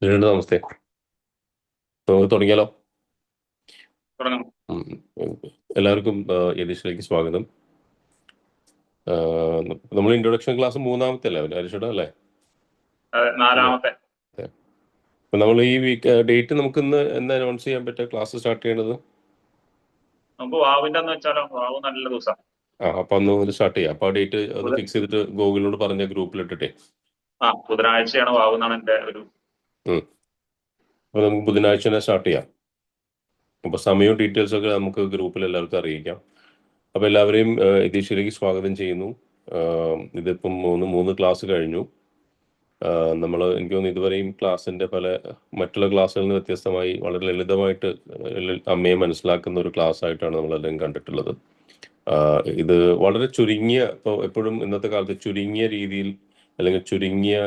നമസ്തേ. നമുക്ക് തുടങ്ങിയാലോ? തുടങ്ങാം. എല്ലാവർക്കും യതീഷിലേക്ക് സ്വാഗതം. നമ്മൾ ഇൻട്രൊഡക്ഷൻ ക്ലാസ് മൂന്നാമത്തെ അല്ലേ ഹരീഷേട്ടാ അല്ലേ? നാലാമത്തെ. അപ്പൊ നമ്മൾ ഈ വീക്ക് ഡേറ്റ് നമുക്ക് ഇന്ന് എന്ന് അനൗൺസ് ചെയ്യാൻ പറ്റുക ക്ലാസ് സ്റ്റാർട്ട് ചെയ്യേണ്ടത്? നമുക്ക് വാവിന്റെ അന്ന് വെച്ചാലോ? വാവ് നല്ല ദിവസം. അപ്പൊ അന്ന് മുതൽ സ്റ്റാർട്ട് ചെയ്യാം. അപ്പൊ ആ ഡേറ്റ് അത് ഫിക്സ് ചെയ്തിട്ട് ഗൂഗിളിനോട് പറഞ്ഞ ഗ്രൂപ്പിലിട്ടിട്ടെ. ബുധനാഴ്ചയാണ് വാവ് എന്നാണ് എന്റെ ഒരു. അപ്പൊ നമുക്ക് ബുധനാഴ്ച തന്നെ സ്റ്റാർട്ട് ചെയ്യാം. അപ്പൊ സമയവും ഡീറ്റെയിൽസ് ഒക്കെ നമുക്ക് ഗ്രൂപ്പിൽ എല്ലാവർക്കും അറിയിക്കാം. അപ്പൊ എല്ലാവരെയും യതീഷിലേക്ക് സ്വാഗതം ചെയ്യുന്നു. ഇതിപ്പം മൂന്ന് ക്ലാസ് കഴിഞ്ഞു. നമ്മൾ എനിക്ക് തോന്നുന്നു ഇതുവരെയും ക്ലാസ്സിന്റെ മറ്റുള്ള ക്ലാസ്സുകളിൽ നിന്ന് വ്യത്യസ്തമായി വളരെ ലളിതമായിട്ട് അമ്മയെ മനസ്സിലാക്കുന്ന ഒരു ക്ലാസ് ആയിട്ടാണ് നമ്മളെല്ലാം കണ്ടിട്ടുള്ളത്. ഇത് വളരെ ചുരുങ്ങിയ, ഇപ്പോൾ എപ്പോഴും ഇന്നത്തെ കാലത്ത് ചുരുങ്ങിയ രീതിയിൽ അല്ലെങ്കിൽ ചുരുങ്ങിയ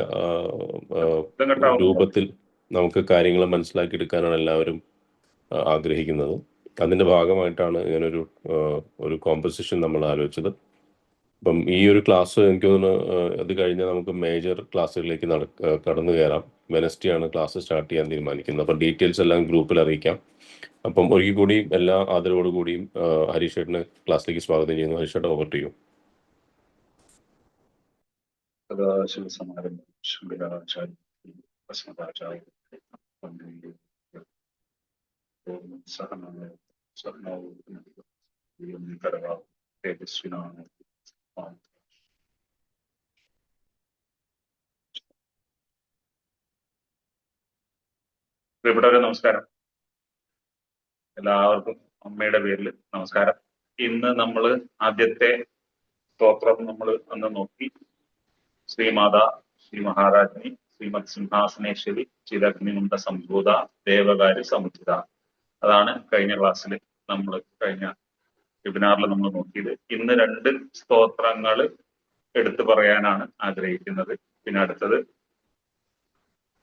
രൂപത്തിൽ നമുക്ക് കാര്യങ്ങൾ മനസ്സിലാക്കിയെടുക്കാനാണ് എല്ലാവരും ആഗ്രഹിക്കുന്നത്. അതിന്റെ ഭാഗമായിട്ടാണ് ഇങ്ങനൊരു കോമ്പസിഷൻ നമ്മൾ ആലോചിച്ചത്. അപ്പം ഈ ഒരു ക്ലാസ് എനിക്ക് തോന്നുന്നു അത് കഴിഞ്ഞാൽ നമുക്ക് മേജർ ക്ലാസ്സുകളിലേക്ക് കടന്നു കയറാം. വെനസ്ഡേ ആണ് ക്ലാസ് സ്റ്റാർട്ട് ചെയ്യാൻ തീരുമാനിക്കുന്നത്. അപ്പം ഡീറ്റെയിൽസ് എല്ലാം ഗ്രൂപ്പിൽ അറിയിക്കാം. അപ്പം ഒരിക്കൽ കൂടിയും എല്ലാ ആദരവോടുകൂടിയും ഹരീഷേട്ടന് ക്ലാസ്സിലേക്ക് സ്വാഗതം ചെയ്യുന്നു. ഹരീഷേട്ടൻ ഓവർ ടു യു. പ്രിയപ്പെട്ടവരെ നമസ്കാരം. എല്ലാവർക്കും അമ്മയുടെ പേരിൽ നമസ്കാരം. ഇന്ന് നമ്മൾ ആദ്യത്തെ സ്തോത്രം നമ്മൾ അന്ന് നോക്കി. ശ്രീമാതാ ശ്രീ മഹാരാജ്ഞി ശ്രീമത് സിംഹാസനേശ്വരി ചിരഗ്നിമുണ്ട സംഭൂത ദേവകാര്യ സമുദ്ര. അതാണ് കഴിഞ്ഞ ക്ലാസ്സിൽ നമ്മൾ കഴിഞ്ഞ വെബിനാറിൽ നമ്മൾ നോക്കിയത്. ഇന്ന് 2 സ്തോത്രങ്ങൾ എടുത്തു പറയാനാണ് ആഗ്രഹിക്കുന്നത്. പിന്നെ അടുത്തത്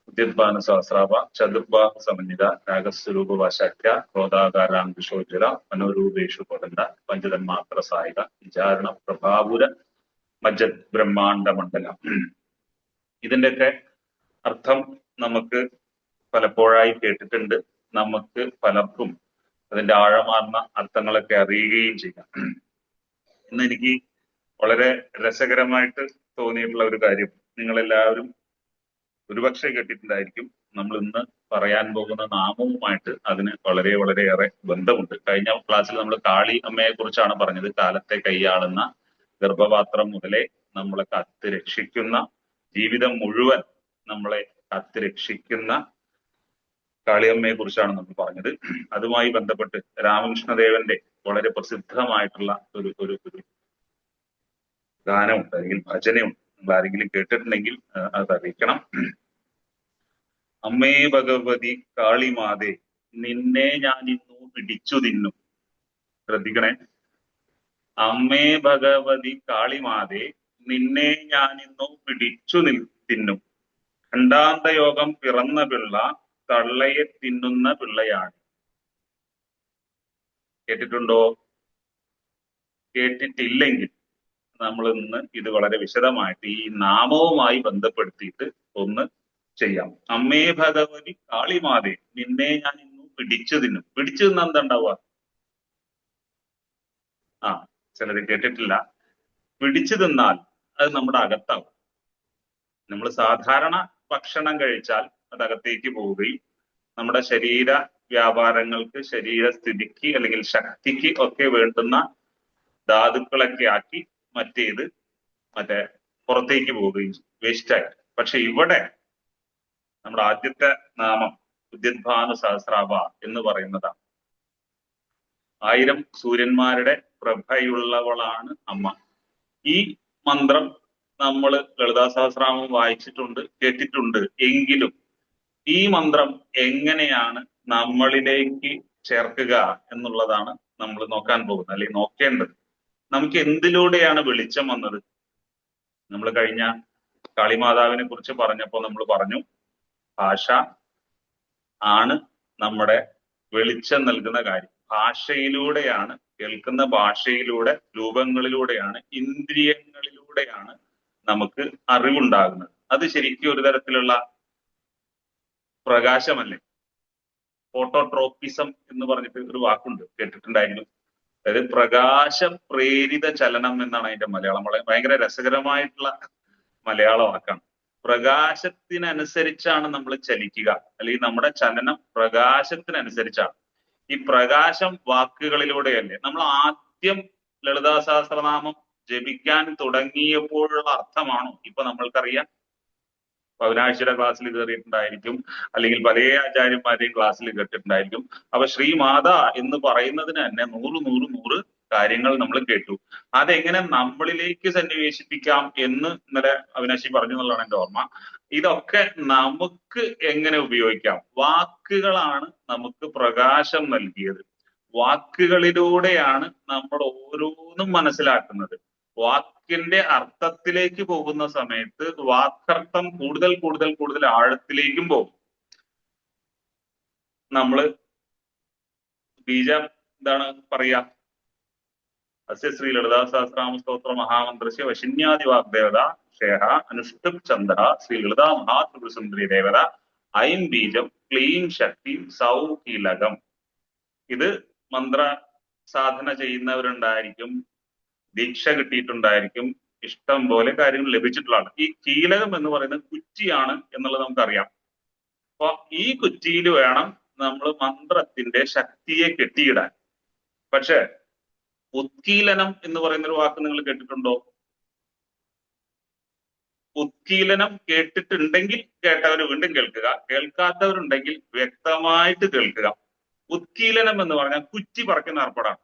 ഉദ്യത്ഭാന സഹസ്രാഭ ചതുർബാഹ സമന്വിത രാഗസ്വരൂപ വാശാഖ്യ ക്രോധാകാരാംകുശോജ്വല മനോരൂപേഷു കൊടണ്ട പഞ്ചതന്മാത്ര സായിക വിചാരണ പ്രഭാപുര മജ്ജത് ബ്രഹ്മാണ്ഡ മണ്ഡലം. ഇതിന്റെയൊക്കെ അർത്ഥം നമുക്ക് പലപ്പോഴായി കേട്ടിട്ടുണ്ട്. നമുക്ക് പലർക്കും അതിന്റെ ആഴമാർന്ന അർത്ഥങ്ങളൊക്കെ അറിയുകയും ചെയ്യാം. ഇന്ന് എനിക്ക് വളരെ രസകരമായിട്ട് തോന്നിയിട്ടുള്ള ഒരു കാര്യം, നിങ്ങളെല്ലാവരും ഒരുപക്ഷെ കേട്ടിട്ടുണ്ടായിരിക്കും. നമ്മൾ ഇന്ന് പറയാൻ പോകുന്ന നാമവുമായിട്ട് അതിന് വളരെയേറെ ബന്ധമുണ്ട്. കഴിഞ്ഞ ക്ലാസ്സിൽ നമ്മൾ കാളി അമ്മയെ കുറിച്ചാണ് പറഞ്ഞത്. കാലത്തെ കൈയാളുന്ന, ഗർഭപാത്രം മുതലേ നമ്മളെ കാത്ത് രക്ഷിക്കുന്ന, ജീവിതം മുഴുവൻ നമ്മളെ കാത്ത് രക്ഷിക്കുന്ന കാളിയമ്മയെ കുറിച്ചാണ് നമ്മൾ പറഞ്ഞത്. അതുമായി ബന്ധപ്പെട്ട് രാമകൃഷ്ണദേവന്റെ വളരെ പ്രസിദ്ധമായിട്ടുള്ള ഒരു ഒരു ഒരു ഗാനമുണ്ട്, അല്ലെങ്കിൽ ഭജനയുണ്ട്. നിങ്ങൾ ആരെങ്കിലും കേട്ടിട്ടുണ്ടെങ്കിൽ അത് അറിയിക്കണം. അമ്മേ ഭഗവതി കാളിമാതേ നിന്നെ ഞാൻ ഇന്നു പിടിച്ചു തിന്നും. ശ്രദ്ധിക്കണേ. അമ്മേ ഭഗവതി കാളിമാതേ നിന്നെ ഞാൻ ഇന്നു പിടിച്ചു തിന്നും. ഖണ്ഡാന്തയോഗം പിറന്ന പിള്ള തള്ളയെ തിന്നുന്ന പിള്ളയാണ്. കേട്ടിട്ടുണ്ടോ? കേട്ടിട്ടില്ലെങ്കിൽ നമ്മൾ ഇന്ന് ഇത് വളരെ വിശദമായിട്ട് ഈ നാമവുമായി ബന്ധപ്പെടുത്തിയിട്ട് ഒന്ന് ചെയ്യാം. അമ്മേ ഭഗവതി കാളിമാതേ നിന്നെ ഞാൻ ഇന്നു പിടിച്ചു തിന്നും. പിടിച്ചു തിന്നാൻ എന്താ ഉണ്ടാവുക? ചിലര് കേട്ടിട്ടില്ല. പിടിച്ചു തിന്നാൽ അത് നമ്മുടെ അകത്താവും. നമ്മൾ സാധാരണ ഭക്ഷണം കഴിച്ചാൽ അത് അകത്തേക്ക് പോവുകയും നമ്മുടെ ശരീര വ്യാപാരങ്ങൾക്ക്, ശരീരസ്ഥിതിക്ക് അല്ലെങ്കിൽ ശക്തിക്ക് ഒക്കെ വേണ്ടുന്ന ധാതുക്കളൊക്കെ ആക്കി മറ്റേ പുറത്തേക്ക് പോവുകയും വേസ്റ്റായി. പക്ഷെ ഇവിടെ നമ്മുടെ ആദ്യത്തെ നാമം ഉദ്യത്ഭാനു സഹസ്രാഭ എന്ന് പറയുന്നതാണ്. 1000 സൂര്യന്മാരുടെ പ്രഭയുള്ളവളാണ് അമ്മ. ഈ മന്ത്രം നമ്മൾ ലളിതാ സഹസ്രനാമം വായിച്ചിട്ടുണ്ട്, കേട്ടിട്ടുണ്ട്. എങ്കിലും ഈ മന്ത്രം എങ്ങനെയാണ് നമ്മളിലേക്ക് ചേർക്കുക എന്നുള്ളതാണ് നമ്മൾ നോക്കാൻ പോകുന്നത്, അല്ലെങ്കിൽ നോക്കേണ്ടത്. നമുക്ക് എന്തിലൂടെയാണ് വെളിച്ചം വന്നത്? നമ്മൾ കഴിഞ്ഞ കാളിമാതാവിനെ കുറിച്ച് പറഞ്ഞപ്പോൾ നമ്മൾ പറഞ്ഞു, ഭാഷ ആണ് നമ്മുടെ വെളിച്ചം നൽകുന്ന കാര്യം. ഭാഷയിലൂടെയാണ്, കേൾക്കുന്ന ഭാഷയിലൂടെ, രൂപങ്ങളിലൂടെയാണ്, ഇന്ദ്രിയങ്ങളിലൂടെയാണ് നമുക്ക് അറിവുണ്ടാകുന്നത്. അത് ശരിക്കും ഒരു തരത്തിലുള്ള പ്രകാശമല്ലേ? ഫോട്ടോട്രോപ്പിസം എന്ന് പറഞ്ഞിട്ട് ഒരു വാക്കുണ്ട്, കേട്ടിട്ടുണ്ടായിരുന്നു. അതായത് പ്രകാശ പ്രേരിത ചലനം എന്നാണ് അതിന്റെ മലയാളം. വളരെ ഭയങ്കര രസകരമായിട്ടുള്ള മലയാള വാക്കാണ്. പ്രകാശത്തിനനുസരിച്ചാണ് നമ്മൾ ചലിക്കുക, അല്ലെങ്കിൽ നമ്മുടെ ചലനം പ്രകാശത്തിനനുസരിച്ചാണ്. ഈ പ്രകാശം വാക്കുകളിലൂടെയല്ലേ? നമ്മൾ ആദ്യം ലളിതാ സഹസ്രനാമം ജപിക്കാൻ തുടങ്ങിയപ്പോഴുള്ള അർത്ഥമാണോ ഇപ്പൊ നമ്മൾക്കറിയാം? പതിനാഴ്ചയുടെ ക്ലാസ്സിൽ കയറിയിട്ടുണ്ടായിരിക്കും, അല്ലെങ്കിൽ പല ആചാര്യന്മാരെയും ക്ലാസ്സിൽ കേട്ടിട്ടുണ്ടായിരിക്കും. അപ്പൊ ശ്രീമാത എന്ന് പറയുന്നതിന് തന്നെ 100 കാര്യങ്ങൾ നമ്മൾ കേട്ടു. അതെങ്ങനെ നമ്മളിലേക്ക് സന്നിവേശിപ്പിക്കാം എന്ന് ഇന്നലെ അവിനാശി പറഞ്ഞു എന്നുള്ളതാണ് എന്റെ ഓർമ്മ. ഇതൊക്കെ നമുക്ക് എങ്ങനെ ഉപയോഗിക്കാം? വാക്കുകളാണ് നമുക്ക് പ്രകാശം നൽകിയത്. വാക്കുകളിലൂടെയാണ് നമ്മൾ ഓരോന്നും മനസ്സിലാക്കുന്നത്. വാക്കിന്റെ അർത്ഥത്തിലേക്ക് പോകുന്ന സമയത്ത് വാക്കർത്ഥം കൂടുതൽ ആഴത്തിലേക്കും പോകും. നമ്മള് ബീജം എന്താണ് പറയാ? അസ്യ ശ്രീ ലളിതാ സഹസ്രനാമ സ്തോത്ര മഹാമന്ത്രസ്യ വശിന്യാദി വാഗ്ദേവത ക്ഷേഹ അനുഷ്ഠുപ് ചന്ദ ശ്രീ ലളിതാ മഹാത്രിപുരസുന്ദരി ദേവത ഐം ബീജം ക്ലീം ശക്തി സൗകീലകം. ഇത് മന്ത്ര സാധന ചെയ്യുന്നവരുണ്ടായിരിക്കും, ദീക്ഷ കിട്ടിയിട്ടുണ്ടായിരിക്കും, ഇഷ്ടം പോലെ കാര്യങ്ങൾ ലഭിച്ചിട്ടുള്ളതാണ്. ഈ കീലകം എന്ന് പറയുന്നത് കുറ്റിയാണ് എന്നുള്ളത് നമുക്കറിയാം. അപ്പൊ ഈ കുറ്റിയിൽ വേണം നമ്മൾ മന്ത്രത്തിന്റെ ശക്തിയെ കെട്ടിയിടാൻ. പക്ഷെ ഉത്കീലനം എന്ന് പറയുന്ന ഒരു വാക്ക് നിങ്ങൾ കേട്ടിട്ടുണ്ടോ? ഉത്കീലനം കേട്ടിട്ടുണ്ടെങ്കിൽ കേട്ടവർ വീണ്ടും കേൾക്കുക, കേൾക്കാത്തവരുണ്ടെങ്കിൽ വ്യക്തമായിട്ട് കേൾക്കുക. ഉത്കീലനം എന്ന് പറഞ്ഞാൽ കുറ്റി പറിക്കുന്ന ഏർപ്പാടാണ്.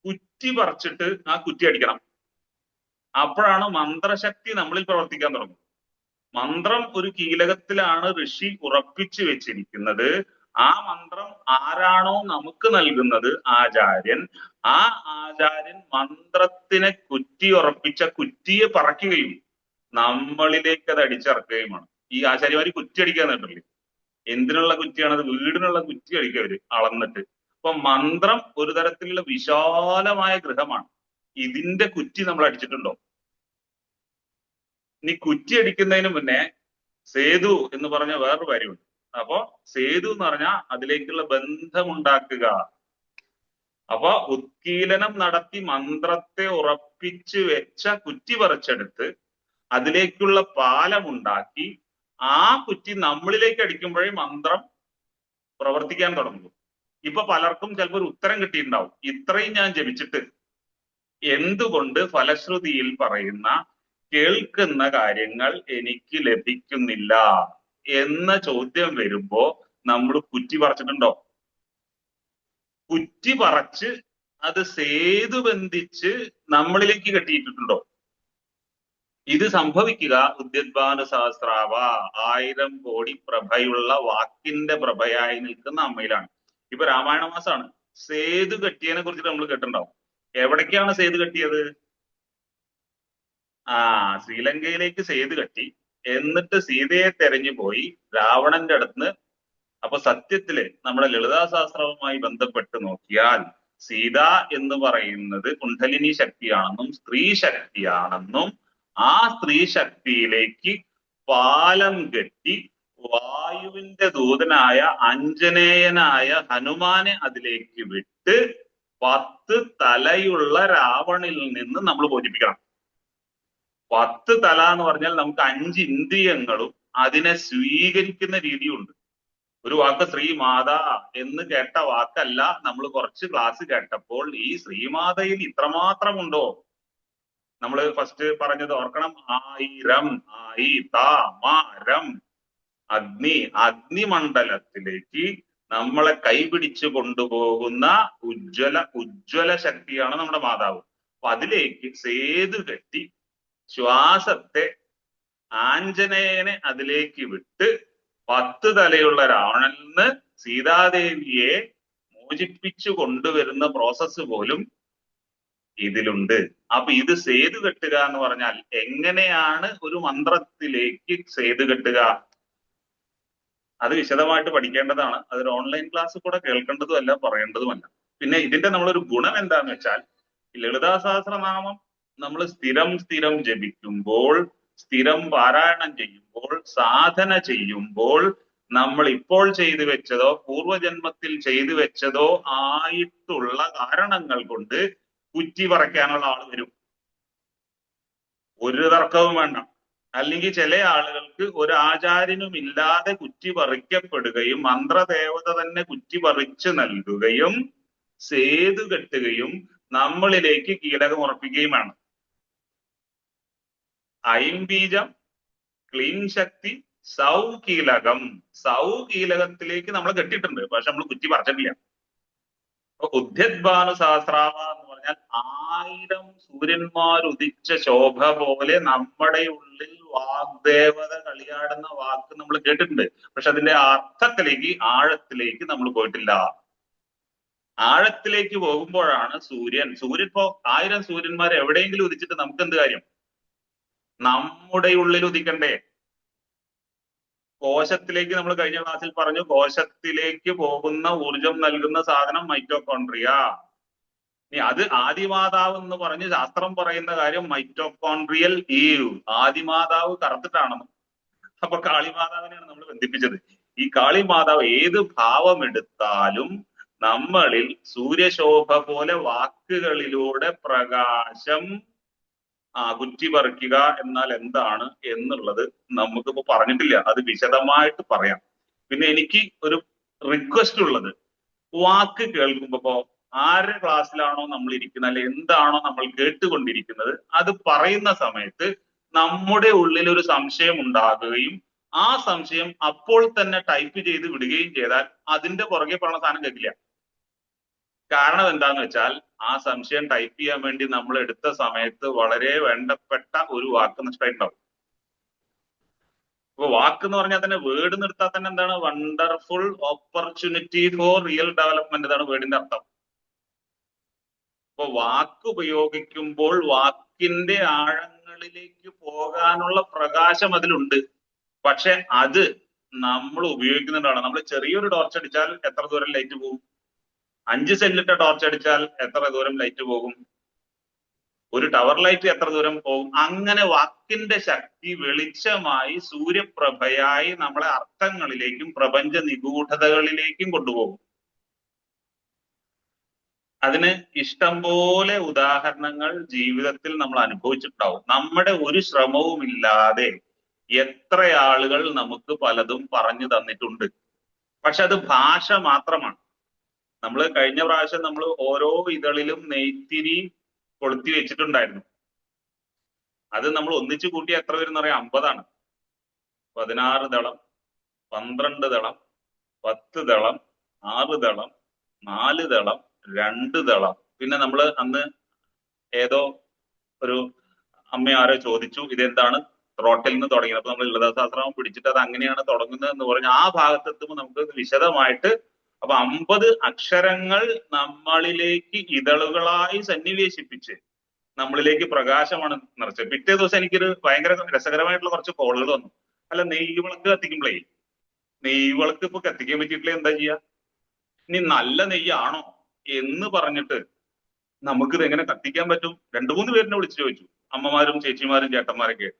കുറ്റി പറിച്ചിട്ട് ആ കുറ്റി അടിക്കണം. അപ്പോഴാണ് മന്ത്രശക്തി നമ്മളിൽ പ്രവർത്തിക്കാൻ തുടങ്ങും. മന്ത്രം ഒരു കീലകത്തിലാണ് ഋഷി ഉറപ്പിച്ചു വെച്ചിരിക്കുന്നത്. ആ മന്ത്രം ആരാണോ നമുക്ക് നൽകുന്നത്, ആചാര്യൻ, ആ ആചാര്യൻ മന്ത്രത്തിനെ കുറ്റി ഉറപ്പിച്ച കുറ്റിയെ പറക്കുകയും നമ്മളിലേക്ക് അത് അടിച്ചിറക്കുകയുമാണ്. ഈ ആചാര്യമാര് കുറ്റി അടിക്കാൻ നേട്ടില്ലേ? എന്തിനുള്ള കുറ്റിയാണ് അത്? വീടിനുള്ള കുറ്റി അടിക്കുക അവര് അളന്നിട്ട്. അപ്പൊ മന്ത്രം ഒരു തരത്തിലുള്ള വിശാലമായ ഗൃഹമാണ്. ഇതിന്റെ കുറ്റി നമ്മൾ അടിച്ചിട്ടുണ്ടോ? ഇനി കുറ്റി അടിക്കുന്നതിന് മുന്നേ സേതു എന്ന് പറഞ്ഞ വേറൊരു കാര്യമുണ്ട്. അപ്പൊ സേതു എന്ന് പറഞ്ഞാൽ അതിലേക്കുള്ള ബന്ധമുണ്ടാക്കുക. അപ്പൊ ഉത്കീലനം നടത്തി മന്ത്രത്തെ ഉറപ്പിച്ചു വെച്ച കുറ്റി പറിച്ചെടുത്ത് അതിലേക്കുള്ള പാലമുണ്ടാക്കി ആ കുറ്റി നമ്മളിലേക്ക് അടിക്കുമ്പോഴേ മന്ത്രം പ്രവർത്തിക്കാൻ തുടങ്ങും. ഇപ്പൊ പലർക്കും ചിലപ്പോൾ ഒരു ഉത്തരം കിട്ടിയിട്ടുണ്ടാവും, ഇത്രയും ഞാൻ ജപിച്ചിട്ട് എന്തുകൊണ്ട് ഫലശ്രുതിയിൽ പറയുന്ന കേൾക്കുന്ന കാര്യങ്ങൾ എനിക്ക് ലഭിക്കുന്നില്ല എന്ന ചോദ്യം വരുമ്പോ നമ്മൾ കുറ്റി പറിച്ചിട്ടുണ്ടോ? കുറ്റി പറിച്ച് അത് സേതു ബന്ധിച്ച് നമ്മളിലേക്ക് കെട്ടിയിട്ടുണ്ടോ? ഇത് സംഭവിക്കുക ഉദ്യദ്ഭാനു സഹസ്രാവ 1000 കോടി പ്രഭയുള്ള വാക്കിന്റെ പ്രഭയായി നിൽക്കുന്ന അമ്മയിലാണ്. ഇപ്പൊ രാമായണ മാസമാണ്. സേതു കെട്ടിയതിനെ കുറിച്ചിട്ട് നമ്മൾ കേട്ടിട്ടുണ്ടാവും. എവിടേക്കാണ് സേതു കെട്ടിയത്? ശ്രീലങ്കയിലേക്ക് സേതു കെട്ടി. എന്നിട്ട് സീതയെ തെരഞ്ഞു പോയി രാവണന്റെ അടുത്ത്. അപ്പൊ സത്യത്തില് നമ്മുടെ ലളിതാ സഹസ്രവുമായി ബന്ധപ്പെട്ട് നോക്കിയാൽ സീത എന്ന് പറയുന്നത് കുണ്ഡലിനി ശക്തിയാണെന്നും സ്ത്രീ ശക്തിയാണെന്നും ആ സ്ത്രീ ശക്തിയിലേക്ക് പാലം കെട്ടി വായുവിന്റെ ദൂതനായ അഞ്ജനേയനായ ഹനുമാനെ അതിലേക്ക് വിട്ട് 10 തലയുള്ള രാവണിൽ നിന്ന് നമ്മൾ മോചിപ്പിക്കണം. 10 തല എന്ന് പറഞ്ഞാൽ നമുക്ക് 5 ഇന്ദ്രിയങ്ങളും അതിനെ സ്വീകരിക്കുന്ന രീതിയുണ്ട്. ഒരു വാക്ക് ശ്രീമാത എന്ന് കേട്ട വാക്കല്ല. നമ്മൾ കുറച്ച് ക്ലാസ് കേട്ടപ്പോൾ ഈ ശ്രീമാതയിൽ ഇത്രമാത്രമുണ്ടോ? നമ്മൾ ഫസ്റ്റ് പറഞ്ഞത് ഓർക്കണം. 1000 അഗ്നിമണ്ഡലത്തിലേക്ക് നമ്മളെ കൈപിടിച്ചു കൊണ്ടുപോകുന്ന ഉജ്ജ്വല ശക്തിയാണ് നമ്മുടെ മാതാവ്. അപ്പൊ അതിലേക്ക് സേതു കെട്ടി ശ്വാസത്തെ ആഞ്ജനേയനെ അതിലേക്ക് വിട്ട് 10 തലയുള്ള രാവണനിൽ നിന്ന് സീതാദേവിയെ മോചിപ്പിച്ചു കൊണ്ടുവരുന്ന പ്രോസസ്സ് പോലും ഇതിലുണ്ട്. അപ്പൊ ഇത് സേതു കെട്ടുക എന്ന് പറഞ്ഞാൽ എങ്ങനെയാണ് ഒരു മന്ത്രത്തിലേക്ക് സേതു കെട്ടുക? അത് വിശദമായിട്ട് പഠിക്കേണ്ടതാണ്. അതൊരു ഓൺലൈൻ ക്ലാസ് കൂടെ കേൾക്കേണ്ടതുമല്ല, പറയേണ്ടതുമല്ല. പിന്നെ ഇതിന്റെ നമ്മളൊരു ഗുണം എന്താന്ന് വെച്ചാൽ, ലളിതാ സഹസ്രനാമം നമ്മൾ സ്ഥിരം ജപിക്കുമ്പോൾ സ്ഥിരം പാരായണം ചെയ്യുമ്പോൾ, സാധന ചെയ്യുമ്പോൾ, നമ്മൾ ഇപ്പോൾ ചെയ്തു വെച്ചതോ പൂർവജന്മത്തിൽ ചെയ്തു വെച്ചതോ ആയിട്ടുള്ള കാരണങ്ങൾ കൊണ്ട് കുറ്റി പറിക്കാനുള്ള ആൾ വരും. ഒരു തർക്കവും വേണ്ട. അല്ലെങ്കിൽ ചില ആളുകൾക്ക് ഒരു ആചാര്യനും ഇല്ലാതെ കുറ്റി പറിക്കപ്പെടുകയും മന്ത്രദേവത തന്നെ കുറ്റി പറിച്ചു നൽകുകയും സേതു കെട്ടുകയും നമ്മളിലേക്ക് കീലകം ഉറപ്പിക്കുകയും വേണം. ഐംബീജം, ക്ലീൻ ശക്തി, സൗകീലകം. സൗകീലകത്തിലേക്ക് നമ്മൾ കെട്ടിയിട്ടുണ്ട്, പക്ഷെ നമ്മൾ കുറ്റി പറിച്ചിട്ടില്ല. അപ്പൊ ഉദ്യദ്ഭാനു സഹസ്രാവ എന്ന് പറഞ്ഞാൽ 1000 സൂര്യന്മാർ ഉദിച്ച ശോഭ പോലെ നമ്മുടെ ഉള്ളിൽ വാഗ്ദേവത കളിയാടുന്ന വാക്ക് നമ്മൾ കേട്ടിട്ടുണ്ട്. പക്ഷെ അതിന്റെ അർത്ഥത്തിലേക്ക്, ആഴത്തിലേക്ക് നമ്മൾ പോയിട്ടില്ല. ആഴത്തിലേക്ക് പോകുമ്പോഴാണ് സൂര്യൻ ഇപ്പോ 1000 സൂര്യന്മാർ എവിടെയെങ്കിലും ഉദിച്ചിട്ട് നമുക്ക് എന്ത് കാര്യം? നമ്മുടെ ഉള്ളിൽ ഉദിക്കണ്ടേ? കോശത്തിലേക്ക് നമ്മൾ കഴിഞ്ഞ ക്ലാസ്സിൽ പറഞ്ഞു, കോശത്തിലേക്ക് പോകുന്ന ഊർജം നൽകുന്ന സാധനം മൈറ്റോകോൺട്രിയ. ഇനി അത് ആദിമാതാവ് എന്ന് പറഞ്ഞ് ശാസ്ത്രം പറയുന്ന കാര്യം മൈറ്റോകോൺട്രിയൽ ഈവ്, ആദിമാതാവ് കറുത്തിട്ടാണെന്ന്. അപ്പൊ കാളിമാതാവിനെയാണ് നമ്മൾ ബന്ധിപ്പിച്ചത്. ഈ കാളിമാതാവ് ഏത് ഭാവം എടുത്താലും നമ്മളിൽ സൂര്യശോഭ പോലെ വാക്കുകളിലൂടെ പ്രകാശം കുറ്റി പറിക്കുക എന്നാൽ എന്താണ് എന്നുള്ളത് നമുക്കിപ്പോ പറഞ്ഞിട്ടില്ല. അത് വിശദമായിട്ട് പറയാം. പിന്നെ എനിക്ക് ഒരു റിക്വസ്റ്റ് ഉള്ളത്, വാക്ക് കേൾക്കുമ്പോ ആരുടെ ക്ലാസ്സിലാണോ നമ്മൾ ഇരിക്കുന്നത്, അല്ലെ എന്താണോ നമ്മൾ കേട്ടുകൊണ്ടിരിക്കുന്നത്, അത് പറയുന്ന സമയത്ത് നമ്മുടെ ഉള്ളിൽ ഒരു സംശയം ഉണ്ടാകുകയും ആ സംശയം അപ്പോൾ തന്നെ ടൈപ്പ് ചെയ്ത് വിടുകയും ചെയ്താൽ അതിന്റെ പുറകെ പറഞ്ഞ സാധനം കേൾക്കില്ല. കാരണം എന്താന്ന് വെച്ചാൽ ആ സംശയം ടൈപ്പ് ചെയ്യാൻ വേണ്ടി നമ്മൾ എടുത്ത സമയത്ത് വളരെ വേണ്ടപ്പെട്ട ഒരു വാക്ക് നഷ്ടമായിട്ടുണ്ടാവും. അപ്പൊ വാക്ക് എന്ന് പറഞ്ഞാൽ തന്നെ വേർഡ് നിർത്താൽ തന്നെ എന്താണ്? Wonderful opportunity for real development, ഇതാണ് വേർഡിന്റെ അർത്ഥം. അപ്പൊ വാക്ക് ഉപയോഗിക്കുമ്പോൾ വാക്കിന്റെ ആഴങ്ങളിലേക്ക് പോകാനുള്ള പ്രകാശം അതിലുണ്ട്. പക്ഷെ അത് നമ്മൾ ഉപയോഗിക്കുന്നുണ്ടാണ്. നമ്മൾ ചെറിയൊരു ടോർച്ച് അടിച്ചാൽ എത്ര ദൂരം ലൈറ്റ് പോകും? 5 സെല്ലിട്ട ടോർച്ച് അടിച്ചാൽ എത്ര ദൂരം ലൈറ്റ് പോകും? ഒരു ടവർ ലൈറ്റ് എത്ര ദൂരം പോകും? അങ്ങനെ വാക്കിന്റെ ശക്തി വെളിച്ചമായി സൂര്യപ്രഭയായി നമ്മളെ അർത്ഥങ്ങളിലേക്കും പ്രപഞ്ച നിഗൂഢതകളിലേക്കും കൊണ്ടുപോകും. അതിന് ഇഷ്ടംപോലെ ഉദാഹരണങ്ങൾ ജീവിതത്തിൽ നമ്മൾ അനുഭവിച്ചിട്ടുണ്ടാവും. നമ്മുടെ ഒരു ശ്രമവും ഇല്ലാതെ എത്ര ആളുകൾ നമുക്ക് പലതും പറഞ്ഞു തന്നിട്ടുണ്ട്. പക്ഷെ അത് ഭാഷ മാത്രമാണ്. നമ്മൾ കഴിഞ്ഞ പ്രാവശ്യം നമ്മൾ ഓരോ ഇതളിലും നെയ്ത്തിരി കൊളുത്തി വെച്ചിട്ടുണ്ടായിരുന്നു. അത് നമ്മൾ ഒന്നിച്ചു കൂട്ടി എത്ര വരും എന്ന് പറയാം? 50 16 ദളം, 12 ദളം, 10 ദളം, 6 ദളം, 4 ദളം, 2 ദളം. പിന്നെ നമ്മൾ അന്ന് ഏതോ ഒരു അമ്മ ആരോ ചോദിച്ചു ഇതെന്താണ് ത്രോട്ടിൽ നിന്ന് തുടങ്ങിയത്. അപ്പൊ നമ്മൾ ലളിതാസഹസ്രനാമം പിടിച്ചിട്ട് അത് അങ്ങനെയാണ് തുടങ്ങുന്നത് എന്ന് പറഞ്ഞ് ആ ഭാഗത്തെത്തുമ്പോൾ നമുക്ക് വിശദമായിട്ട്, അപ്പൊ 50 അക്ഷരങ്ങൾ നമ്മളിലേക്ക് ഇതളുകളായി സന്നിവേശിപ്പിച്ച് നമ്മളിലേക്ക് പ്രകാശമാണ് നിറച്ചത്. പിറ്റേ ദിവസം എനിക്കൊരു ഭയങ്കര രസകരമായിട്ടുള്ള കുറച്ച് കോളുകൾ വന്നു. അല്ല, നെയ്വിളക്ക് കത്തിക്കുമ്പോഴേ, നെയ്വിളക്ക് ഇപ്പൊ കത്തിക്കാൻ പറ്റിയിട്ടില്ല, എന്താ ചെയ്യാ? ഇനി നല്ല നെയ്യാണോ എന്ന് പറഞ്ഞിട്ട് നമുക്കിത് എങ്ങനെ കത്തിക്കാൻ പറ്റും? 2-3 പേരിനെ വിളിച്ചു ചോദിച്ചു, അമ്മമാരും ചേച്ചിമാരും ചേട്ടന്മാരൊക്കെ.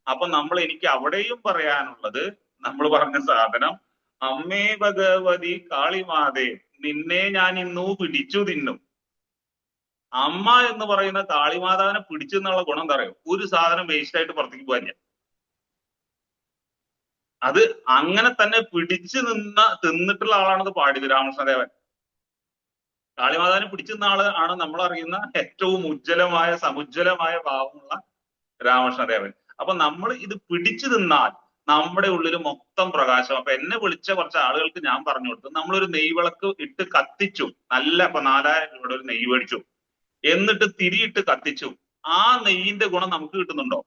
അപ്പൊ എനിക്ക് അവിടെയും പറയാനുള്ളത്, നമ്മൾ പറഞ്ഞ സാധനം, അമ്മേ ഭഗവതി കാളിമാതേ നിന്നെ ഞാൻ ഇന്നു പിടിച്ചു തിന്നും. അമ്മ എന്ന് പറയുന്ന കാളിമാതാവിനെ പിടിച്ചു എന്നുള്ള ഗുണം എന്താ പറയുക? ഒരു സാധനം വേസ്റ്റ് ആയിട്ട് പുറത്തേക്ക് പോകാൻ. അത് അങ്ങനെ തന്നെ പിടിച്ചു തിന്നിട്ടുള്ള ആളാണത് പാടിയത് രാമകൃഷ്ണദേവൻ. കാളിമാതാവിനെ പിടിച്ചു നിന്ന ആള് ആണ് നമ്മൾ അറിയുന്ന ഏറ്റവും ഉജ്ജ്വലമായ സമുജ്വലമായ ഭാവമുള്ള രാമകൃഷ്ണദേവൻ. അപ്പൊ നമ്മൾ ഇത് പിടിച്ചു തിന്നാൽ നമ്മുടെ ഉള്ളിൽ മൊത്തം പ്രകാശം. അപ്പൊ എന്നെ വിളിച്ച കുറച്ച് ആളുകൾക്ക് ഞാൻ പറഞ്ഞു കൊടുത്തു, നമ്മളൊരു നെയ്വിളക്ക് ഇട്ട് കത്തിച്ചു, നല്ല ഇപ്പൊ 4000 രൂപയുടെ ഒരു നെയ്യ് മേടിച്ചു, എന്നിട്ട് തിരിയിട്ട് കത്തിച്ചു. ആ നെയ്യിന്റെ ഗുണം നമുക്ക് കിട്ടുന്നുണ്ടോ?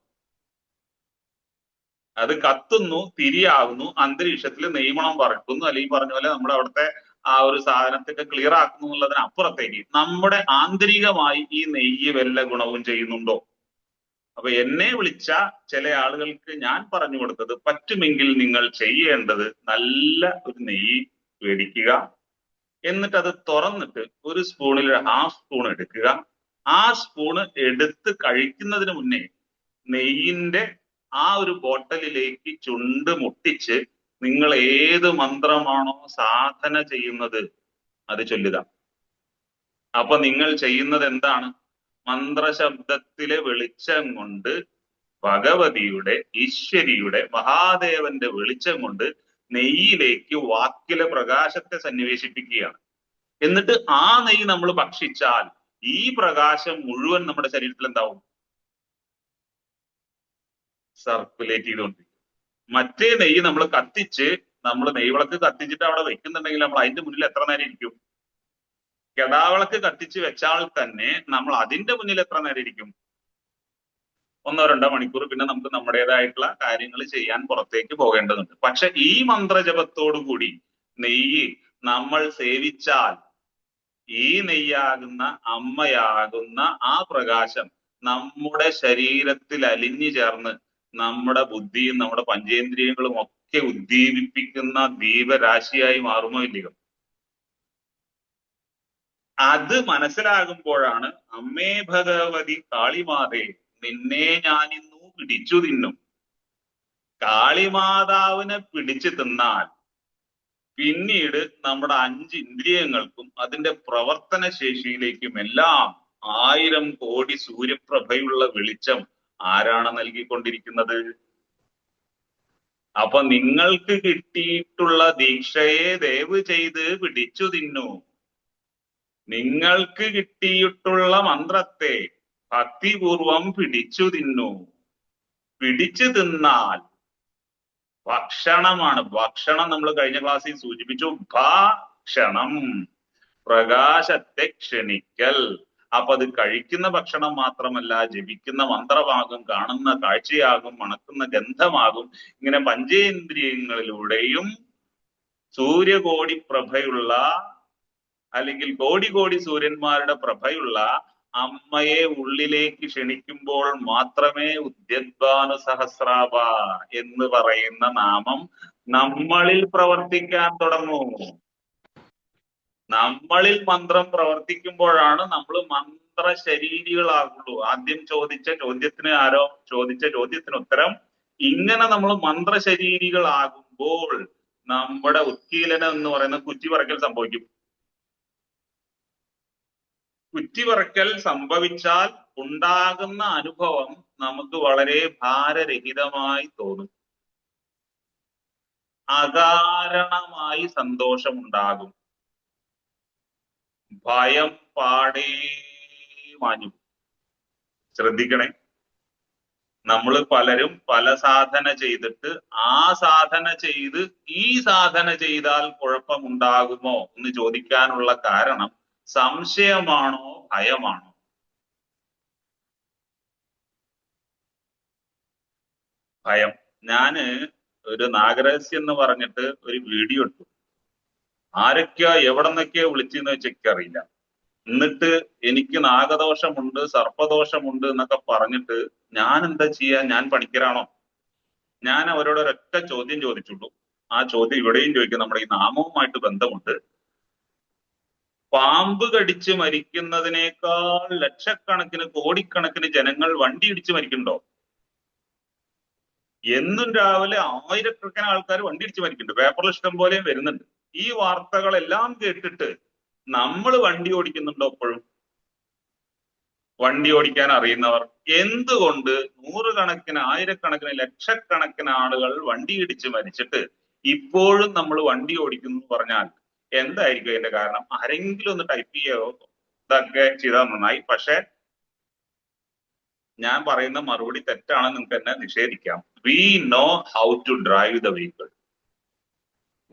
അത് കത്തുന്നു, തിരിയാകുന്നു, അന്തരീക്ഷത്തിൽ നെയ്മണം പറക്കുന്നു, അല്ലെങ്കിൽ പറഞ്ഞ പോലെ നമ്മുടെ അവിടുത്തെ ആ ഒരു സാധനത്തൊക്കെ ക്ലിയർ ആക്കുന്നു എന്നുള്ളതിനപ്പുറത്തേക്ക് നമ്മുടെ ആന്തരികമായി ഈ നെയ്യ് വല്ല ഗുണവും ചെയ്യുന്നുണ്ടോ? അപ്പൊ എന്നെ വിളിച്ച ചില ആളുകൾക്ക് ഞാൻ പറഞ്ഞു കൊടുത്തത്, പറ്റുമെങ്കിൽ നിങ്ങൾ ചെയ്യേണ്ടത് നല്ല ഒരു നെയ്യ് മേടിക്കുക, എന്നിട്ട് അത് തുറന്നിട്ട് ഒരു സ്പൂണിൽ 1/2 സ്പൂൺ എടുക്കുക. ആ സ്പൂണ് എടുത്ത് കഴിക്കുന്നതിന് മുന്നേ നെയ്യിന്റെ ആ ഒരു ബോട്ടലിലേക്ക് ചുണ്ട് മുട്ടിച്ച് നിങ്ങൾ ഏത് മന്ത്രമാണോ സാധന ചെയ്യുന്നത് അത് ചൊല്ലുക. അപ്പൊ നിങ്ങൾ ചെയ്യുന്നത് എന്താണ്? മന്ത്രശബ്ദത്തിലെ വെളിച്ചം കൊണ്ട് ഭഗവതിയുടെ, ഈശ്വരിയുടെ, മഹാദേവന്റെ വെളിച്ചം കൊണ്ട് നെയ്യിലേക്ക് വാക്കിലെ പ്രകാശത്തെ സന്നിവേശിപ്പിക്കുകയാണ്. എന്നിട്ട് ആ നെയ്യ് നമ്മൾ ഭക്ഷിച്ചാൽ ഈ പ്രകാശം മുഴുവൻ നമ്മുടെ ശരീരത്തിൽ എന്താവും? സർക്കുലേറ്റ് ചെയ്തുകൊണ്ടിരിക്കും. മറ്റേ നെയ്യ് നമ്മൾ കത്തിച്ച്, നമ്മൾ നെയ്വിളക്ക് കത്തിച്ചിട്ട് അവിടെ വെക്കുന്നുണ്ടെങ്കിൽ നമ്മൾ അതിന്റെ മുന്നിൽ എത്ര നേരം ഇരിക്കും? കെടാവിളക്ക് കത്തിച്ച് വെച്ചാൽ തന്നെ നമ്മൾ അതിന്റെ മുന്നിൽ എത്ര നേരം ഇരിക്കും? 1-2 മണിക്കൂർ. പിന്നെ നമുക്ക് നമ്മുടേതായിട്ടുള്ള കാര്യങ്ങൾ ചെയ്യാൻ പുറത്തേക്ക് പോകേണ്ടതുണ്ട്. പക്ഷെ ഈ മന്ത്രജപത്തോടു കൂടി നെയ്യ് നമ്മൾ സേവിച്ചാൽ ഈ നെയ്യാകുന്ന അമ്മയാകുന്ന ആ പ്രകാശം നമ്മുടെ ശരീരത്തിൽ അലിഞ്ഞു ചേർന്ന് നമ്മുടെ ബുദ്ധിയും നമ്മുടെ പഞ്ചേന്ദ്രിയങ്ങളും ഒക്കെ ഉദ്ദീപിപ്പിക്കുന്ന ദീപരാശിയായി മാറുമോ ഇല്ലയോ? അത് മനസ്സിലാകുമ്പോഴാണ് അമ്മേ ഭഗവതി കാളിമാതേ നിന്നെ ഞാനിന്നു പിടിച്ചു തിന്നും. കാളിമാതാവിനെ പിടിച്ചു തിന്നാൽ പിന്നീട് നമ്മുടെ 5 ഇന്ദ്രിയങ്ങൾക്കും അതിന്റെ പ്രവർത്തന ശേഷിയിലേക്കും എല്ലാം 1000 കോടി സൂര്യപ്രഭയുള്ള വെളിച്ചം ആരാണ് നൽകിക്കൊണ്ടിരിക്കുന്നത്? അപ്പൊ നിങ്ങൾക്ക് കിട്ടിയിട്ടുള്ള ദീക്ഷയെ ദയവ് ചെയ്ത് പിടിച്ചു തിന്നു. നിങ്ങൾക്ക് കിട്ടിയിട്ടുള്ള മന്ത്രത്തെ ഭക്തിപൂർവം പിടിച്ചു തിന്നു. പിടിച്ചു തിന്നാൽ ഭക്ഷണമാണ്. ഭക്ഷണം നമ്മൾ കഴിഞ്ഞ ക്ലാസ്സിൽ സൂചിപ്പിച്ചു. ഭക്ഷണം പ്രകാശത്തെ ക്ഷണിക്കൽ. അപ്പൊ അത് കഴിക്കുന്ന ഭക്ഷണം മാത്രമല്ല, ജപിക്കുന്ന മന്ത്രമാകും, കാണുന്ന കാഴ്ചയാകും, മണക്കുന്ന ഗന്ധമാകും. ഇങ്ങനെ പഞ്ചേന്ദ്രിയങ്ങളിലൂടെയും സൂര്യകോടി പ്രഭയുള്ള അല്ലെങ്കിൽ കോടി കോടി സൂര്യന്മാരുടെ പ്രഭയുള്ള അമ്മയെ ഉള്ളിലേക്ക് ക്ഷണിക്കുമ്പോൾ മാത്രമേ ഉദ്യദ്ഭാനു സഹസ്രാഭ എന്ന് പറയുന്ന നാമം നമ്മളിൽ പ്രവർത്തിക്കാൻ തുടങ്ങൂ. നമ്മളിൽ മന്ത്രം പ്രവർത്തിക്കുമ്പോഴാണ് നമ്മൾ മന്ത്രശരീരികളാകുള്ളൂ. ആദ്യം ചോദിച്ച ചോദ്യത്തിന് ഉത്തരം. ഇങ്ങനെ നമ്മൾ മന്ത്രശരീരികളാകുമ്പോൾ നമ്മുടെ ഉത്കീലനം എന്ന് പറയുന്ന കുറ്റിപറക്കൽ സംഭവിക്കും. കുറ്റിപറക്കൽ സംഭവിച്ചാൽ ഉണ്ടാകുന്ന അനുഭവം നമുക്ക് വളരെ ഭാരരഹിതമായി തോന്നും. അകാരണമായി സന്തോഷമുണ്ടാകും. ഭയം പാടേ മാഞ്ഞു. ശ്രദ്ധിക്കണേ, നമ്മൾ പലരും പല സാധന ചെയ്തിട്ട് ആ സാധന ചെയ്ത് ഈ സാധന ചെയ്താൽ കുഴപ്പമുണ്ടാകുമോ എന്ന് ചോദിക്കാനുള്ള കാരണം സംശയമാണോ ഭയമാണോ? ഭയം. ഞാന് ഒരു നാഗരഹസ്യം എന്ന് പറഞ്ഞിട്ട് ഒരു വീഡിയോ ഇട്ടു. ആരൊക്കെയോ എവിടെ നിന്നൊക്കെയോ വിളിച്ചെന്ന് വെച്ച് എനിക്കറിയില്ല. എന്നിട്ട് എനിക്ക് നാഗദോഷമുണ്ട്, സർപ്പദോഷമുണ്ട് എന്നൊക്കെ പറഞ്ഞിട്ട് ഞാൻ എന്താ ചെയ്യാ? ഞാൻ പണിക്കരാണോ? ഞാൻ അവരോട് ഒരൊറ്റ ചോദ്യം ചോദിച്ചുള്ളൂ. ആ ചോദ്യം ഇവിടെയും ചോദിക്കും. നമ്മുടെ ഈ നാമവുമായിട്ട് ബന്ധമുണ്ട്. പാമ്പ് കടിച്ച് മരിക്കുന്നതിനേക്കാൾ ലക്ഷക്കണക്കിന് കോടിക്കണക്കിന് ജനങ്ങൾ വണ്ടി ഇടിച്ച് മരിക്കുന്നുണ്ടോ? എന്നും രാവിലെ 1000കണക്കിന് ആൾക്കാർ വണ്ടി ഇടിച്ച് മരിക്കുന്നുണ്ട്. പേപ്പറിൽ ഇഷ്ടം പോലെ വരുന്നുണ്ട്. ഈ വാർത്തകളെല്ലാം കേട്ടിട്ട് നമ്മൾ വണ്ടി ഓടിക്കുന്നുണ്ടോ? എപ്പോഴും വണ്ടി ഓടിക്കാൻ അറിയുന്നവർ എന്തുകൊണ്ട് 100 കണക്കിന് 1000കണക്കിന് ലക്ഷക്കണക്കിന് ആളുകൾ വണ്ടി ഇടിച്ച് മരിച്ചിട്ട് ഇപ്പോഴും നമ്മൾ വണ്ടി ഓടിക്കുന്നു പറഞ്ഞാൽ എന്തായിരിക്കും അതിന്റെ കാരണം? ആരെങ്കിലും ഒന്ന് ടൈപ്പ് ചെയ്യോ? ഇതൊക്കെ ചെയ്താൽ നന്നായി. പക്ഷെ ഞാൻ പറയുന്ന മറുപടി തെറ്റാണെന്ന് നിങ്ങൾക്ക് എന്നെ നിഷേധിക്കാം. We know how to drive the vehicle.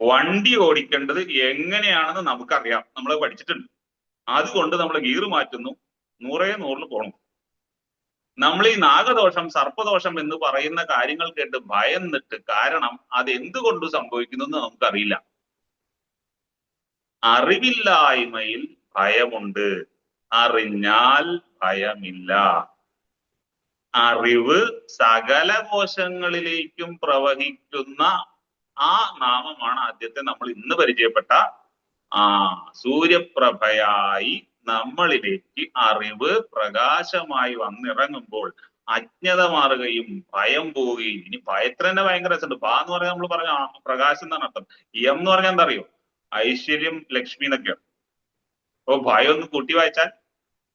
വണ്ടി ഓടിക്കേണ്ടത് എങ്ങനെയാണെന്ന് നമുക്കറിയാം. നമ്മൾ പഠിച്ചിട്ടുണ്ട്. അതുകൊണ്ട് നമ്മൾ ഗിയർ മാറ്റുന്നു, 100 പോകണം. നമ്മൾ ഈ നാഗദോഷം, സർപ്പദോഷം എന്ന് പറയുന്ന കാര്യങ്ങൾ കേട്ട് ഭയന്നിട്ട് കാരണം അത് എന്തുകൊണ്ട് സംഭവിക്കുന്നു എന്ന് നമുക്കറിയില്ല. അറിവില്ലായ്മയിൽ ഭയമുണ്ട്, അറിഞ്ഞാൽ ഭയമില്ല. അറിവ് സകല കോശങ്ങളിലേക്കും പ്രവഹിക്കുന്ന ആ നാമമാണ് ആദ്യത്തെ നമ്മൾ ഇന്ന് പരിചയപ്പെട്ട സൂര്യപ്രഭയായി നമ്മളിലേക്ക് അറിവ് പ്രകാശമായി വന്നിറങ്ങുമ്പോൾ അജ്ഞത മാറുകയും ഭയം പോവുകയും. ഇനി ഭയത്തിന് തന്നെ ഭയങ്കര രസമുണ്ട്. ഭ എന്ന് പറഞ്ഞാൽ നമ്മൾ പറഞ്ഞ പ്രകാശം എന്നാണ് അർത്ഥം. യം എന്ന് പറഞ്ഞാൽ എന്താ അറിയോ? ഐശ്വര്യം, ലക്ഷ്മി എന്നൊക്കെയാണ്. അപ്പൊ ഭയം ഒന്ന് കൂട്ടി വായിച്ചാൽ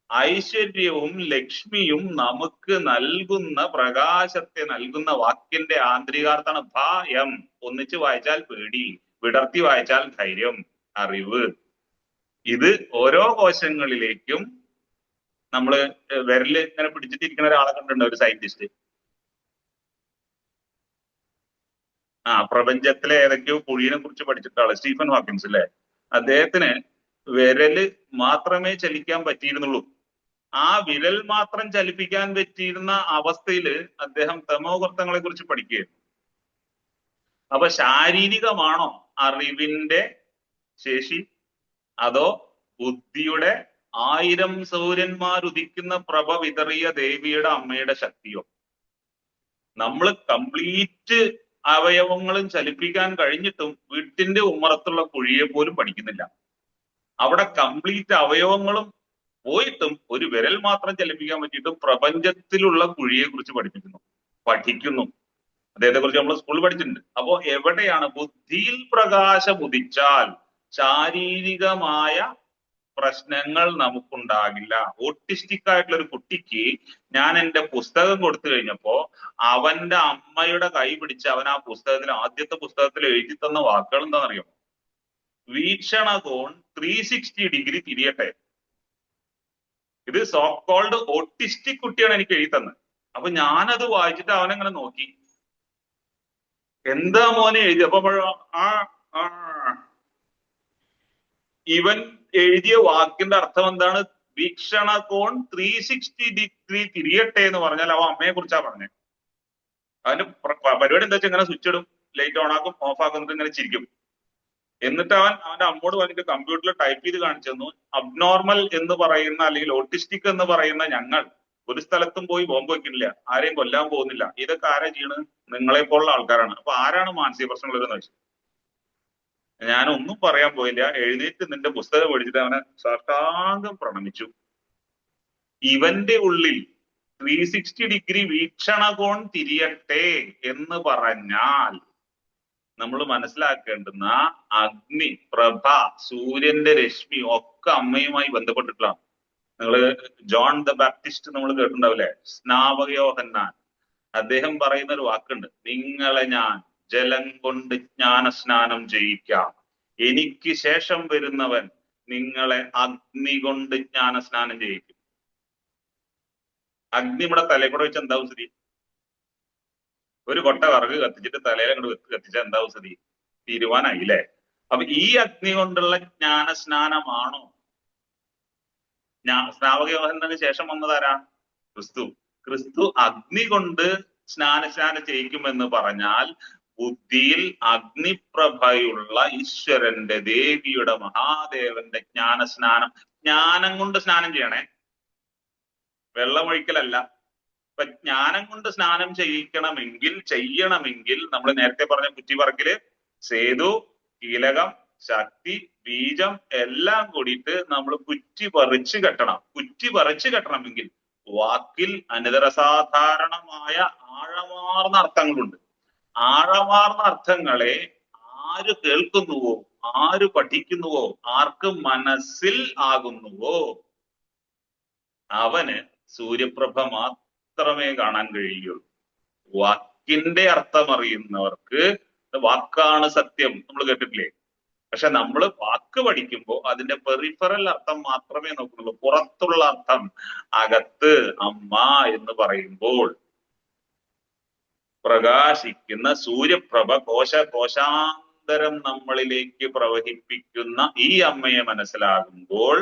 ഐശ്വര്യവും ലക്ഷ്മിയും നമുക്ക് നൽകുന്ന പ്രകാശത്തെ നൽകുന്ന വാക്കിന്റെ ആന്തരികാർത്ഥാണ് ഭയം. ഒന്നിച്ച് വായിച്ചാൽ പേടി, വിടർത്തി വായിച്ചാൽ ധൈര്യം, അറിവ്. ഇത് ഓരോ കോശങ്ങളിലേക്കും നമ്മള് വിരല് ഇങ്ങനെ പിടിച്ചിട്ടിരിക്കുന്ന ഒരാളെ കണ്ടിട്ടുണ്ട്, ഒരു സയന്റിസ്റ്റ്. പ്രപഞ്ചത്തിലെ ഏതൊക്കെയോ കുഴിയെ കുറിച്ച് പഠിച്ചിട്ട ആള് സ്റ്റീഫൻ ഹോക്കിൻസ് അല്ലെ. അദ്ദേഹത്തിന് വിരല് മാത്രമേ ചലിക്കാൻ പറ്റിയിരുന്നുള്ളൂ. ആ വിരൽ മാത്രം ചലിപ്പിക്കാൻ പറ്റിയിരുന്ന അവസ്ഥയില് അദ്ദേഹം തമോഗർത്തങ്ങളെ കുറിച്ച് പഠിക്കുകയായിരുന്നു. അപ്പൊ ശാരീരികമാണോ അറിവിന്റെ ശേഷി, അതോ ബുദ്ധിയുടെ 1000 സൂര്യന്മാരുദിക്കുന്ന പ്രഭ വിതറിയ ദേവിയുടെ അമ്മയുടെ ശക്തിയോ? നമ്മൾ കംപ്ലീറ്റ് അവയവങ്ങളും ചലിപ്പിക്കാൻ കഴിഞ്ഞിട്ടും വീട്ടിന്റെ ഉമ്മറത്തുള്ള കുഴിയെ പോലും പഠിക്കുന്നില്ല. അവിടെ കംപ്ലീറ്റ് അവയവങ്ങളും പോയിട്ടും ഒരു വിരൽ മാത്രം ചലിപ്പിക്കാൻ പറ്റിയിട്ടും പ്രപഞ്ചത്തിലുള്ള കുഴിയെ കുറിച്ച് പഠിക്കുന്നു. അദ്ദേഹത്തെ കുറിച്ച് നമ്മൾ സ്കൂളിൽ പഠിച്ചിട്ടുണ്ട്. അപ്പോ എവിടെയാണ് ബുദ്ധിയിൽ പ്രകാശം ഉദിച്ചാൽ ശാരീരികമായ പ്രശ്നങ്ങൾ നമുക്കുണ്ടാകില്ല. ഓട്ടിസ്റ്റിക് ആയിട്ടുള്ള ഒരു കുട്ടിക്ക് ഞാൻ എൻ്റെ പുസ്തകം കൊടുത്തു കഴിഞ്ഞപ്പോ അവന്റെ അമ്മയുടെ കൈ പിടിച്ച് അവൻ ആ പുസ്തകത്തിൽ, ആദ്യത്തെ പുസ്തകത്തിൽ എഴുതി തന്ന വാക്കുകൾ എന്താണെന്നറിയോ? വീക്ഷണകോൺ 360 ഡിഗ്രി തിരിയട്ടെ. ഇത് സോ കോൾഡ് ഓട്ടിസ്റ്റിക് കുട്ടിയാണ് എനിക്ക് എഴുതി തന്നത്. അപ്പൊ ഞാനത് വായിച്ചിട്ട് അവനെങ്ങനെ നോക്കി, എന്താ മോനെ എഴുതി? അപ്പൊ ഇവൻ എഴുതിയ വാക്കിന്റെ അർത്ഥം എന്താണ്? വീക്ഷണകോൺ 360 ഡിഗ്രി തിരിയട്ടെ എന്ന് പറഞ്ഞാൽ അവൻ അമ്മയെ കുറിച്ചാ പറഞ്ഞത്. അവന്റെ പരിപാടി എന്താ വെച്ചാൽ ഇങ്ങനെ സ്വിച്ച് ഇടും, ലൈറ്റ് ഓൺ ആക്കും, ഓഫ് ആക്കും, ഇങ്ങനെ ചിരിക്കും. എന്നിട്ട് അവന്റെ അമ്മോട് വന്നിട്ട് കമ്പ്യൂട്ടറിൽ ടൈപ്പ് ചെയ്ത് കാണിച്ചു തന്നു. അബ്നോർമൽ എന്ന് പറയുന്ന, അല്ലെങ്കിൽ ഓട്ടിസ്റ്റിക് എന്ന് പറയുന്ന ഞങ്ങൾ ഒരു സ്ഥലത്തും പോയി ബോംബ് വെക്കുന്നില്ല, ആരെയും കൊല്ലാൻ പോകുന്നില്ല. ഇതൊക്കെ ആരാ ചെയ്യണത്? നിങ്ങളെ പോലുള്ള ആൾക്കാരാണ്. അപ്പൊ ആരാണ് മാനസിക പ്രശ്നമുള്ളതെന്ന് വെച്ചു. ഞാനൊന്നും പറയാൻ പോയില്ല, എഴുന്നേറ്റ് നിന്റെ പുസ്തകം മേടിച്ചിട്ട് അവനെ സാഷ്ടാംഗം പ്രണമിച്ചു. ഇവന്റെ ഉള്ളിൽ 360 ഡിഗ്രി വീക്ഷണകോൺ തിരിയട്ടെ എന്ന് പറഞ്ഞാൽ നമ്മൾ മനസ്സിലാക്കേണ്ടുന്ന അഗ്നി, പ്രഭ, സൂര്യന്റെ രശ്മി ഒക്കെ അമ്മയുമായി ബന്ധപ്പെട്ടിട്ടുള്ളതാണ്. നിങ്ങള് ജോൺ ദ ബാപ്റ്റിസ്റ്റ് നമ്മൾ കേട്ടിട്ടുണ്ടാവില്ലേ? സ്നാപക യോഹന്നാൻ, അദ്ദേഹം പറയുന്ന ഒരു വാക്കുണ്ട്, നിങ്ങളെ ഞാൻ ജലം കൊണ്ട് ജ്ഞാനസ്നാനം ചെയ്യിക്കാം, എനിക്ക് ശേഷം വരുന്നവൻ നിങ്ങളെ അഗ്നി കൊണ്ട് ജ്ഞാനസ്നാനം ചെയ്യിക്കും. അഗ്നി ഇവിടെ തലയിൽ കൂടെ വെച്ച് എന്താവും സ്ഥിതി? ഒരു കൊട്ട വിറക് കത്തിച്ചിട്ട് തലയിൽ അങ്ങോട്ട് കത്തിച്ചാൽ എന്താവും സ്ഥിതി? തീരുവാനായില്ലേ? അപ്പൊ ഈ അഗ്നി കൊണ്ടുള്ള ജ്ഞാനസ്നാനമാണോ? സ്നാപക യോഹന്നാന് ശേഷം വന്നതാരാ? ക്രിസ്തു അഗ്നി കൊണ്ട് സ്നാനം ചെയ്യിക്കുമെന്ന് പറഞ്ഞാൽ ബുദ്ധിയിൽ അഗ്നിപ്രഭയുള്ള ഈശ്വരന്റെ, ദേവിയുടെ, മഹാദേവന്റെ ജ്ഞാനസ്നാനം. ജ്ഞാനം കൊണ്ട് സ്നാനം ചെയ്യണേ, വെള്ളമൊഴിക്കലല്ല. ഇപ്പൊ ജ്ഞാനം കൊണ്ട് സ്നാനം ചെയ്യണമെങ്കിൽ നമ്മൾ നേരത്തെ പറഞ്ഞ കുറ്റിപ്പറക്കില് സേതു, കീലകം, ശക്തി, ബീജം എല്ലാം കൂടിയിട്ട് നമ്മൾ കുറ്റി പറിച്ചു കെട്ടണമെങ്കിൽ വാക്കിൽ അനിതരസാധാരണമായ ആഴമാർന്ന അർത്ഥങ്ങളുണ്ട്. ആഴമാർന്ന അർത്ഥങ്ങളെ ആര് കേൾക്കുന്നുവോ, ആര് പഠിക്കുന്നുവോ, ആർക്ക് മനസ്സിൽ ആകുന്നുവോ അവന് സൂര്യപ്രഭ മാത്രമേ കാണാൻ കഴിയുള്ളൂ. വാക്കിന്റെ അർത്ഥം അറിയുന്നവർക്ക് വാക്കാണ് സത്യം, നമ്മൾ കേട്ടിട്ടില്ലേ? പക്ഷെ നമ്മൾ വാക്ക് പഠിക്കുമ്പോൾ അതിന്റെ പെറിഫറൽ അർത്ഥം മാത്രമേ നോക്കുന്നുള്ളൂ, പുറത്തുള്ള അർത്ഥം. അകത്ത് അമ്മ എന്ന് പറയുമ്പോൾ പ്രകാശിക്കുന്ന സൂര്യപ്രഭ കോശാന്തരം നമ്മളിലേക്ക് പ്രവഹിപ്പിക്കുന്ന ഈ അമ്മയെ മനസ്സിലാകുമ്പോൾ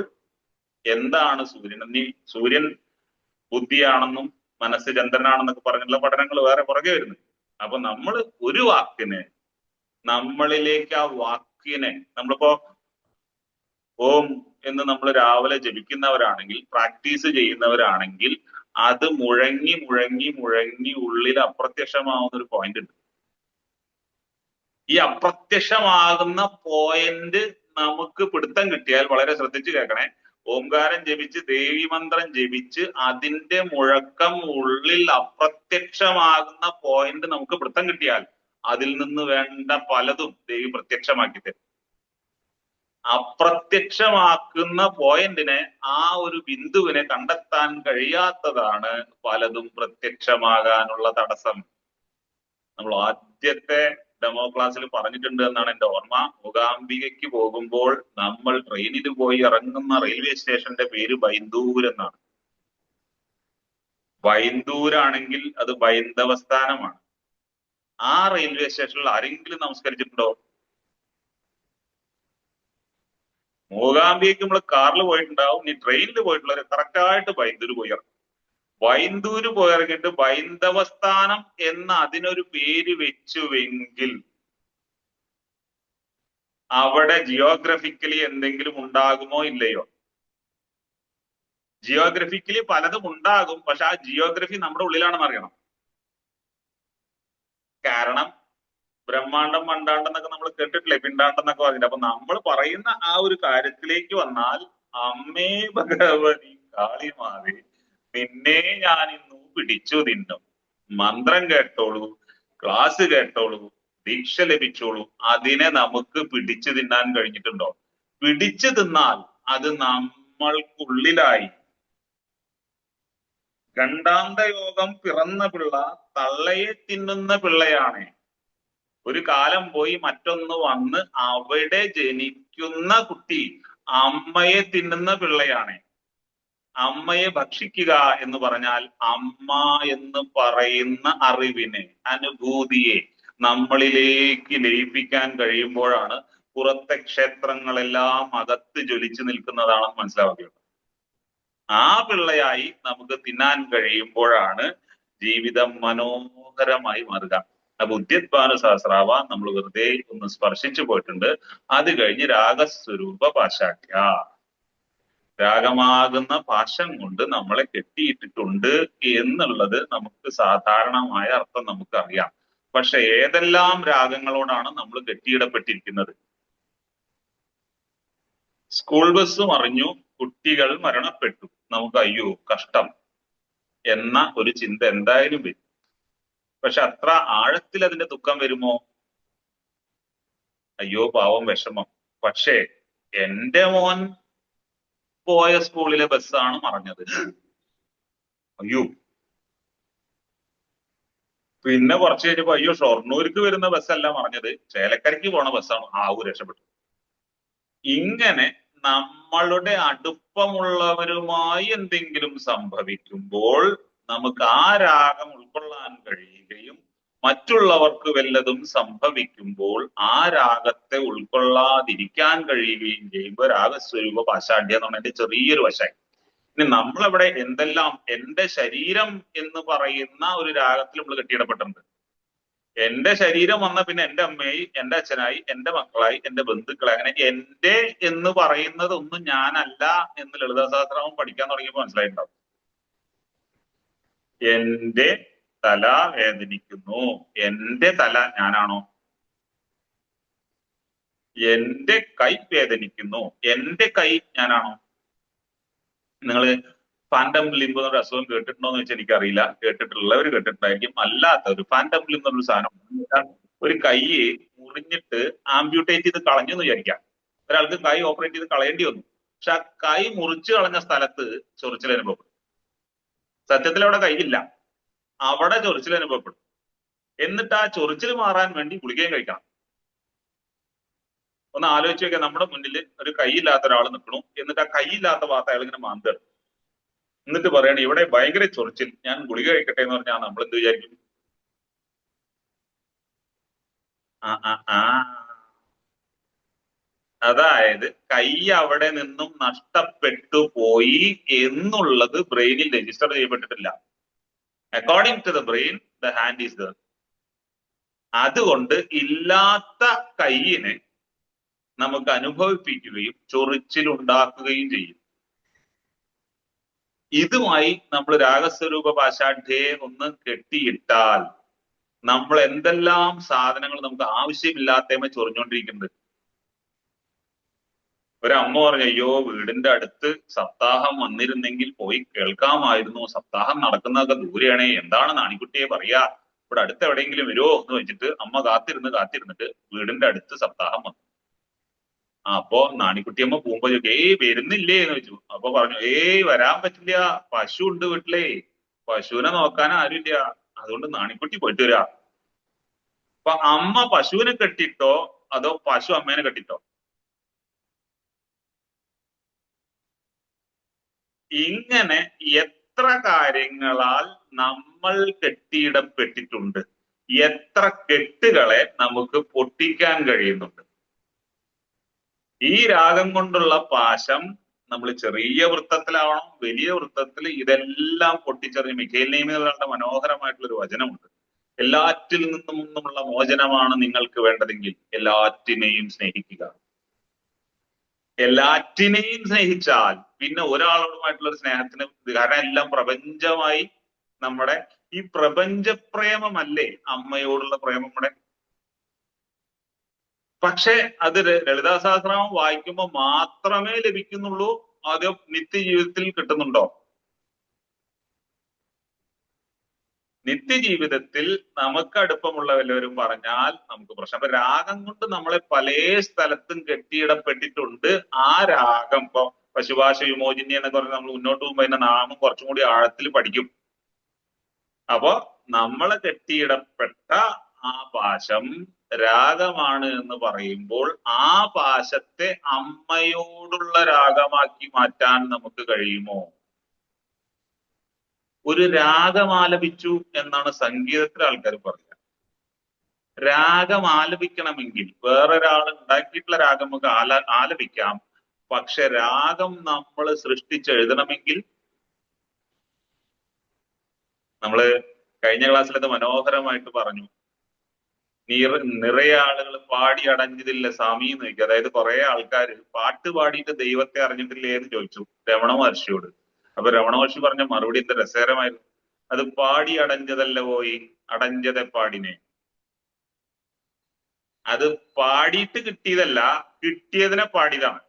എന്താണ് സൂര്യൻ? സൂര്യൻ ബുദ്ധിയാണെന്നും മനസ്സ് ചന്ദ്രനാണെന്നൊക്കെ പറഞ്ഞുള്ള പഠനങ്ങൾ വേറെ പുറകെ വരുന്നു. അപ്പൊ നമ്മൾ ഒരു വാക്കിന്, നമ്മളിലേക്ക് ആ വാക്കിനെ, നമ്മളിപ്പോ ഓം എന്ന് നമ്മൾ രാവിലെ ജപിക്കുന്നവരാണെങ്കിൽ, പ്രാക്ടീസ് ചെയ്യുന്നവരാണെങ്കിൽ അത് മുഴങ്ങി ഉള്ളിൽ അപ്രത്യക്ഷമാവുന്ന ഒരു പോയിന്റ് ഉണ്ട്. ഈ അപ്രത്യക്ഷമാകുന്ന പോയിന്റ് നമുക്ക് പിടുത്തം കിട്ടിയാൽ, വളരെ ശ്രദ്ധിച്ചു കേൾക്കണേ, ഓംകാരം ജപിച്ച് ദേവീമന്ത്രം ജപിച്ച് അതിന്റെ മുഴക്കം ഉള്ളിൽ അപ്രത്യക്ഷമാകുന്ന പോയിന്റ് നമുക്ക് വൃത്തം കിട്ടിയാൽ അതിൽ നിന്ന് വേണ്ട പലതും ദേവി പ്രത്യക്ഷമാക്കി തരും. അപ്രത്യക്ഷമാക്കുന്ന പോയിന്റിനെ, ആ ഒരു ബിന്ദുവിനെ കണ്ടെത്താൻ കഴിയാത്തതാണ് പലതും പ്രത്യക്ഷമാകാനുള്ള തടസ്സം. നമ്മൾ ആദ്യത്തെ ഡെമോ ക്ലാസ്സിൽ പറഞ്ഞിട്ടുണ്ട് എന്നാണ് എന്റെ ഓർമ്മ. മൂകാംബികയ്ക്ക് പോകുമ്പോൾ നമ്മൾ ട്രെയിനിൽ പോയി ഇറങ്ങുന്ന റെയിൽവേ സ്റ്റേഷന്റെ പേര് ബൈന്ദൂർ എന്നാണ്. ബൈന്ദൂരാണെങ്കിൽ അത് ബൈന്ദവസ്ഥാനമാണ്. ആ റെയിൽവേ സ്റ്റേഷനിൽ ആരെങ്കിലും നമസ്കരിച്ചിട്ടുണ്ടോ? മൂകാംബികയ്ക്ക് നമ്മൾ കാറിൽ പോയിട്ടുണ്ടാവും, ഇനി ട്രെയിനിൽ പോയിട്ടുള്ളവർ കറക്റ്റായിട്ട് ബൈന്ദൂർ പോയി ഇറങ്ങും. ബൈന്ദൂര് പോയിറങ്ങിയിട്ട് ബൈന്ദവസ്ഥാനം എന്ന അതിനൊരു പേര് വെച്ചുവെങ്കിൽ അവിടെ ജിയോഗ്രഫിക്കലി എന്തെങ്കിലും ഉണ്ടാകുമോ ഇല്ലയോ? ജിയോഗ്രഫിക്കലി പലതും ഉണ്ടാകും, പക്ഷെ ആ ജിയോഗ്രഫി നമ്മുടെ ഉള്ളിലാണെന്ന് അറിയണം. കാരണം ബ്രഹ്മാണ്ടം മണ്ടാണ്ടം എന്നൊക്കെ നമ്മൾ കേട്ടിട്ടില്ലേ, പിണ്ടാണ്ടം എന്നൊക്കെ പറഞ്ഞിട്ട്. അപ്പൊ നമ്മൾ പറയുന്ന ആ ഒരു കാര്യത്തിലേക്ക് വന്നാൽ, അമ്മേ ഭഗവതി കാളിമാവേ നിന്നെ ഞാൻ ഇന്നു പിടിച്ചു തിന്നും. മന്ത്രം കേട്ടോളൂ, ക്ലാസ് കേട്ടോളൂ, ദീക്ഷ ലഭിച്ചോളൂ. അതിനെ നമുക്ക് പിടിച്ചു തിന്നാൻ കഴിഞ്ഞിട്ടുണ്ടോ? പിടിച്ചു തിന്നാൽ അത് നമ്മൾക്കുള്ളിലായി. ഗണ്ടാന്ത യോഗം പിറന്ന പിള്ള തള്ളയെ തിന്നുന്ന പിള്ളയാണ്. ഒരു കാലം പോയി മറ്റൊന്ന് വന്ന് അവിടെ ജനിക്കുന്ന കുട്ടി അമ്മയെ തിന്നുന്ന പിള്ളയാണ്. അമ്മയെ ഭക്ഷിക്കുക എന്ന് പറഞ്ഞാൽ അമ്മ എന്ന് പറയുന്ന അറിവിനെ, അനുഭൂതിയെ നമ്മളിലേക്ക് ലയിപ്പിക്കാൻ കഴിയുമ്പോഴാണ് പുറത്തെ ക്ഷേത്രങ്ങളെല്ലാം അകത്ത് ജ്വലിച്ചു നിൽക്കുന്നതാണെന്ന് മനസ്സിലാവുകയുള്ളൂ. ആ പിള്ളയായി നമുക്ക് തിന്നാൻ കഴിയുമ്പോഴാണ് ജീവിതം മനോഹരമായി മാറുക. അപ്പൊ ഉദ്യത്ഭാനു സഹസ്രാവ നമ്മൾ വെറുതെ ഒന്ന് സ്പർശിച്ചു പോയിട്ടുണ്ട്. അത് കഴിഞ്ഞ് രാഗസ്വരൂപ പാശാഠ്യ, രാഗമാകുന്ന പാശം കൊണ്ട് നമ്മളെ കെട്ടിയിട്ടിട്ടുണ്ട് എന്നുള്ളത് നമുക്ക് സാധാരണമായ അർത്ഥം നമുക്കറിയാം. പക്ഷെ ഏതെല്ലാം രാഗങ്ങളോടാണ് നമ്മൾ കെട്ടിയിടപ്പെട്ടിരിക്കുന്നത്? സ്കൂൾ ബസ് മറിഞ്ഞു, കുട്ടികൾ മരണപ്പെട്ടു, നമുക്ക് അയ്യോ കഷ്ടം എന്ന ഒരു ചിന്ത എന്തായാലും വരും. പക്ഷെ അത്ര ആഴത്തിൽ അതിന്റെ ദുഃഖം വരുമോ? അയ്യോ പാവം, വിഷമം. പക്ഷേ എന്റെ മോൻ പോയ സ്കൂളിലെ ബസ്സാണ് മറിഞ്ഞത്, അയ്യോ. പിന്നെ കുറച്ച് കഴിഞ്ഞപ്പോ അയ്യോ ഷൊർണൂർക്ക് വരുന്ന ബസ്സല്ല മറിഞ്ഞത്, ചേലക്കരയ്ക്ക് പോണ ബസ്സാണ്, ആവൂ രക്ഷപ്പെട്ടു. ഇങ്ങനെ നമ്മളുടെ അടുപ്പമുള്ളവരുമായി എന്തെങ്കിലും സംഭവിക്കുമ്പോൾ നമുക്ക് ആ രാഗം ഉൾക്കൊള്ളാൻ കഴിയുകയും മറ്റുള്ളവർക്ക് വല്ലതും സംഭവിക്കുമ്പോൾ ആ രാഗത്തെ ഉൾക്കൊള്ളാതിരിക്കാൻ കഴിയുകയും ചെയ്യുമ്പോൾ രാഗസ്വരൂപ പാശാഠ്യ എന്നാണ് എന്റെ ചെറിയൊരു വശായി. ഇനി നമ്മളവിടെ എന്തെല്ലാം എന്റെ ശരീരം എന്ന് പറയുന്ന ഒരു രാഗത്തിൽ നമ്മൾ കെട്ടിയിടപ്പെട്ടിട്ടുണ്ട്. എന്റെ ശരീരം വന്ന പിന്നെ എന്റെ അമ്മയായി, എന്റെ അച്ഛനായി, എന്റെ മക്കളായി, എന്റെ ബന്ധുക്കളായി. അങ്ങനെ എന്റെ എന്ന് പറയുന്നത് ഒന്നും ഞാനല്ല എന്ന് ലളിതാ സഹസ്രനാമം പഠിക്കാൻ തുടങ്ങിയപ്പോൾ മനസ്സിലായിട്ടുണ്ടാവും. എന്റെ തല വേദനിക്കുന്നു, എന്റെ തല ഞാനാണോ? എന്റെ കൈ വേദനിക്കുന്നു, എന്റെ കൈ ഞാനാണോ? നിങ്ങള് ഫാൻഡം ലിംബ് എന്നൊരു അസുഖം കേട്ടിട്ടുണ്ടോ എന്ന് വെച്ചാൽ എനിക്കറിയില്ല. കേട്ടിട്ടുള്ളവർ കേട്ടിട്ടുണ്ടായിരിക്കും. അല്ലാത്തവർ ഫാൻഡം ലിംബ് എന്നൊരു സാധനം, ഒരു കൈ മുറിഞ്ഞിട്ട് ആംബ്യൂട്ടേറ്റ് ചെയ്ത് കളഞ്ഞു എന്ന് വിചാരിക്കാം. ഒരാൾക്ക് കൈ ഓപ്പറേറ്റ് ചെയ്ത് കളയേണ്ടി വന്നു. പക്ഷെ ആ കൈ മുറിച്ചു കളഞ്ഞ സ്ഥലത്ത് ചൊറിച്ചിൽ അനുഭവപ്പെടും. സത്യത്തിൽ അവിടെ കൈയില്ല, അവിടെ ചൊറിച്ചിൽ അനുഭവപ്പെടും. എന്നിട്ട് ആ ചൊറിച്ചിൽ മാറാൻ വേണ്ടി ഗുളികയും കഴിക്കണം. ഒന്ന് ആലോചിച്ച് നോക്കിയാൽ, നമ്മുടെ മുന്നിൽ ഒരു കൈയില്ലാത്ത ഒരാൾ നിൽക്കണു, എന്നിട്ട് ആ കൈയില്ലാത്ത ഭാഗത്ത് അയാൾ ഇങ്ങനെ മാന്താണ്, എന്നിട്ട് പറയണം ഇവിടെ ഭയങ്കര ചൊറിച്ചിൽ, ഞാൻ ഗുളിക കഴിക്കട്ടെ എന്ന് പറഞ്ഞാൽ നമ്മൾ എന്ത് വിചാരിക്കും? അതായത് കൈ അവിടെ നിന്നും നഷ്ടപ്പെട്ടു പോയി എന്നുള്ളത് ബ്രെയിനിൽ രജിസ്റ്റർ ചെയ്യപ്പെട്ടിട്ടില്ല. According to the brain the hand is there. അതുകൊണ്ട് ഇല്ലാത്ത കൈയിനെ നമുക്ക് അനുഭവിപ്പിക്കുകയും ചൊറിച്ചിലുണ്ടാക്കുകയും ചെയ്യും. ഇതുമായി നമ്മൾ രാഗസ്വരൂപ പാശാഠ്യയെ ഒന്ന് കെട്ടിയിട്ടാൽ നമ്മൾ എന്തെല്ലാം സാധനങ്ങൾ നമുക്ക് ആവശ്യമില്ലാത്തമേ ചൊറിഞ്ഞുകൊണ്ടിരിക്കുന്നത്. ഒരമ്മ പറഞ്ഞു, അയ്യോ വീടിന്റെ അടുത്ത് സപ്താഹം വന്നിരുന്നെങ്കിൽ പോയി കേൾക്കാമായിരുന്നു, സപ്താഹം നടക്കുന്നതൊക്കെ ദൂരെയാണേ, എന്താണ് നാണിക്കുട്ടിയെ പറയാ, ഇവിടെ അടുത്ത് എവിടെയെങ്കിലും വരുമോ എന്ന് വെച്ചിട്ട് അമ്മ കാത്തിരുന്നിട്ട് വീടിന്റെ അടുത്ത് സപ്താഹം വന്നു. അപ്പൊ നാണിക്കുട്ടിയമ്മ പോകുമ്പോ ചോദിക്കും, ഏയ് വരുന്നില്ലേ എന്ന് ചോദിച്ചു. അപ്പൊ പറഞ്ഞു, ഏയ് വരാൻ പറ്റില്ല, പശു ഉണ്ട് വീട്ടിലേ, പശുവിനെ നോക്കാൻ ആരുമില്ല, അതുകൊണ്ട് നാണിക്കുട്ടി പോയിട്ട് വരാ. അപ്പൊ അമ്മ പശുവിനെ കെട്ടിട്ടോ അതോ പശു അമ്മേനെ കെട്ടിട്ടോ? ഇങ്ങനെ എത്ര കാര്യങ്ങളാൽ നമ്മൾ കെട്ടിയിടപ്പെട്ടിട്ടുണ്ട്, എത്ര കെട്ടുകളെ നമുക്ക് പൊട്ടിക്കാൻ കഴിയുന്നുണ്ട്. ഈ രാഗം കൊണ്ടുള്ള പാശം നമ്മൾ ചെറിയ വൃത്തത്തിലാവണം, വലിയ വൃത്തത്തിൽ ഇതെല്ലാം പൊട്ടിച്ചെറിഞ്ഞ് മിഖേൽ നെയ്മികളുടെ മനോഹരമായിട്ടുള്ള ഒരു വചനമുണ്ട്. എല്ലാറ്റിൽ നിന്നുമുള്ള മോചനമാണ് നിങ്ങൾക്ക് വേണ്ടതെങ്കിൽ എല്ലാറ്റിനെയും സ്നേഹിക്കുക. എല്ലാറ്റിനെയും സ്നേഹിച്ചാൽ പിന്നെ ഒരാളോടുമായിട്ടുള്ള ഒരു സ്നേഹത്തിന്, കാരണം എല്ലാം പ്രപഞ്ചമായി നമ്മുടെ ഈ പ്രപഞ്ച പ്രേമമല്ലേ അമ്മയോടുള്ള പ്രേമം നമ്മുടെ. പക്ഷെ അത് ലളിതാ സഹസ്രനാമം വായിക്കുമ്പോൾ മാത്രമേ ലഭിക്കുന്നുള്ളൂ, അത് നിത്യജീവിതത്തിൽ കിട്ടുന്നുണ്ടോ? നിത്യജീവിതത്തിൽ നമുക്ക് അടുപ്പമുള്ള വല്ലവരും പറഞ്ഞാൽ നമുക്ക് പ്രശ്നം. അപ്പൊ രാഗം കൊണ്ട് നമ്മളെ പല സ്ഥലത്തും കെട്ടിയിടപ്പെട്ടിട്ടുണ്ട്. ആ രാഗം ഇപ്പൊ പശുഭാഷ വിമോചിനി എന്നൊക്കെ പറഞ്ഞ് നമ്മൾ മുന്നോട്ട് പോകുമ്പോൾ അതിന്റെ നാമം കുറച്ചും കൂടി ആഴത്തിൽ പഠിക്കും. അപ്പൊ നമ്മളെ കെട്ടിയിടപ്പെട്ട ആ പാശം രാഗമാണ് എന്ന് പറയുമ്പോൾ ആ പാശത്തെ അമ്മയോടുള്ള രാഗമാക്കി മാറ്റാൻ നമുക്ക് കഴിയുമോ? ഒരു രാഗം ആലപിച്ചു എന്നാണ് സംഗീതത്തിലെ ആൾക്കാർ പറയുക. രാഗം ആലപിക്കണമെങ്കിൽ വേറൊരാൾ ഉണ്ടാക്കിയിട്ടുള്ള രാഗം നമുക്ക് ആലപിക്കാം. പക്ഷെ രാഗം നമ്മൾ സൃഷ്ടിച്ചെഴുതണമെങ്കിൽ, നമ്മള് കഴിഞ്ഞ ക്ലാസ്സിൽ അത് മനോഹരമായിട്ട് പറഞ്ഞു, നിറയെ ആളുകൾ പാടി അടഞ്ഞതില്ല സ്വാമി എന്ന് ചോദിക്കുക. അതായത് കുറെ ആൾക്കാർ പാട്ട് പാടിയിട്ട് ദൈവത്തെ അറിഞ്ഞിട്ടില്ലേ എന്ന് ചോദിച്ചു രമണ മഹർഷിയോട്. അപ്പൊ രമണ മഹർഷി പറഞ്ഞ മറുപടി എന്ത് രസകരമായിരുന്നു. അത് പാടി അടഞ്ഞതല്ല പോയി അടഞ്ഞതെ പാടിനെ. അത് പാടിയിട്ട് കിട്ടിയതല്ല, കിട്ടിയതിനെ പാടിയതാണ്.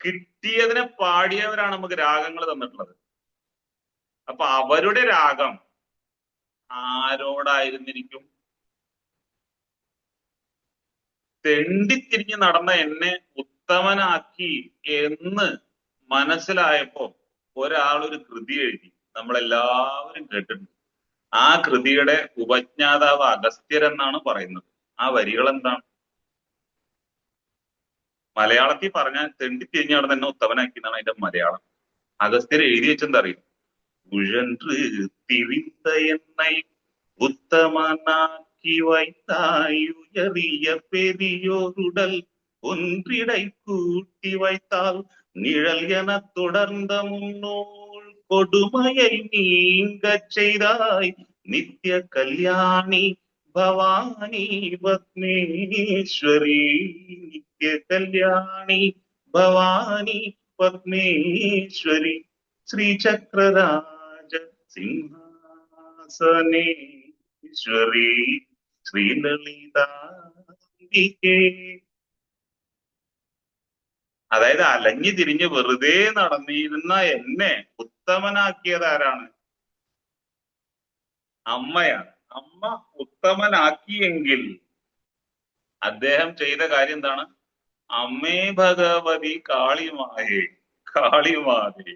കിട്ടിയതിനെ പാടിയവരാണ് നമുക്ക് രാഗങ്ങൾ തന്നിട്ടുള്ളത്. അപ്പൊ അവരുടെ രാഗം ആരോടായിരുന്നിരിക്കും? തെണ്ടിത്തിരിഞ്ഞ് നടന്ന എന്നെ ഉത്തമനാക്കി എന്ന് മനസ്സിലായപ്പോ ഒരാളൊരു കൃതി എഴുതി, നമ്മളെല്ലാവരും കേട്ടിട്ടുണ്ട്. ആ കൃതിയുടെ ഉപജ്ഞാതാവ് അഗസ്ത്യരെന്നാണ് പറയുന്നത്. ആ വരികൾ എന്താണ്? മലയാളത്തിൽ പറഞ്ഞാൽ തെണ്ടിത്തിരിഞ്ഞ് നടന്ന എന്നെ ഉത്തമനാക്കി എന്നാണ് അതിന്റെ മലയാളം. അഗസ്ത്യർ എഴുതി വെച്ചെന്താ അറിയും? ഉഴன்று திரிந்த என்னை உத்தமனாக்கி வைத்தாய், உயரிய பெரியோருடல் ஒன்றிடை கூட்டி வைத்தால், நிழல் என தொடர்ந்த முன்னோள் கொடுமையை நீங்கச் செய்தாய், நித்திய கல்யாணி ഭവാനി പത്മേശ്വരി, നിത്യ കല്യാണി ഭവാനി പത്മേശ്വരി, ശ്രീചക്രരാജ സിംഹാസനേശ്വരി, ശ്രീലളിതാംബികേ. അതായത് അലഞ്ഞു തിരിഞ്ഞ് വെറുതെ നടന്നിരുന്ന എന്നെ ഉത്തമനാക്കിയത് ആരാണ്? അമ്മയാണ്. അമ്മ ഉത്തമനാക്കിയെങ്കിൽ അദ്ദേഹം ചെയ്ത കാര്യം എന്താണ്? അമ്മേ ഭഗവതി കാളിമായേ, കാളിമാതേ,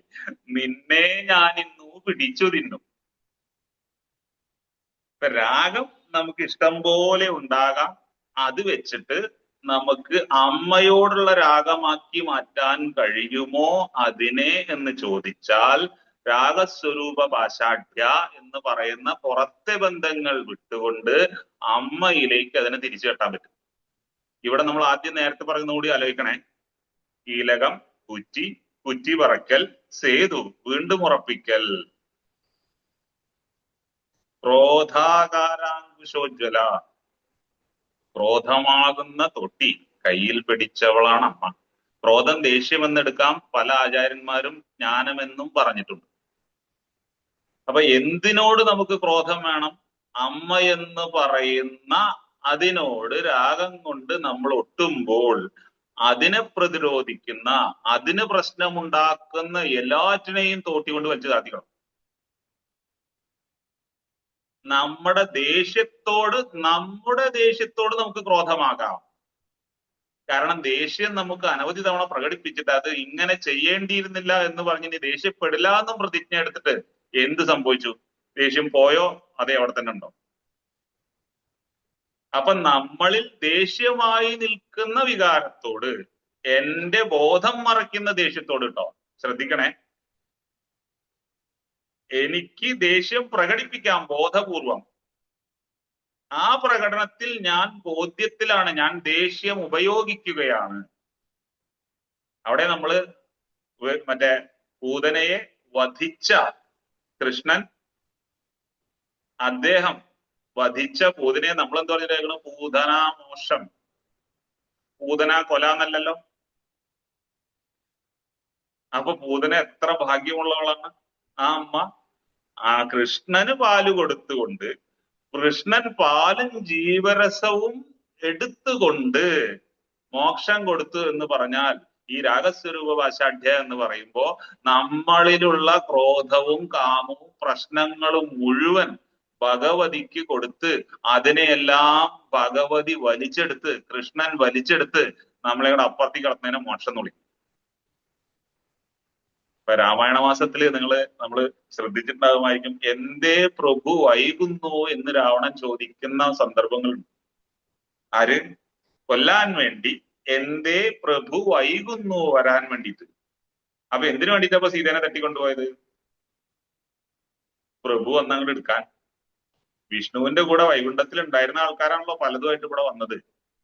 നിന്നെ ഞാൻ ഇന്നു പിടിച്ചു തിന്നും. ഇപ്പൊ രാഗം നമുക്ക് ഇഷ്ടം പോലെ ഉണ്ടാകാം. അത് വെച്ചിട്ട് നമുക്ക് അമ്മയോടുള്ള രാഗമാക്കി മാറ്റാൻ കഴിയുമോ അതിനെ എന്ന് ചോദിച്ചാൽ, രാഗസ്വരൂപ ഭാഷാഢ്യ എന്ന് പറയുന്ന പുറത്തെ ബന്ധങ്ങൾ വിട്ടുകൊണ്ട് അമ്മയിലേക്ക് അതിനെ തിരിച്ചു കെട്ടാൻ പറ്റും. ഇവിടെ നമ്മൾ ആദ്യം നേരത്തെ പറയുന്ന കൂടി ആലോചിക്കണേ. കീലകം, കുറ്റി, കുറ്റി പറക്കൽ, സേതു വീണ്ടും ഉറപ്പിക്കൽ, ക്രോധാകാരാങ്കുശോജ്വല, ക്രോധമാകുന്ന തൊട്ടി കയ്യിൽ പിടിച്ചവളാണ് അമ്മ. ക്രോധം ദേഷ്യമെന്നെടുക്കാം, പല ആചാര്യന്മാരും ജ്ഞാനമെന്നും പറഞ്ഞിട്ടുണ്ട്. അപ്പൊ എന്തിനോട് നമുക്ക് ക്രോധം വേണം? അമ്മ എന്ന് പറയുന്ന അതിനോട് രാഗം കൊണ്ട് നമ്മൾ ഒട്ടുമ്പോൾ അതിനെ പ്രതിരോധിക്കുന്ന, അതിന് പ്രശ്നമുണ്ടാക്കുന്ന എല്ലാറ്റിനെയും തോട്ടിക്കൊണ്ട് വലിച്ചു താത്തിക്കണം. നമ്മുടെ ദേഷ്യത്തോട് നമുക്ക് ക്രോധമാകാം. കാരണം ദേഷ്യം നമുക്ക് അനവധി തവണ പ്രകടിപ്പിച്ചിട്ട് അത് ഇങ്ങനെ ചെയ്യേണ്ടിയിരുന്നില്ല എന്ന് പറഞ്ഞ് ഇനി ദേഷ്യപ്പെടില്ല എന്നും പ്രതിജ്ഞ എടുത്തിട്ട് എന്ത് സംഭവിച്ചു? ദേഷ്യം പോയോ? അതേ അവിടെ തന്നെ ഉണ്ടോ? അപ്പൊ നമ്മളിൽ ദേഷ്യമായി നിൽക്കുന്ന വികാരത്തോട്, എന്റെ ബോധം മറയ്ക്കുന്ന ദേഷ്യത്തോട് കേട്ടോ, ശ്രദ്ധിക്കണേ, എനിക്ക് ദേഷ്യം പ്രകടിപ്പിക്കാം ബോധപൂർവം. ആ പ്രകടനത്തിൽ ഞാൻ ബോധ്യത്തിലാണ്, ഞാൻ ദേഷ്യം ഉപയോഗിക്കുകയാണ്. അവിടെ നമ്മള് മറ്റേ പൂതനയെ വധിച്ച കൃഷ്ണൻ, അദ്ദേഹം വധിച്ച പൂതനയെ നമ്മൾ എന്താ പറഞ്ഞിട്ടായിരുന്നു? പൂതനാമോഷം, പൂതന കൊല എന്നല്ലല്ലോ. അപ്പൊ പൂതന എത്ര ഭാഗ്യമുള്ളവളാണ് ആ അമ്മ. ആ കൃഷ്ണന് പാല് കൊടുത്തുകൊണ്ട്, കൃഷ്ണൻ പാലും ജീവരസവും എടുത്തുകൊണ്ട് മോക്ഷം കൊടുത്തു എന്ന് പറഞ്ഞാൽ, ഈ രാഗസ്വരൂപ വാശാഢ്യ എന്ന് പറയുമ്പോ നമ്മളിലുള്ള ക്രോധവും കാമവും പ്രശ്നങ്ങളും മുഴുവൻ ഭഗവതിക്ക് കൊടുത്ത്, അതിനെയെല്ലാം ഭഗവതി വലിച്ചെടുത്ത്, കൃഷ്ണൻ വലിച്ചെടുത്ത് നമ്മളെ കൂടെ അപ്പുറത്തേക്ക് കടത്തുന്നതിനെ മോക്ഷം എന്ന് വിളിക്കും. ഇപ്പൊ രാമായണ മാസത്തില് നമ്മള് ശ്രദ്ധിച്ചിട്ടുണ്ടാകുമായിരിക്കും, എന്തേ പ്രഭു വൈകുന്നു എന്ന് രാവണൻ ചോദിക്കുന്ന സന്ദർഭങ്ങളുണ്ട്. ആര്? കൊല്ലാൻ വേണ്ടി എന്തേ പ്രഭു വൈകുന്നു വരാൻ വേണ്ടിയിട്ട്. അപ്പൊ എന്തിനു വേണ്ടിയിട്ടാ അപ്പൊ സീതേനെ തട്ടിക്കൊണ്ടുപോയത്? പ്രഭു വന്നങ്ങോട്ട് എടുക്കാൻ. വിഷ്ണുവിന്റെ കൂടെ വൈകുണ്ഠത്തിൽ ഉണ്ടായിരുന്ന ആൾക്കാരാണല്ലോ പലതുമായിട്ട് ഇവിടെ വന്നത്.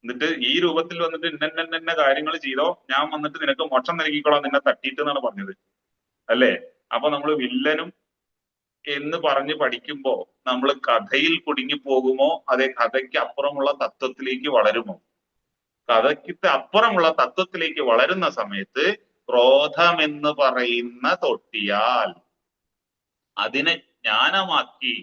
എന്നിട്ട് ഈ രൂപത്തിൽ വന്നിട്ട് ഇന്ന കാര്യങ്ങൾ ചെയ്തോ, ഞാൻ വന്നിട്ട് നിനക്ക് മോക്ഷം നൽകിക്കോളാം നിന്നെ തട്ടിയിട്ട് എന്നാണ് പറഞ്ഞത്, അല്ലേ? അപ്പൊ നമ്മൾ വില്ലനും എന്ന് പറഞ്ഞ് പഠിക്കുമ്പോ നമ്മൾ കഥയിൽ കുടുങ്ങി പോകുമോ, അതെ കഥയ്ക്ക് അപ്പുറമുള്ള തത്വത്തിലേക്ക് വളരുമോ? കഥയ്ക്ക് അപ്പുറമുള്ള തത്വത്തിലേക്ക് വളരുന്ന സമയത്ത് ക്രോധമെന്ന് പറയുന്ന തൊട്ടിയാൽ അതിനെ ജ്ഞാനമാക്കി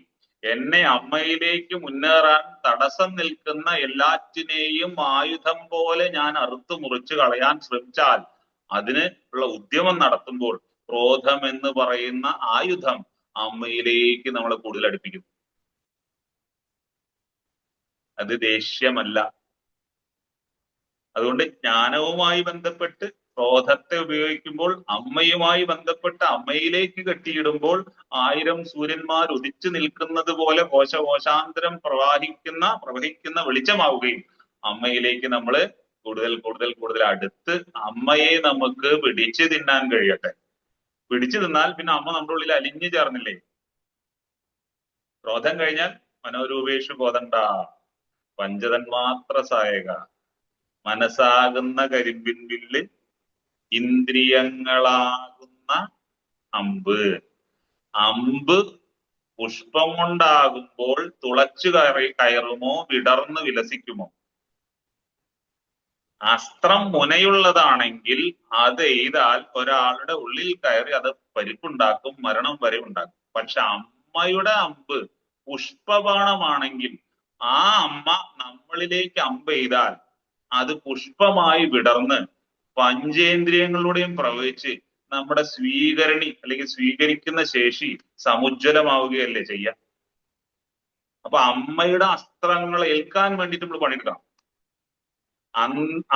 എന്നെ അമ്മയിലേക്ക് മുന്നേറാൻ തടസ്സം നിൽക്കുന്ന എല്ലാറ്റിനെയും ആയുധം പോലെ ഞാൻ അറുത്തു മുറിച്ചു കളയാൻ ശ്രമിച്ചാൽ, അതിന് ഉള്ള ഉദ്യമം നടത്തുമ്പോൾ ക്രോധം എന്ന് പറയുന്ന ആയുധം അമ്മയിലേക്ക് നമ്മളെ കൂടുതൽ അടുപ്പിക്കും. അത് ദേഷ്യമല്ല. അതുകൊണ്ട് ജ്ഞാനവുമായി ബന്ധപ്പെട്ട് ക്രോധത്തെ ഉപയോഗിക്കുമ്പോൾ, അമ്മയുമായി ബന്ധപ്പെട്ട് അമ്മയിലേക്ക് കെട്ടിയിടുമ്പോൾ 1000 സൂര്യന്മാർ ഉദിച്ചു നിൽക്കുന്നത് പോലെ കോശാന്തരം പ്രവഹിക്കുന്ന വെളിച്ചമാവുകയും അമ്മയിലേക്ക് നമ്മൾ കൂടുതൽ അടുത്ത് അമ്മയെ നമുക്ക് പിടിച്ചു തിന്നാൻ കഴിയട്ടെ. പിടിച്ചു തിന്നാൽ പിന്നെ അമ്മ നമ്മുടെ ഉള്ളിൽ അലിഞ്ഞു ചേർന്നില്ലേ? ക്രോധം കഴിഞ്ഞാൽ മനോരൂപേഷു കോതണ്ട പഞ്ചതന്മാത്ര സായക, മനസ്സാകുന്ന കരിമ്പിൻ വില്ല്, ഇന്ദ്രിയങ്ങളാകുന്ന അമ്പ്. അമ്പ് പുഷ്പം കൊണ്ടാകുമ്പോൾ തുളച്ചു കയറുമോ, വിടർന്ന് വിലസിക്കുമോ? അസ്ത്രം മുനയുള്ളതാണെങ്കിൽ അത് എയ്താൽ ഒരാളുടെ ഉള്ളിൽ കയറി അത് പരിപ്പുണ്ടാക്കും, മരണം വരെ ഉണ്ടാക്കും. പക്ഷെ അമ്മയുടെ അമ്പ് പുഷ്പബാണമാണെങ്കിൽ ആ അമ്മ നമ്മളിലേക്ക് അമ്പ് എയ്താൽ അത് പുഷ്പമായി വിടർന്ന് പഞ്ചേന്ദ്രിയങ്ങളിലൂടെയും പ്രവഹിച്ച് നമ്മുടെ സ്വീകരണി അല്ലെങ്കിൽ സ്വീകരിക്കുന്ന ശേഷി സമുജ്വലമാവുകയല്ലേ ചെയ്യുക. അപ്പൊ അമ്മയുടെ അസ്ത്രങ്ങൾ ഏൽക്കാൻ വേണ്ടിയിട്ട് നമ്മൾ പണിയെടുക്കണം.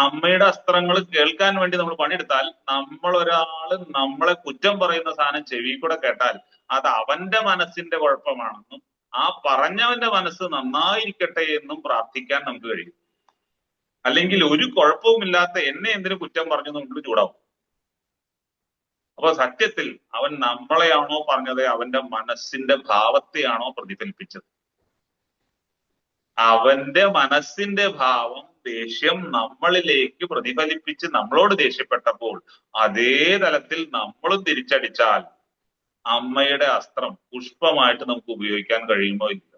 അമ്മയുടെ അസ്ത്രങ്ങൾ കേൾക്കാൻ വേണ്ടി നമ്മൾ പണിയെടുത്താൽ, ഒരാള് നമ്മളെ കുറ്റം പറയുന്ന സാധനം ചെവി കൂടെ കേട്ടാൽ അത് അവന്റെ മനസ്സിന്റെ കുഴപ്പമാണെന്നും ആ പറഞ്ഞവന്റെ മനസ്സ് നന്നായിരിക്കട്ടെ എന്നും പ്രാർത്ഥിക്കാൻ നമുക്ക് കഴിയും. അല്ലെങ്കിൽ ഒരു കുഴപ്പവുമില്ലാത്ത എന്നെ എന്തിനു കുറ്റം പറഞ്ഞു നമുക്ക് ചൂടാവും. അപ്പൊ സത്യത്തിൽ അവൻ നമ്മളെയാണോ പറഞ്ഞത്, അവന്റെ മനസ്സിന്റെ ഭാവത്തെയാണോ പ്രതിഫലിപ്പിച്ചത്? അവന്റെ മനസ്സിന്റെ ഭാവം ദേഷ്യം നമ്മളിലേക്ക് പ്രതിഫലിപ്പിച്ച് നമ്മളോട് ദേഷ്യപ്പെട്ടപ്പോൾ അതേ തലത്തിൽ നമ്മളും തിരിച്ചടിച്ചാൽ അമ്മയുടെ അസ്ത്രം പുഷ്പമായിട്ട് നമുക്ക് ഉപയോഗിക്കാൻ കഴിയുമോ? ഇല്ല.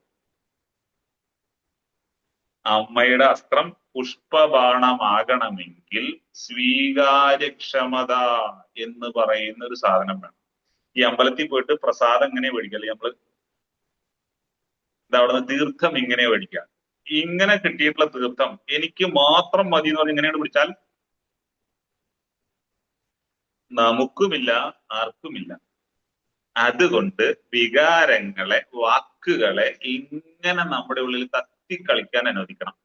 അമ്മയുടെ അസ്ത്രം പുഷ്പബാണമാകണമെങ്കിൽ സ്വീകാര്യക്ഷമത എന്ന് പറയുന്ന ഒരു സാധനം വേണം. ഈ അമ്പലത്തിൽ പോയിട്ട് പ്രസാദം എങ്ങനെ മേടിക്കല്ലേ? നമ്മള് അവിടെ നിന്ന് തീർത്ഥം ഇങ്ങനെ മേടിക്കാം. ഇങ്ങനെ കിട്ടിയിട്ടുള്ള തീർത്ഥം എനിക്ക് മാത്രം മതി എന്ന് പറഞ്ഞ് ഇങ്ങനെയാണ് പിടിച്ചാൽ നമുക്കുമില്ല, ആർക്കുമില്ല. അതുകൊണ്ട് വികാരങ്ങളെ, വാക്കുകളെ ഇങ്ങനെ നമ്മുടെ ഉള്ളിൽ തത്തിക്കളിക്കാൻ അനുവദിക്കണം.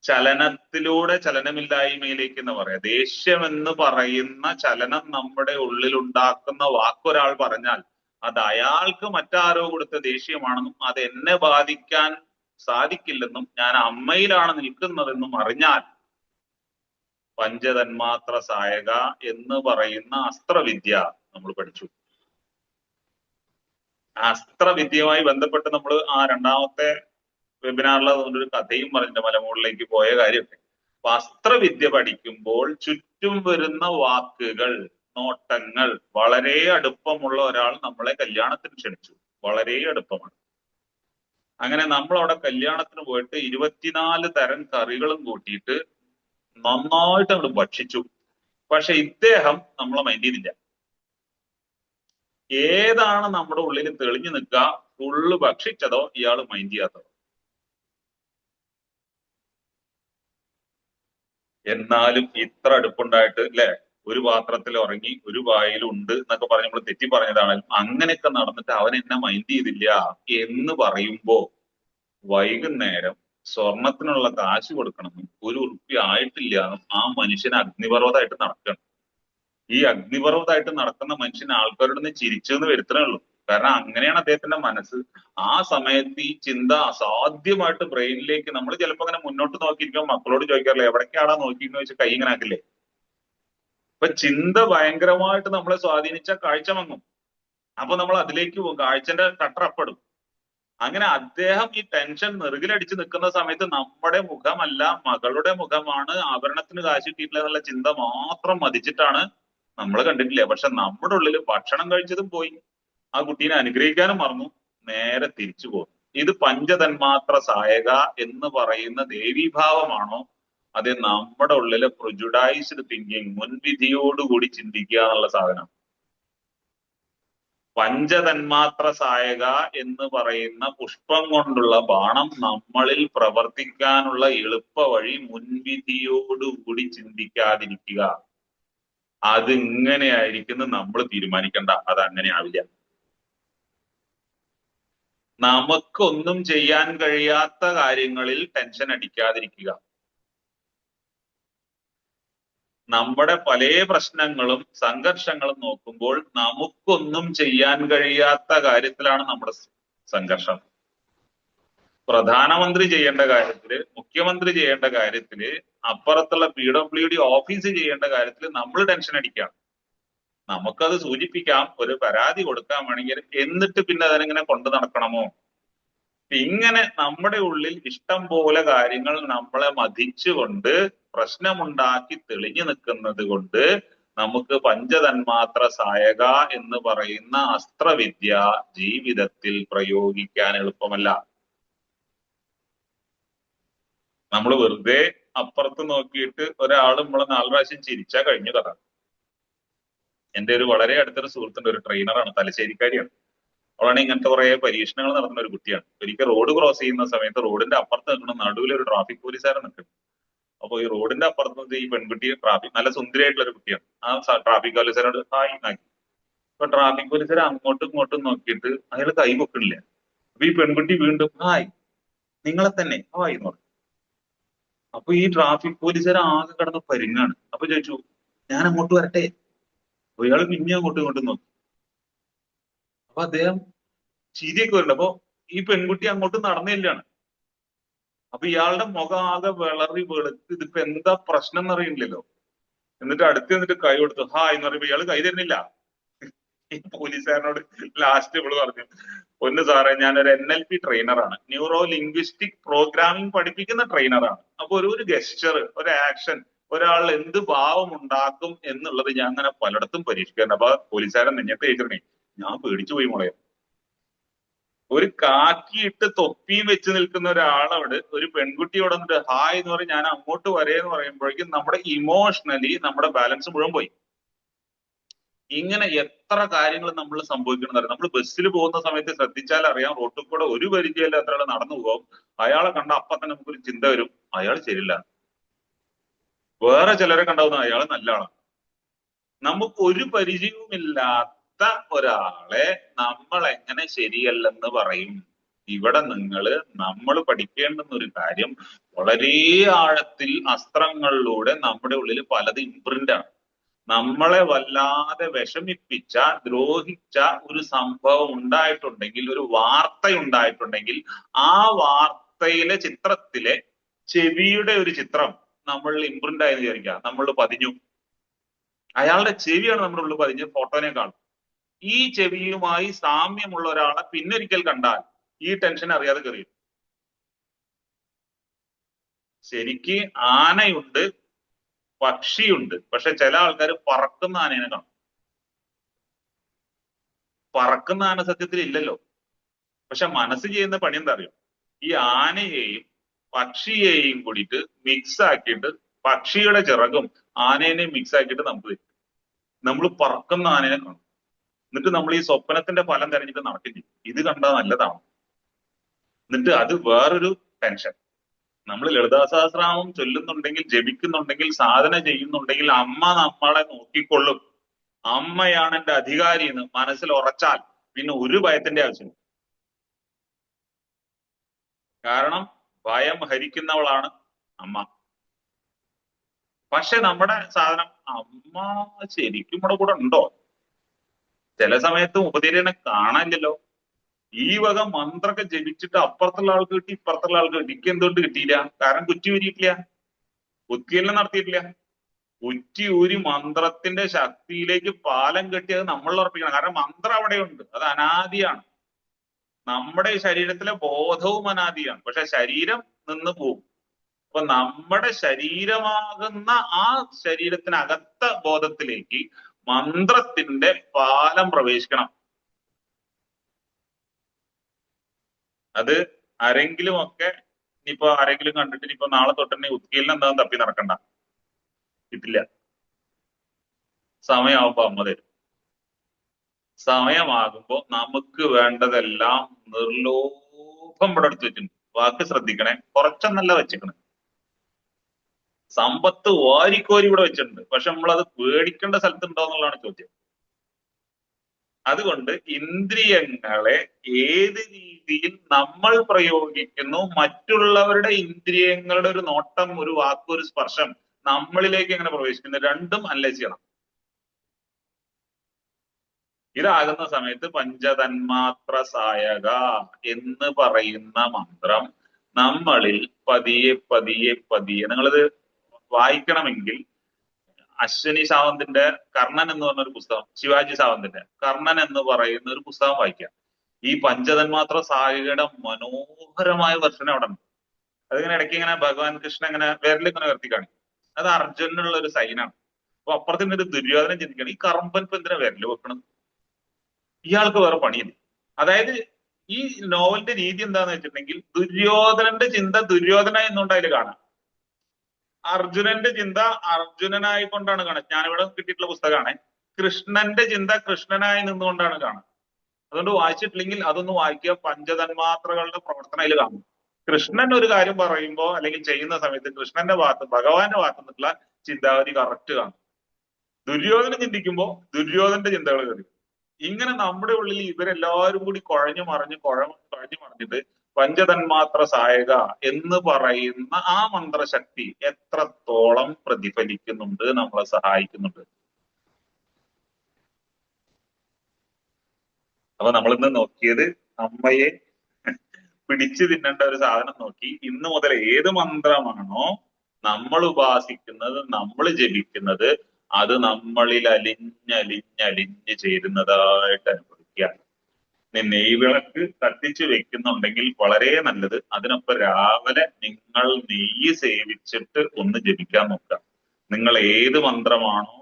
ചലനത്തിലൂടെ ചലനമില്ലായ്മയിലേക്ക് എന്ന് പറയാം. ദേഷ്യം എന്ന് പറയുന്ന ചലനം നമ്മുടെ ഉള്ളിൽ ഉണ്ടാക്കുന്ന വാക്കൊരാൾ പറഞ്ഞാൽ അത് അയാൾക്ക് മറ്റാരോ കൊടുത്ത ദേഷ്യമാണെന്നും അത് എന്നെ ബാധിക്കാൻ സാധിക്കില്ലെന്നും ഞാൻ അമ്മയിലാണ് നിൽക്കുന്നതെന്നും അറിഞ്ഞാൽ പഞ്ചതന്മാത്ര സായക എന്ന് പറയുന്ന അസ്ത്രവിദ്യ നമ്മൾ പഠിച്ചു. അസ്ത്രവിദ്യയുമായി ബന്ധപ്പെട്ട് നമ്മൾ ആ രണ്ടാമത്തെ വെബിനാറിൽ അതുകൊണ്ടൊരു കഥയും പറഞ്ഞിട്ട് മലമുകളിലേക്ക് പോയ കാര്യമൊക്കെ. അപ്പൊ അസ്ത്രവിദ്യ പഠിക്കുമ്പോൾ ചുറ്റും വരുന്ന വാക്കുകൾ, നോട്ടങ്ങൾ, വളരെ അടുപ്പമുള്ള ഒരാൾ നമ്മളെ കല്യാണത്തിന് ക്ഷണിച്ചു, വളരെ അടുപ്പമാണ്. അങ്ങനെ നമ്മൾ അവിടെ കല്യാണത്തിന് പോയിട്ട് 24 തരം കറികളും കൂട്ടിയിട്ട് നന്നായിട്ട് അങ്ങോട്ട് ഭക്ഷിച്ചു. പക്ഷെ ഇദ്ദേഹം നമ്മളെ മൈൻഡ് ചെയ്തില്ല. ഏതാണ് നമ്മുടെ ഉള്ളിൽ തെളിഞ്ഞു നിൽക്കുക, ഫുള്ള് ഭക്ഷിച്ചതോ ഇയാൾ മൈൻഡ് ചെയ്യാത്തതോ. എന്നാലും ഇത്ര അടുപ്പുണ്ടായിട്ട് അല്ലെ, ഒരു പാത്രത്തിൽ ഉറങ്ങി ഒരു വായിൽ ഉണ്ട് എന്നൊക്കെ പറഞ്ഞ് നമ്മൾ തെറ്റി പറഞ്ഞതാണെങ്കിലും അങ്ങനെയൊക്കെ നടന്നിട്ട് അവൻ എന്നെ മൈൻഡ് ചെയ്തില്ല എന്ന് പറയുമ്പോ വൈകുന്നേരം സ്വർണത്തിനുള്ള കാശ് കൊടുക്കണമെന്നും 1 ഉറുപ്പ്യ ആയിട്ടില്ല എന്നും ആ മനുഷ്യൻ അഗ്നിപർവ്വതമായിട്ട് നടക്കണം. ഈ അഗ്നിപർവ്വതമായിട്ട് നടക്കുന്ന മനുഷ്യൻ ആൾക്കാരോട് നിന്ന് ചിരിച്ചെന്ന് വരുത്തണേ ഉള്ളൂ. കാരണം അങ്ങനെയാണ് അദ്ദേഹത്തിന്റെ മനസ്സ്. ആ സമയത്ത് ഈ ചിന്ത അസാധ്യമായിട്ട് ബ്രെയിനിലേക്ക്, നമ്മൾ ചിലപ്പോ അങ്ങനെ മുന്നോട്ട് നോക്കിയിരിക്കുമ്പോൾ മക്കളോട് ചോദിക്കാറില്ല എവിടേക്കാടാ നോക്കിയെന്ന് വെച്ച് കൈ ഇങ്ങനെ ആക്കില്ലേ. അപ്പൊ ചിന്ത ഭയങ്കരമായിട്ട് നമ്മളെ സ്വാധീനിച്ച കാഴ്ച മങ്ങും. അപ്പൊ നമ്മൾ അതിലേക്ക് പോകും, കാഴ്ചന്റെ കട്ടറപ്പെടും. അങ്ങനെ അദ്ദേഹം ഈ ടെൻഷൻ നെറുകിലടിച്ച് നിൽക്കുന്ന സമയത്ത് നമ്മുടെ മുഖമല്ല മകളുടെ മുഖമാണ് ആഭരണത്തിന് കാശ് കിട്ടിയിട്ടില്ല എന്നുള്ള ചിന്ത മാത്രം മതിച്ചിട്ടാണ് നമ്മൾ കണ്ടിട്ടില്ല. പക്ഷെ നമ്മുടെ ഉള്ളിൽ ഭക്ഷണം കഴിച്ചതും പോയി, ആ കുട്ടീനെ അനുഗ്രഹിക്കാനും മറന്നു, നേരെ തിരിച്ചു പോകുന്നു. ഇത് പഞ്ചതന്മാത്ര സായക എന്ന് പറയുന്ന ദേവീഭാവമാണോ, അത് നമ്മുടെ ഉള്ളിലെ പ്രിജുഡൈസ്ഡ് തിങ്കിങ്, മുൻവിധിയോടുകൂടി ചിന്തിക്കുക എന്നുള്ള സാധനം. പഞ്ചതന്മാത്ര സായക എന്ന് പറയുന്ന പുഷ്പം കൊണ്ടുള്ള ബാണം നമ്മളിൽ പ്രവർത്തിക്കാനുള്ള എളുപ്പ വഴി മുൻവിധിയോടുകൂടി ചിന്തിക്കാതിരിക്കുക. അത് ഇങ്ങനെയായിരിക്കും നമ്മൾ തീരുമാനിക്കണ്ട, അത് അങ്ങനെ ആവില്ല. നമുക്കൊന്നും ചെയ്യാൻ കഴിയാത്ത കാര്യങ്ങളിൽ ടെൻഷൻ അടിക്കാതിരിക്കുക. നമ്മുടെ പല പ്രശ്നങ്ങളും സംഘർഷങ്ങളും നോക്കുമ്പോൾ നമുക്കൊന്നും ചെയ്യാൻ കഴിയാത്ത കാര്യത്തിലാണ് നമ്മുടെ സംഘർഷം. പ്രധാനമന്ത്രി ചെയ്യേണ്ട കാര്യത്തില്, മുഖ്യമന്ത്രി ചെയ്യേണ്ട കാര്യത്തില്, അപ്പുറത്തുള്ള PWD ഓഫീസ് ചെയ്യേണ്ട കാര്യത്തിൽ നമ്മൾ ടെൻഷൻ അടിക്കാം. നമുക്കത് സൂചിപ്പിക്കാം, ഒരു പരാതി കൊടുക്കാൻ വേണമെങ്കിൽ, എന്നിട്ട് പിന്നെ അതിനെങ്ങനെ കൊണ്ടു നടക്കണമോ. ഇങ്ങനെ നമ്മുടെ ഉള്ളിൽ ഇഷ്ടം പോലെ കാര്യങ്ങൾ നമ്മളെ മതിച്ചുകൊണ്ട് പ്രശ്നമുണ്ടാക്കി തെളിഞ്ഞു നിൽക്കുന്നത് കൊണ്ട് നമുക്ക് പഞ്ചതന്മാത്ര സായക എന്ന് പറയുന്ന അസ്ത്രവിദ്യ ജീവിതത്തിൽ പ്രയോഗിക്കാൻ എളുപ്പമല്ല. നമ്മൾ വെറുതെ അപ്പുറത്ത് നോക്കിയിട്ട് ഒരാൾ നമ്മളെ 4 പ്രാവശ്യം ചിരിച്ചാൽ കഴിഞ്ഞു കഥ. എന്റെ ഒരു വളരെ അടുത്തൊരു സുഹൃത്തുണ്ട്, ഒരു ട്രെയിനറാണ്, തലശ്ശേരിക്കാരിയാണ്. അവളാണ് ഇങ്ങനത്തെ കുറെ പരീക്ഷണങ്ങൾ നടത്തുന്ന ഒരു കുട്ടിയാണ്. ഒരിക്കൽ റോഡ് ക്രോസ് ചെയ്യുന്ന സമയത്ത് റോഡിന്റെ അപ്പുറത്ത് നിൽക്കുന്ന നടുവിൽ ഒരു ട്രാഫിക് പോലീസുകാരൻ നിൽക്കുന്നു. അപ്പൊ ഈ റോഡിന്റെ അപ്പുറത്ത് ഈ പെൺകുട്ടി, ട്രാഫിക് നല്ല സുന്ദരിയായിട്ടുള്ള ഒരു കുട്ടിയാണ്, ആ ട്രാഫിക് പോലീസുകാരോട് ഹായ് നാക്കി. അപ്പൊ ട്രാഫിക് പോലീസുകാർ അങ്ങോട്ടും ഇങ്ങോട്ടും നോക്കിയിട്ട് അയാൾ കൈ പൊക്കണില്ല. അപ്പൊ ഈ പെൺകുട്ടി വീണ്ടും ഹായ്, നിങ്ങളെ തന്നെ ഹായ് എന്ന് പറഞ്ഞു. അപ്പൊ ഈ ട്രാഫിക് പോലീസുകാർ ആകെ കിടന്ന് പരിങ്ങാണ്. അപ്പൊ ചോദിച്ചു ഞാൻ അങ്ങോട്ട് വരട്ടെ. അപ്പൊ ഇയാൾ പിന്നെ അങ്ങോട്ടും ഇങ്ങോട്ടും നോക്കി. അപ്പൊ അദ്ദേഹം ചിരിയൊക്കെ വരുന്നുണ്ട്. അപ്പൊ ഈ പെൺകുട്ടി അങ്ങോട്ട് നടന്നില്ലാണ്. അപ്പൊ ഇയാളുടെ മുഖം ആകെ വിളറി വെളുത്ത് ഇതിപ്പോ എന്താ പ്രശ്നം എന്നറിയില്ലല്ലോ. എന്നിട്ട് അടുത്ത് നിന്നിട്ട് കൈ കൊടുത്തു ഹായ് എന്ന് പറയുമ്പോ ഇയാള് കൈ തരുന്നില്ല. ഈ പോലീസുകാരനോട് ലാസ്റ്റ് ഇവള് പറഞ്ഞു, ഒന്ന് സാറേ ഞാനൊരു NLP ട്രെയിനറാണ്, ന്യൂറോ ലിംഗ്വിസ്റ്റിക് പ്രോഗ്രാമിംഗ് പഠിപ്പിക്കുന്ന ട്രെയിനറാണ്. അപ്പൊ ഒരു ഗെസ്റ്റർ, ഒരു ആക്ഷൻ, ഒരാൾ എന്ത് ഭാവം ഉണ്ടാക്കും എന്നുള്ളത് ഞാൻ അങ്ങനെ പലയിടത്തും പരീക്ഷിക്കാറുണ്ട്. അപ്പൊ പോലീസുകാരൻ നെഞ്ഞത്ത് കഴിച്ചിട്ടുണ്ടേ, ഞാൻ പേടിച്ചു പോയി മോളെ. ഒരു കാക്കിയിട്ട് തൊപ്പിയും വെച്ച് നിൽക്കുന്ന ഒരാളോട് ഒരു പെൺകുട്ടിയോട് വന്നിട്ട് ഹായ് എന്ന് പറയും ഞാൻ അങ്ങോട്ട് വരേന്ന് പറയുമ്പോഴേക്കും നമ്മുടെ ഇമോഷണലി നമ്മുടെ ബാലൻസ് മുഴുവൻ പോയി. ഇങ്ങനെ എത്ര കാര്യങ്ങൾ നമ്മൾ സംഭവിക്കണം. നമ്മൾ ബസ്സിൽ പോകുന്ന സമയത്ത് ശ്രദ്ധിച്ചാൽ അറിയാം, റോട്ടിൽ കൂടെ ഒരു പരിചയമില്ലാത്ത ഒരാൾ നടന്നു പോകും, അയാളെ കണ്ട അപ്പൊ തന്നെ നമുക്കൊരു ചിന്ത വരും, അയാൾ ശരിയില്ല. വേറെ ചിലരെ കണ്ടാവുന്ന അയാൾ നല്ല ആളാണ്. നമുക്ക് ഒരു പരിചയവുമില്ലാത്ത ഒരാളെ നമ്മൾ എങ്ങനെ ശരിയല്ലെന്ന് പറയും? ഇവിടെ നമ്മൾ പഠിക്കേണ്ടുന്ന ഒരു കാര്യം, വളരെ ആഴത്തിൽ അസ്ത്രങ്ങളിലൂടെ നമ്മുടെ ഉള്ളിൽ പലത് ഇംപ്രിന്റ് ആണ്. നമ്മളെ വല്ലാതെ വിഷമിപ്പിച്ച, ദ്രോഹിച്ച ഒരു സംഭവം ഉണ്ടായിട്ടുണ്ടെങ്കിൽ, ഒരു വാർത്ത ഉണ്ടായിട്ടുണ്ടെങ്കിൽ, ആ വാർത്തയിലെ ചിത്രത്തിലെ ചെവിയുടെ ഒരു ചിത്രം നമ്മളിൽ ഇംപ്രിന്റ് ആയെന്ന് വിചാരിക്കുക, നമ്മൾ പതിഞ്ഞു. അയാളുടെ ചെവിയാണ് നമ്മുടെ ഉള്ളിൽ പതിഞ്ഞ് ഫോട്ടോനേക്കാളും. ഈ ചെവിയുമായി സാമ്യമുള്ള ഒരാളെ പിന്നൊരിക്കൽ കണ്ടാൽ ഈ ടെൻഷൻ അറിയാതെ കയറിയും. ശരിക്ക് ആനയുണ്ട്, പക്ഷിയുണ്ട്, പക്ഷെ ചില ആൾക്കാർ പറക്കുന്ന ആനേനെ കാണും. പറക്കുന്ന ആന സത്യത്തിൽ ഇല്ലല്ലോ. പക്ഷെ മനസ്സ് ചെയ്യുന്ന പണി എന്താ അറിയോ? ഈ ആനയെയും പക്ഷിയെയും കൂടിയിട്ട് മിക്സ് ആക്കിയിട്ട്, പക്ഷിയുടെ ചിറകും ആനേനെയും മിക്സ് ആക്കിയിട്ട് നമ്മൾ പറക്കുന്ന ആനേനെ കാണും. എന്നിട്ട് നമ്മൾ ഈ സ്വപ്നത്തിന്റെ ഫലം തെരഞ്ഞിട്ട് നടക്കില്ല. ഇത് കണ്ടാൽ നല്ലതാണ്. എന്നിട്ട് അത് വേറൊരു ടെൻഷൻ. നമ്മൾ ലളിതാ സഹസ്രനാമം ചൊല്ലുന്നുണ്ടെങ്കിൽ, ജപിക്കുന്നുണ്ടെങ്കിൽ, സാധന ചെയ്യുന്നുണ്ടെങ്കിൽ അമ്മ നമ്മളെ നോക്കിക്കൊള്ളും, അമ്മയാണ് എന്റെ അധികാരി എന്ന് മനസ്സിൽ ഉറച്ചാൽ പിന്നെ ഒരു ഭയത്തിന്റെ ആവശ്യമില്ല. കാരണം ഭയം ഹരിക്കുന്നവളാണ് അമ്മ. പക്ഷെ നമ്മുടെ സാധനം, അമ്മ ശരിക്കും ഇവിടെ കൂടെ ഉണ്ടോ? ചില സമയത്ത് ഉപദേരനെ കാണാനില്ലല്ലോ. ഈ വക മന്ത്രമൊക്കെ ജപിച്ചിട്ട് അപ്പുറത്തുള്ള ആൾക്ക് കിട്ടി, ഇപ്പുറത്തുള്ള ആൾക്ക് കിട്ടി. എനിക്ക് എന്തുകൊണ്ട് കിട്ടിയില്ല? കാരണം കുറ്റി ഊരിയിട്ടില്ല, കുത്തിയെല്ലാം നടത്തിയിട്ടില്ല. കുറ്റി ഊരി മന്ത്രത്തിന്റെ ശക്തിയിലേക്ക് പാലം കെട്ടിയത് നമ്മൾ ഉറപ്പിക്കണം. കാരണം മന്ത്രം അവിടെയുണ്ട്, അത് അനാദിയാണ്. നമ്മുടെ ശരീരത്തിലെ ബോധവും അനാദിയാണ്, പക്ഷെ ശരീരം നിന്ന് പോകും. അപ്പൊ നമ്മുടെ ശരീരമാകുന്ന ആ ശരീരത്തിനകത്ത ബോധത്തിലേക്ക് മന്ത്രത്തിന്റെ പാലം പ്രവേശിക്കണം. അത് ആരെങ്കിലും ഒക്കെ, ഇനിയിപ്പോ ആരെങ്കിലും കണ്ടിട്ട് ഇനിയിപ്പോ നാളെ തൊട്ടെന്നെ ഉത്കീലിന് എന്താന്ന് തപ്പി നടക്കണ്ട, കിട്ടില്ല. സമയമാകുമ്പോ അമ്മ തരും. സമയമാകുമ്പോ നമുക്ക് വേണ്ടതെല്ലാം നിർലോഭം ഇവിടെ എടുത്ത് വെച്ചിട്ടുണ്ട്. വാക്ക് ശ്രദ്ധിക്കണേ, കുറച്ചൊന്നല്ല വെച്ചിക്കണേ. സമ്പത്ത് വാരിക്കോരി ഇവിടെ വെച്ചിട്ടുണ്ട്. പക്ഷെ നമ്മളത് പേടിക്കേണ്ട സ്ഥലത്തുണ്ടോ എന്നുള്ളതാണ് ചോദ്യം. അതുകൊണ്ട് ഇന്ദ്രിയങ്ങളെ ഏത് രീതിയിൽ നമ്മൾ പ്രയോഗിക്കുന്നു, മറ്റുള്ളവരുടെ ഇന്ദ്രിയങ്ങളുടെ ഒരു നോട്ടം, ഒരു വാക്ക്, ഒരു സ്പർശം നമ്മളിലേക്ക് എങ്ങനെ പ്രവേശിക്കുന്നു, രണ്ടും അനലൈസ് ചെയ്യണം. ഇതാകുന്ന സമയത്ത് പഞ്ചതന്മാത്ര സായക എന്ന് പറയുന്ന മന്ത്രം നമ്മളിൽ പതിയെ പതിയെ പതിയെ, നിങ്ങളിത് വായിക്കണമെങ്കിൽ അശ്വിനി സാവന്തിന്റെ കർണൻ എന്ന് പറഞ്ഞ ഒരു പുസ്തകം, ശിവാജി സാവന്തിന്റെ കർണൻ എന്ന് പറയുന്ന ഒരു പുസ്തകം വായിക്കാം. ഈ പഞ്ചതന്മാത്ര സായികയുടെ മനോഹരമായ വെർഷൻ അവിടെ ഉണ്ട്. അതിങ്ങനെ ഇടയ്ക്ക് ഇങ്ങനെ ഭഗവാൻ കൃഷ്ണൻ ഇങ്ങനെ വിരലിങ്ങനെ ഉയർത്തി കാണിക്കും. അത് അർജുനുള്ള ഒരു സൈനാണ്. അപ്പൊ അപ്പുറത്ത് ഒരു ദുര്യോധനം ചിന്തിക്കണം, ഈ കറമ്പൻ ഇപ്പൊ എന്തിനാ വിരല് വെക്കണം, ഇയാൾക്ക് വേറെ പണിയില്ല. അതായത് ഈ നോവലിന്റെ രീതി എന്താന്ന് വെച്ചിട്ടുണ്ടെങ്കിൽ, ദുര്യോധനന്റെ ചിന്ത ദുര്യോധന എന്നുകൊണ്ട് അതിൽ കാണാം, അർജുനന്റെ ചിന്ത അർജുനനായി കൊണ്ടാണ് കാണുക. ഞാനിവിടെ കിട്ടിയിട്ടുള്ള പുസ്തകമാണ്. കൃഷ്ണന്റെ ചിന്ത കൃഷ്ണനായി നിന്നുകൊണ്ടാണ് കാണുക. അതുകൊണ്ട് വായിച്ചിട്ടില്ലെങ്കിൽ അതൊന്ന് വായിക്കുക. പഞ്ചതന്മാത്രകളുടെ പ്രവർത്തനം അതിൽ കാണും. കൃഷ്ണൻ ഒരു കാര്യം പറയുമ്പോ അല്ലെങ്കിൽ ചെയ്യുന്ന സമയത്ത് കൃഷ്ണന്റെ ഭാഗത്ത്, ഭഗവാന്റെ ഭാഗത്ത് നിന്നുള്ള ചിന്താഗതി കറക്റ്റ് കാണും. ദുര്യോധന ചിന്തിക്കുമ്പോ ദുര്യോധന്റെ ചിന്തകൾ കയറി. ഇങ്ങനെ നമ്മുടെ ഉള്ളിൽ ഇവരെല്ലാവരും കൂടി കുഴഞ്ഞു മറിഞ്ഞിട്ട് പഞ്ചതന്മാത്ര സായക എന്ന് പറയുന്ന ആ മന്ത്രശക്തി എത്രത്തോളം പ്രതിഫലിക്കുന്നുണ്ട്, നമ്മളെ സഹായിക്കുന്നുണ്ട്. അപ്പൊ നമ്മളിന്ന് നോക്കിയത് അമ്മയെ പിടിച്ചു തിന്നേണ്ട ഒരു സാധനം നോക്കി. ഇന്ന് മുതൽ ഏത് മന്ത്രമാണോ നമ്മൾ ഉപാസിക്കുന്നത്, നമ്മൾ ജപിക്കുന്നത്, അത് നമ്മളിൽ അലിഞ്ഞ് ചേരുന്നതായിട്ട് അനുഭവിക്കുക. നെയ്വിളക്ക് കത്തിച്ചു വെക്കുന്നുണ്ടെങ്കിൽ വളരെ നല്ലത്. അതിനൊപ്പം രാവിലെ നിങ്ങൾ നെയ്യ് സേവിച്ചിട്ട് ഒന്ന് ജപിക്കാൻ നോക്കുക. നിങ്ങൾ ഏത് മന്ത്രമാണോ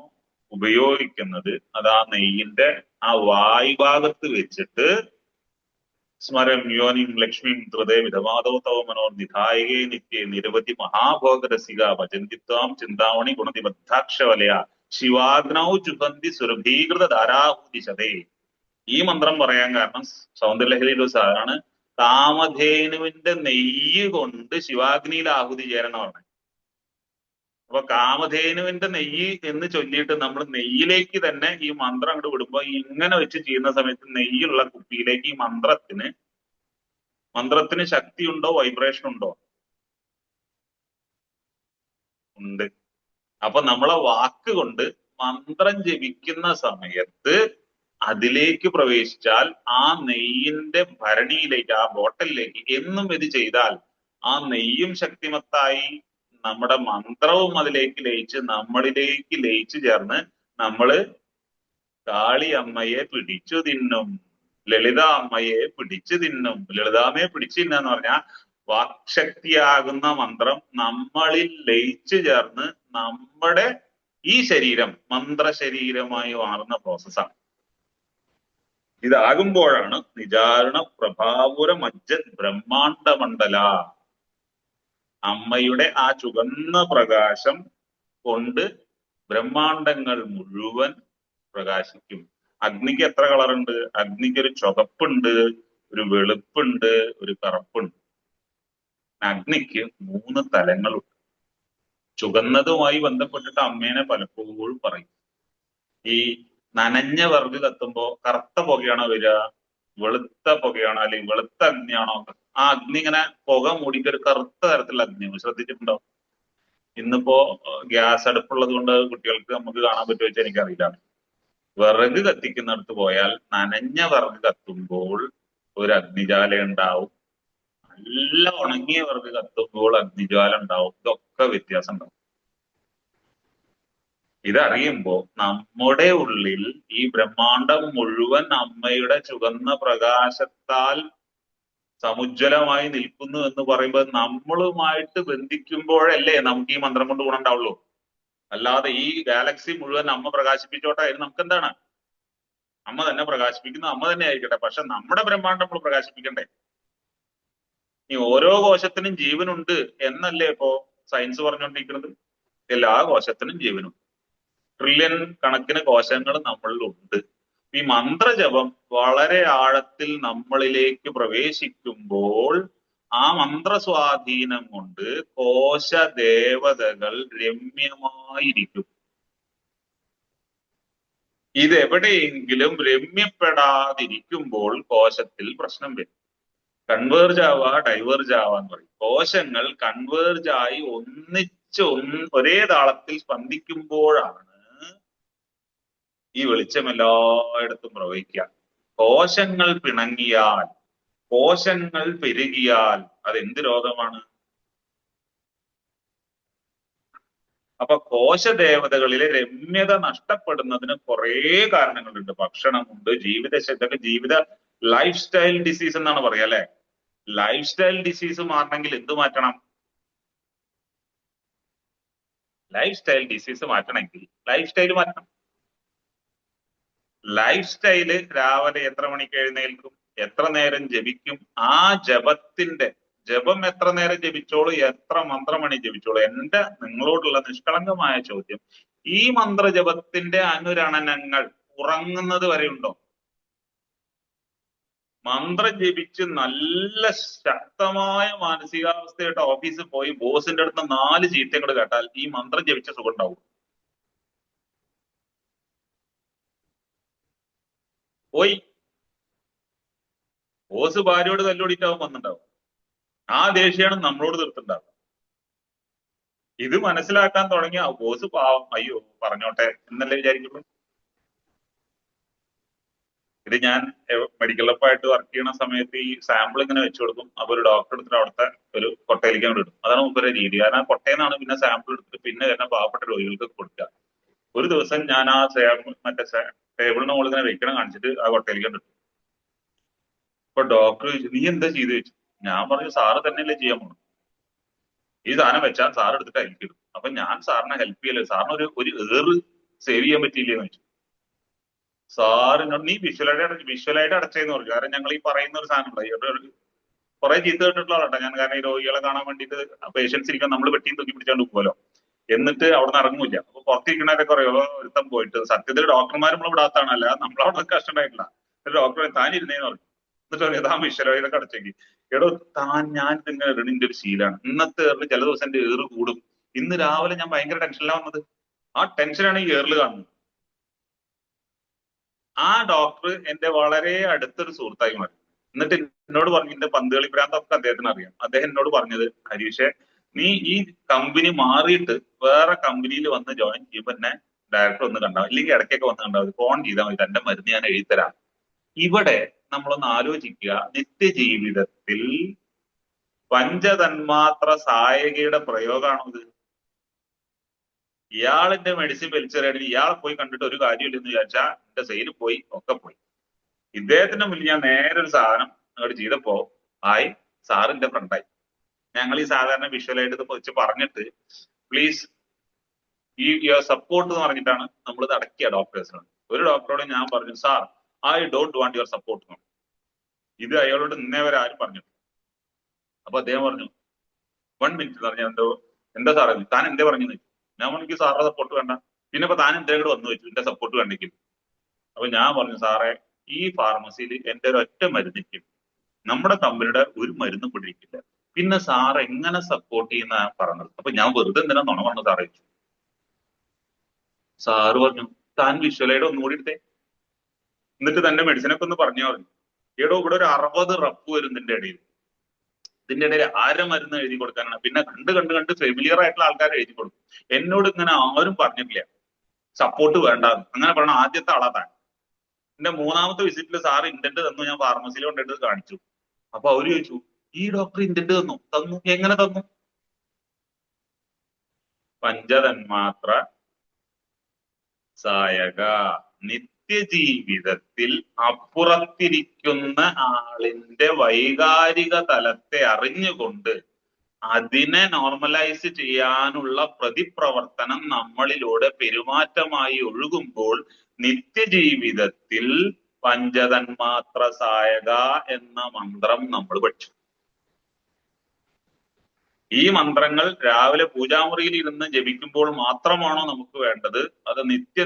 ഉപയോഗിക്കുന്നത് അത് ആ നെയ്യിന്റെ ആ വായുഭാഗത്ത് വെച്ചിട്ട് സ്മരം യോനിം ലക്ഷ്മിം ത്വതേ വിധമാതോ തവ മനോർ നിധായകേ നിത്യേ നിരവധി മഹാഭോഗരസിക ഭജന്തിത്വാം ചിന്താമണി ഗുണതിബദ്ധാക്ഷവലയ ശിവാഗ്നൗ ജുഹന്തി സുരഭീകൃത ധാരാഹുതിശതേ. ഈ മന്ത്രം പറയാൻ കാരണം സൗന്ദര്യലഹരിയിൽ ഒരു സാധനമാണ്, കാമധേനുവിന്റെ നെയ്യ് കൊണ്ട് ശിവാഗ്നിയിൽ ആഹുതി ചേരണം പറഞ്ഞത്. അപ്പൊ കാമധേനുവിന്റെ നെയ്യ് എന്ന് ചൊല്ലിയിട്ട് നമ്മൾ നെയ്യിലേക്ക് തന്നെ ഈ മന്ത്രം അങ്ങോട്ട് വിടുമ്പോ ഇങ്ങനെ വെച്ച് ചെയ്യുന്ന സമയത്ത് നെയ്യുള്ള കുപ്പിയിലേക്ക് ഈ മന്ത്രത്തിന് ശക്തി ഉണ്ടോ, വൈബ്രേഷൻ ഉണ്ടോ? ഉണ്ട്. അപ്പൊ നമ്മളെ വാക്ക് കൊണ്ട് മന്ത്രം ജപിക്കുന്ന സമയത്ത് അതിലേക്ക് പ്രവേശിച്ചാൽ ആ നെയ്യിന്റെ ഭരണിയിലേക്ക്, ആ ബോട്ടലിലേക്ക് എന്നും ഇത് ചെയ്താൽ ആ നെയ്യും ശക്തിമത്തായി നമ്മുടെ മന്ത്രവും അതിലേക്ക് ലയിച്ച് നമ്മളിലേക്ക് ലയിച്ചു ചേർന്ന് നമ്മള് കാളി അമ്മയെ പിടിച്ചു തിന്നും, ലളിത അമ്മയെ പിടിച്ചു തിന്നും. ലളിതാമ്മയെ പിടിച്ചു തിന്നുക എന്ന് പറഞ്ഞാൽ വാക്ശക്തിയാകുന്ന മന്ത്രം നമ്മളിൽ ലയിച്ചു ചേർന്ന് നമ്മുടെ ഈ ശരീരം മന്ത്രശരീരമായി മാറുന്ന പ്രോസസ്സാണ്. ഇതാകുമ്പോഴാണ് നിജാരണ പ്രഭാപുര മജ്ജ ബ്രഹ്മാണ്ട മണ്ഡല, അമ്മയുടെ ആ ചുവന്ന പ്രകാശം കൊണ്ട് ബ്രഹ്മാണ്ടങ്ങൾ മുഴുവൻ പ്രകാശിക്കും. അഗ്നിക്ക് എത്ര കളറുണ്ട്? അഗ്നിക്ക് ഒരു ചുവപ്പുണ്ട്, ഒരു വെളുപ്പുണ്ട്, ഒരു കറുപ്പുണ്ട്. അഗ്നിക്ക് 3 തലങ്ങളുണ്ട്. ചുവന്നതുമായി ബന്ധപ്പെട്ടിട്ട് അമ്മേനെ പലപ്പോഴും പറയും. ഈ നനഞ്ഞ വിറക് കത്തുമ്പോ കറുത്ത പുകയാണോ വരിക, വെളുത്ത പുകയാണോ, അല്ലെങ്കിൽ വെളുത്ത അഗ്നിയാണോ? ആ അഗ്നി ഇങ്ങനെ പുക മൂടിയിട്ട് ഒരു കറുത്ത തരത്തിലുള്ള അഗ്നി ശ്രദ്ധിച്ചിട്ടുണ്ടോ? ഇന്നിപ്പോ ഗ്യാസ് അടുപ്പുള്ളത് കൊണ്ട് കുട്ടികൾക്ക് നമുക്ക് കാണാൻ പറ്റുമോ വെച്ചാൽ എനിക്കറിയില്ല. വിറക് കത്തിക്കുന്നിടത്ത് പോയാൽ നനഞ്ഞ വിറക് കത്തുമ്പോൾ ഒരു അഗ്നിജ്വാല ഉണ്ടാവും, നല്ല ഉണങ്ങിയ വിറക് കത്തുമ്പോൾ അഗ്നിജ്വാല ഉണ്ടാവും. ഇതൊക്കെ വ്യത്യാസം ഉണ്ടാവും. ഇതറിയുമ്പോ നമ്മുടെ ഉള്ളിൽ ഈ ബ്രഹ്മാണ്ടം മുഴുവൻ അമ്മയുടെ ചുവന്ന പ്രകാശത്താൽ സമുജ്വലമായി നിൽക്കുന്നു എന്ന് പറയുമ്പോൾ നമ്മളുമായിട്ട് ബന്ധിക്കുമ്പോഴല്ലേ നമുക്ക് ഈ മന്ത്രം കൊണ്ട് ഗുണം ഉണ്ടാവുള്ളൂ. അല്ലാതെ ഈ ഗാലക്സി മുഴുവൻ അമ്മ പ്രകാശിപ്പിച്ചോട്ടെ, അതിന് നമുക്ക് എന്താണ്? അമ്മ തന്നെ പ്രകാശിപ്പിക്കുന്നു, അമ്മ തന്നെ ആയിരിക്കട്ടെ. പക്ഷെ നമ്മുടെ ബ്രഹ്മാണ്ടം നമ്മൾ പ്രകാശിപ്പിക്കണ്ടേ? ഈ ഓരോ കോശത്തിനും ജീവനുണ്ട് എന്നല്ലേ ഇപ്പോ സയൻസ് പറഞ്ഞുകൊണ്ടിരിക്കുന്നത്? എല്ലാ കോശത്തിനും ജീവനുണ്ട്. ട്രില്യൺ കണക്കിന് കോശങ്ങൾ നമ്മളിലുണ്ട്. ഈ മന്ത്രജപം വളരെ ആഴത്തിൽ നമ്മളിലേക്ക് പ്രവേശിക്കുമ്പോൾ ആ മന്ത്രസ്വാധീനം കൊണ്ട് കോശദേവതകൾ രമ്യമായിരിക്കും. ഇതെവിടെയെങ്കിലും രമ്യപ്പെടാതിരിക്കുമ്പോൾ കോശത്തിൽ പ്രശ്നം വരും. കൺവേർജ് ആവുക, ഡൈവേർജ് ആവുക എന്ന് പറയും. കോശങ്ങൾ കൺവേർജ് ആയി ഒരേ താളത്തിൽ സ്പന്ദിക്കുമ്പോഴാണ് ഈ വെളിച്ചം എല്ലായിടത്തും പ്രവഹിക്കുക. കോശങ്ങൾ പിണങ്ങിയാൽ, കോശങ്ങൾ പെരുകിയാൽ അതെന്ത് രോഗമാണ്? അപ്പൊ കോശദേവതകളിലെ രമ്യത നഷ്ടപ്പെടുന്നതിന് കുറെ കാരണങ്ങളുണ്ട്. ഭക്ഷണമുണ്ട്, ഇതൊക്കെ ജീവിത ലൈഫ് സ്റ്റൈൽ ഡിസീസ് എന്നാണ് പറയാ അല്ലെ. ലൈഫ് സ്റ്റൈൽ ഡിസീസ് മാറണമെങ്കിൽ എന്ത് മാറ്റണം? ലൈഫ് സ്റ്റൈൽ ഡിസീസ് മാറ്റണമെങ്കിൽ ലൈഫ് സ്റ്റൈൽ മാറ്റണം. ലൈഫ് സ്റ്റൈല് രാവിലെ എത്ര മണിക്ക് എഴുന്നേൽക്കും, എത്ര നേരം ജപിക്കും, ആ ജപം എത്ര നേരം ജപിച്ചോളൂ, എത്ര മന്ത്രമണി ജപിച്ചോളൂ. എന്റെ നിങ്ങളോടുള്ള നിഷ്കളങ്കമായ ചോദ്യം, ഈ മന്ത്രജപത്തിന്റെ അനുരണനങ്ങൾ ഉറങ്ങുന്നത് വരെ ഉണ്ടോ? മന്ത്രം ജപിച്ച് നല്ല ശക്തമായ മാനസികാവസ്ഥയായിട്ട് ഓഫീസിൽ പോയി ബോസിന്റെ അടുത്ത് 4 ചീത്തങ്ങൾ കേട്ടാൽ ഈ മന്ത്രം ജപിച്ച സുഖം ഉണ്ടാവും? പോയി ബോസ് ഭാര്യയോട് തല്ലോടിയിട്ടാവും വന്നിട്ടുണ്ടാവും. ആ ദേഷ്യമാണ് നമ്മളോട് തീർത്തുണ്ടാവും. ഇത് മനസ്സിലാക്കാൻ തുടങ്ങിയ ബോസ് പാവം, അയ്യോ പറഞ്ഞോട്ടെ എന്നല്ലേ വിചാരിക്കുള്ളൂ. ഇത് ഞാൻ മെഡിക്കൽ റെപ്പായിട്ട് വർക്ക് ചെയ്യുന്ന സമയത്ത് ഈ സാമ്പിൾ ഇങ്ങനെ വെച്ചു കൊടുക്കും. അപ്പൊ ഒരു ഡോക്ടർ എടുത്തിട്ട് അവിടുത്തെ ഒരു കൊട്ടയിലേക്ക് അങ്ങോട്ട് ഇടും. അതാണ് മുമ്പൊരു രീതി. കാരണം ആ കൊട്ടയെന്നാണ് പിന്നെ സാമ്പിൾ എടുത്തിട്ട് പിന്നെ തന്നെ പാവപ്പെട്ട രോഗികൾക്ക് കൊടുക്കുക. ഒരു ദിവസം ഞാൻ ആ മറ്റേ ടേബിളിന് മുകളിൽ ഇങ്ങനെ വെക്കണം കാണിച്ചിട്ട് ആ കൊട്ടയിലേക്ക് ഇട്ടു. അപ്പൊ ഡോക്ടർ ചോദിച്ചു, നീ എന്താ ചെയ്തു വെച്ചു? ഞാൻ പറഞ്ഞു, സാറ് തന്നെയല്ലേ ചെയ്യാൻ പോണു. ഈ സാധനം വെച്ചാൽ സാർ എടുത്തിട്ട് അയക്കിടും. അപ്പൊ ഞാൻ സാറിനെ ഹെൽപ്പ് ചെയ്യല്ലേ, സാറിന് ഒരു ഏറ് സേവ് ചെയ്യാൻ പറ്റിയില്ലേന്ന് വെച്ചു. സാറിനോട് നീ വിഷ്വലായിട്ട് അടച്ചേന്ന് പറഞ്ഞു. കാരണം ഞങ്ങൾ ഈ പറയുന്ന ഒരു സാധനം കുറെ ചീത്ത കേട്ടിട്ടുള്ള ആളാട്ടോ ഞാൻ. കാരണം ഈ രോഗികളെ കാണാൻ വേണ്ടിയിട്ട് പേഷ്യൻസ് ഇരിക്കാൻ നമ്മൾ വെട്ടിയും തൂക്കി പിടിച്ചാണ്ട് പോകുമല്ലോ. എന്നിട്ട് അവിടെ നിന്ന് ഇറങ്ങൂല. അപ്പൊ പുറത്തിരിക്കണവരൊക്കെ പറയുമോ ഒരുത്തം പോയിട്ട്, സത്യത്തിൽ ഡോക്ടർമാർ നമ്മൾ വിടാത്താണ്, അല്ല നമ്മളവിടെ കഷ്ടമായിട്ടില്ല. ഡോക്ടർ താൻ ഇരുന്നേന്ന് പറഞ്ഞു. എന്നിട്ട് പറഞ്ഞു താൻ വിഷ്വലായിട്ടൊക്കെ അടച്ചേക്ക്. എടോ ഞാൻ ഇതിങ്ങനെ നിന്റെ ഒരു ശീലാണ്. ഇന്നത്തെ ഏറിന് ചില ദിവസം എന്റെ ഏറ് കൂടും, ഇന്ന് രാവിലെ ഞാൻ ഭയങ്കര ടെൻഷനിലാണ് വന്നത്. ആ ടെൻഷനാണ് ഈ ഏറിൽ കാണുന്നത്. ആ ഡോക്ടർ എന്റെ വളരെ അടുത്തൊരു സുഹൃത്തായി മാറി. എന്നിട്ട് എന്നോട് പറഞ്ഞു, എന്റെ പന്ത് കളി ഭ്രാന്തൊക്കെ അദ്ദേഹത്തിന് അറിയാം. അദ്ദേഹം എന്നോട് പറഞ്ഞത്, ഹരീഷെ, നീ ഈ കമ്പനി മാറിയിട്ട് വേറെ കമ്പനിയിൽ വന്ന് ജോയിൻ ചെയ്യുമ്പോൾ എന്നെ ഡയറക്ടർ ഒന്ന് കണ്ടാൽ, ഇല്ലെങ്കിൽ ഇടയ്ക്കൊക്കെ വന്ന് കണ്ടാൽ ഫോൺ ചെയ്താൽ മതി, തന്റെ മരുന്ന് ഞാൻ എഴുതിത്തരാം. ഇവിടെ നമ്മളൊന്ന് ആലോചിക്കുക, നിത്യജീവിതത്തിൽ പഞ്ചതന്മാത്ര സായകയുടെ പ്രയോഗമാണോ ഇത്? ഇയാളിന്റെ മെഡിസിൻ വലിച്ചെറിയാണെങ്കിൽ ഇയാളെ പോയി കണ്ടിട്ട് ഒരു കാര്യമില്ലെന്ന് വിചാരിച്ചാൽ എന്റെ സെയിൽ പോയി, ഒക്കെ പോയി. ഇദ്ദേഹത്തിന്റെ മുന്നിൽ ഞാൻ നേരെ ഒരു സാധനം അങ്ങോട്ട് ചെയ്തപ്പോ ആയി, സാറിന്റെ ഫ്രണ്ടായി. ഞങ്ങൾ ഈ സാധാരണ വിഷ്വലായിട്ട് ഇത് വെച്ച് പറഞ്ഞിട്ട്, പ്ലീസ് ഈ സപ്പോർട്ട് എന്ന് പറഞ്ഞിട്ടാണ് നമ്മൾ ഇത് അടക്കിയ ഡോക്ടേഴ്സിനാണ്. ഒരു ഡോക്ടറോട് ഞാൻ പറഞ്ഞു, sir I don't want your support. ഇത് അയാളോട് ഇന്നേ വരെ ആരും പറഞ്ഞിട്ടില്ല. അപ്പൊ അദ്ദേഹം പറഞ്ഞു, 1 മിനിറ്റ് എന്ന് പറഞ്ഞാൽ എന്താ സാറേ, താൻ എന്തേ പറഞ്ഞു ചോദിച്ചു. ഞാൻ എനിക്ക് സാറിന്റെ സപ്പോർട്ട് വേണ്ട, പിന്നെ ഇപ്പൊ താൻ എന്തേ കൂടെ വന്നു വെച്ചു എന്റെ സപ്പോർട്ട് വേണ്ടെങ്കിൽ. അപ്പൊ ഞാൻ പറഞ്ഞു, സാറേ ഈ ഫാർമസിയിൽ എന്റെ ഒരു ഒറ്റ മരുന്നിക്കും നമ്മുടെ കമ്പനിയുടെ ഒരു മരുന്നും പിടിക്കില്ല, പിന്നെ സാർ എങ്ങനെ സപ്പോർട്ട് ചെയ്യുന്ന പറഞ്ഞത്. അപ്പൊ ഞാൻ വെറുതെ എന്തിനാ നുണ പറഞ്ഞു സാറേ ചോദിച്ചു. സാറ് പറഞ്ഞു, താൻ വിഷ്വലൈഡ് ഒന്നുകൂടി എടുത്തേ, എന്നിട്ട് തന്റെ മെഡിസിനൊക്കെ ഒന്ന് പറഞ്ഞു പറഞ്ഞു. എടോ, ഇവിടെ ഒരു 60 റപ്പ് വരും ഇതിന്റെ ഇടയിൽ. ഇതിന്റെ ഇടയിൽ ആരെ മരുന്ന് എഴുതി കൊടുക്കാനാണ്? പിന്നെ കണ്ട് കണ്ട് കണ്ട് ഫെമിലിയർ ആയിട്ടുള്ള ആൾക്കാരെ എഴുതി കൊടുക്കും. എന്നോട് ഇങ്ങനെ ആരും പറഞ്ഞിട്ടില്ല സപ്പോർട്ട് വേണ്ടാന്ന്. അങ്ങനെ പറഞ്ഞ ആദ്യത്തെ ആളാ താൻ. എന്റെ 3ാമത്തെ വിസിറ്റിൽ സാർ ഇന്റന്റ് തന്നു, ഞാൻ ഫാർമസിയിൽ കൊണ്ടിട്ട് കാണിച്ചു. അപ്പൊ അവര് ചോദിച്ചു, ഈ ഡോക്ടർ ഇന്റന്റ് തന്നു? എങ്ങനെ തന്നു? പഞ്ചതന്മാത്ര സായക നിത്യജീവിതത്തിൽ അപ്പുറത്തിരിക്കുന്ന ആളിന്റെ വൈകാരിക തലത്തെ അറിഞ്ഞുകൊണ്ട് അതിനെ നോർമലൈസ് ചെയ്യാനുള്ള പ്രതിപ്രവർത്തനം നമ്മളിലൂടെ പെരുമാറ്റമായി ഒഴുകുമ്പോൾ നിത്യജീവിതത്തിൽ പഞ്ചതന്മാത്ര സായക എന്ന മന്ത്രം നമ്മൾ പഠിച്ചു. ഈ മന്ത്രങ്ങൾ രാവിലെ പൂജാമുറിയിൽ ഇരുന്ന് ജപിക്കുമ്പോൾ മാത്രമാണോ നമുക്ക് വേണ്ടത്? അത്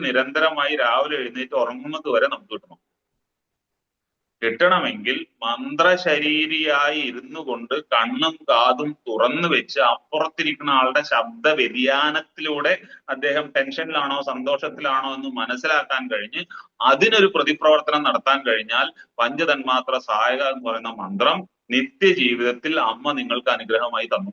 നിരന്തരമായി രാവിലെ എഴുന്നേറ്റ് ഉറങ്ങുന്നത് വരെ നമുക്ക് കിട്ടണം. കിട്ടണമെങ്കിൽ മന്ത്രശരീരിയായി ഇരുന്നു കൊണ്ട് കണ്ണും കാതും തുറന്നു വെച്ച് അപ്പുറത്തിരിക്കുന്ന ആളുടെ ശബ്ദ വ്യതിയാനത്തിലൂടെ അദ്ദേഹം ടെൻഷനിലാണോ സന്തോഷത്തിലാണോ എന്ന് മനസ്സിലാക്കാൻ കഴിഞ്ഞ് അതിനൊരു പ്രതിപ്രവർത്തനം നടത്താൻ കഴിഞ്ഞാൽ പഞ്ചതന്മാത്ര സായക എന്ന് പറയുന്ന മന്ത്രം നിത്യജീവിതത്തിൽ അമ്മ നിങ്ങൾക്ക് അനുഗ്രഹമായി തന്നു.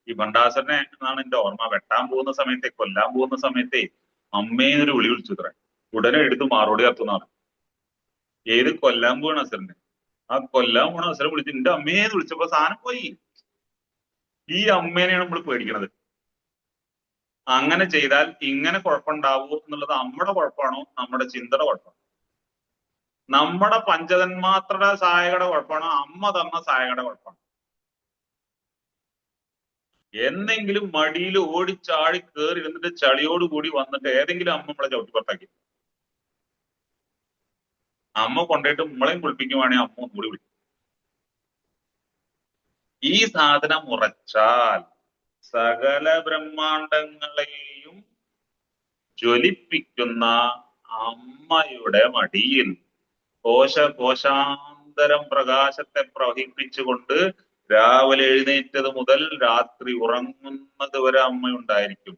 ഈ ഭണ്ഡാസുരനെ എന്നാണ് എന്റെ ഓർമ്മ. വെട്ടാൻ പോകുന്ന സമയത്തെ, കൊല്ലാൻ പോകുന്ന സമയത്തെ അമ്മേന്നൊരു വിളി വിളിച്ചു ഇത്ര. ഉടനെ എടുത്ത് മാറോടി കത്തുന്നാണ്. ഏത് കൊല്ലാൻ പോകണ അസുരനെ, ആ കൊല്ലാൻ പോണ അസുരൻ വിളിച്ച് എന്റെ അമ്മേന്ന് വിളിച്ചപ്പോ സാധനം പോയി. ഈ അമ്മേനെയാണ് നമ്മൾ പേടിക്കണത്. അങ്ങനെ ചെയ്താൽ ഇങ്ങനെ കുഴപ്പമുണ്ടാവൂ എന്നുള്ളത് നമ്മുടെ കുഴപ്പമാണോ നമ്മുടെ ചിന്തയുടെ കുഴപ്പമാണോ? നമ്മുടെ പഞ്ചതന്മാത്ര സായകയുടെ കുഴപ്പമാണോ അമ്മ തന്ന സായകയുടെ കുഴപ്പമാണോ? എന്നെങ്കിലും മടിയിൽ ഓടിച്ചാടി കയറി ഇരുന്നിട്ട് ചളിയോട് കൂടി വന്നിട്ട് ഏതെങ്കിലും അമ്മ നമ്മളെ ചവിട്ടി പുറത്താക്കി. അമ്മ കൊണ്ടുപോയിട്ട് നമ്മളെയും കുളിപ്പിക്കുവാണെങ്കിൽ അമ്മ ഒന്നുകൂടി വിളിക്കും. ഈ സാധനം ഉറച്ചാൽ സകല ബ്രഹ്മാണ്ടങ്ങളെയും ജ്വലിപ്പിക്കുന്ന അമ്മയുടെ മടിയിൽ കോശാന്തരം പ്രകാശത്തെ പ്രവഹിപ്പിച്ചുകൊണ്ട് രാവിലെ എഴുന്നേറ്റത് മുതൽ രാത്രി ഉറങ്ങുന്നത് വരെ അമ്മയുണ്ടായിരിക്കും.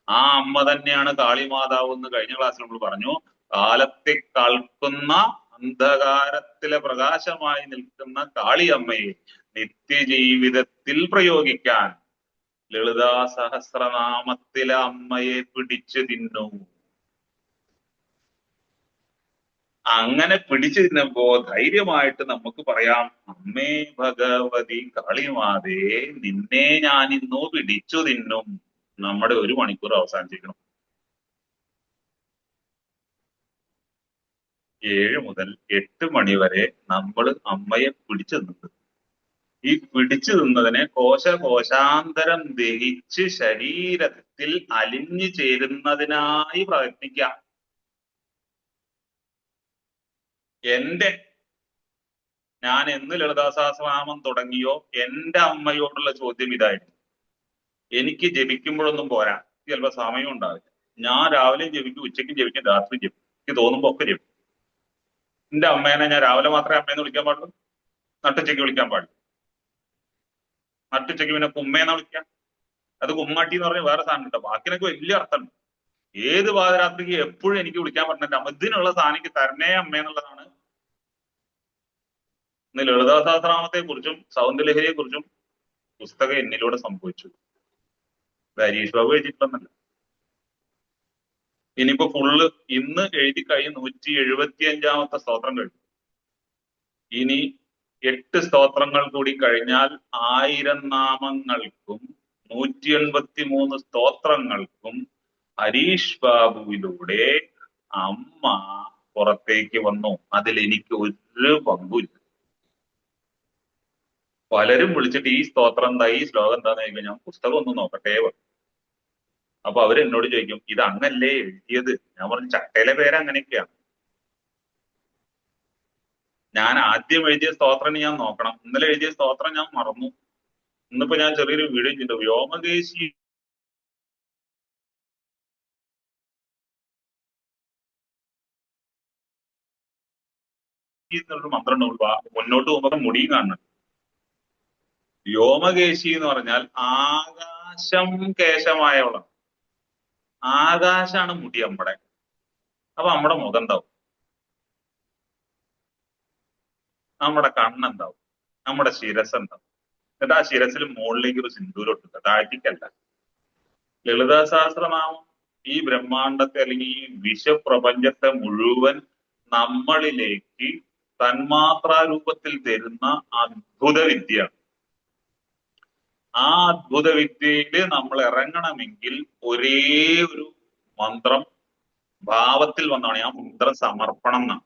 ആ അമ്മ തന്നെയാണ് കാളിമാതാവ് എന്ന് കഴിഞ്ഞ ക്ലാസ്സിൽ നമ്മൾ പറഞ്ഞു. കാലത്തെ കാൾക്കുന്ന അന്ധകാരത്തിലെ പ്രകാശമായി നിൽക്കുന്ന കാളിയമ്മയെ നിത്യജീവിതത്തിൽ പ്രയോഗിക്കാൻ ലളിതാ സഹസ്രനാമത്തിലെ അമ്മയെ പിടിച്ചു തിന്നു. അങ്ങനെ പിടിച്ചു തിന്നുമ്പോ ധൈര്യമായിട്ട് നമുക്ക് പറയാം, അമ്മേ ഭഗവതി കാളിമാതേ, നിന്നെ ഞാൻ ഇന്നു പിടിച്ചു തിന്നും. നമ്മുടെ 1 മണിക്കൂർ അവസാനിച്ചിരിക്കണം. 7 മുതൽ 8 മണി വരെ നമ്മൾ അമ്മയെ പിടിച്ചു തിന്നത്. ഈ പിടിച്ചു തിന്നതിനെ കോശാന്തരം ദഹിച്ച് ശരീരത്തിൽ അലിഞ്ഞു ചേരുന്നതിനായി പ്രയത്നിക്കാം. ഞാൻ എന്ന് ലളിതാ സഹസ്രനാമം തുടങ്ങിയോ എന്റെ അമ്മയോടുള്ള ചോദ്യം ഇതായിരുന്നു. എനിക്ക് ജപിക്കുമ്പോഴൊന്നും പോരാ, ചിലപ്പോ സമയം ഉണ്ടാവില്ല. ഞാൻ രാവിലെയും ജപിക്കും, ഉച്ചയ്ക്കും ജപിക്കും, രാത്രി ജപിക്കും, എനിക്ക് തോന്നുമ്പോ ഒക്കെ ജപിക്കും. എന്റെ അമ്മേനെ ഞാൻ രാവിലെ മാത്രമേ അമ്മേന്ന് വിളിക്കാൻ പാടുള്ളൂ, നട്ടുച്ചയ്ക്ക് വിളിക്കാൻ പാടില്ല. നട്ടുച്ചയ്ക്ക് പിന്നെ കുമ്മയെന്നാ വിളിക്കാം. അത് കുമ്മാട്ടി എന്ന് പറഞ്ഞാൽ വേറെ സാധനം കേട്ടോ. ബാക്കിനൊക്കെ വലിയ അർത്ഥമുണ്ട്. ഏത് പാതിരാത്രിക്ക് എപ്പോഴും എനിക്ക് വിളിക്കാൻ പറഞ്ഞിട്ട് അമ്മ ഇതിനുള്ള സാധനം എനിക്ക് തരണേ അമ്മ എന്നുള്ളതാണ്. ഇന്ന് ലളിതാ സഹസ്രനാമത്തെ കുറിച്ചും സൗന്ദര്യലഹരിയെ കുറിച്ചും പുസ്തകം എന്നിലൂടെ സംഭവിച്ചു. ഹരീഷ് ബാബു എഴുതിയിട്ടൊന്നല്ല. ഇനിയിപ്പോ ഫുള്ള് ഇന്ന് എഴുതി കഴിഞ്ഞ് 175ാമത്തെ സ്തോത്രം കഴിഞ്ഞു. ഇനി 8 സ്തോത്രങ്ങൾ കൂടി കഴിഞ്ഞാൽ 1000 നാമങ്ങൾക്കും 183 സ്തോത്രങ്ങൾക്കും ഹരീഷ് ബാബുവിലൂടെ അമ്മ പുറത്തേക്ക് വന്നു. അതിൽ എനിക്ക് ഒരു പങ്കുമില്ല. പലരും വിളിച്ചിട്ട് ഈ സ്തോത്രം എന്താ, ഈ ശ്ലോകം എന്താന്ന് ചോദിക്കാൻ ഞാൻ പുസ്തകം ഒന്ന് നോക്കട്ടെ. അപ്പൊ അവരെന്നോട് ചോദിക്കും ഇത് അങ്ങല്ലേ എഴുതിയത്. ഞാൻ പറഞ്ഞു ചട്ടയിലെ പേര് അങ്ങനെയൊക്കെയാണ്. ഞാൻ ആദ്യം എഴുതിയ സ്തോത്രം ഞാൻ നോക്കണം. ഇന്നലെ എഴുതിയ സ്തോത്രം ഞാൻ മറന്നു. ഇന്നിപ്പോ ഞാൻ ചെറിയൊരു വീഡിയോ ചെയ്തു. വ്യോമകേശി എന്നൊരു മന്ത്രം ഉണ്ട്. മുന്നോട്ട് പോകുമ്പോൾ മുടിയും കാണണം. വ്യോമകേശി എന്ന് പറഞ്ഞാൽ ആകാശം കേശമായവളാണ്. ആകാശാണ് മുടി നമ്മുടെ. അപ്പൊ നമ്മുടെ മുഖം എന്താവും? നമ്മുടെ കണ്ണെന്താവും? നമ്മുടെ ശിരസ് എന്താവും? എന്നിട്ട് ആ ശിരസിൽ മുകളിലേക്ക് ഒരു സിന്ദൂരം ഇട്ടിട്ട് താഴ്ത്തിക്കല്ല. ലളിതാ സഹസ്രനാമം ഈ ബ്രഹ്മാണ്ടത്തെ അല്ലെങ്കിൽ ഈ വിശ്വപ്രപഞ്ചത്തെ മുഴുവൻ നമ്മളിലേക്ക് തന്മാത്രാരൂപത്തിൽ തരുന്ന അദ്ഭുത വിദ്യയാണ്. ആ അദ്ഭുത വിദ്യയിൽ നമ്മൾ ഇറങ്ങണമെങ്കിൽ ഒരേ ഒരു മന്ത്രം ഭാവത്തിൽ വന്നാണ്. ആ മന്ത്രം സമർപ്പണം എന്നാണ്.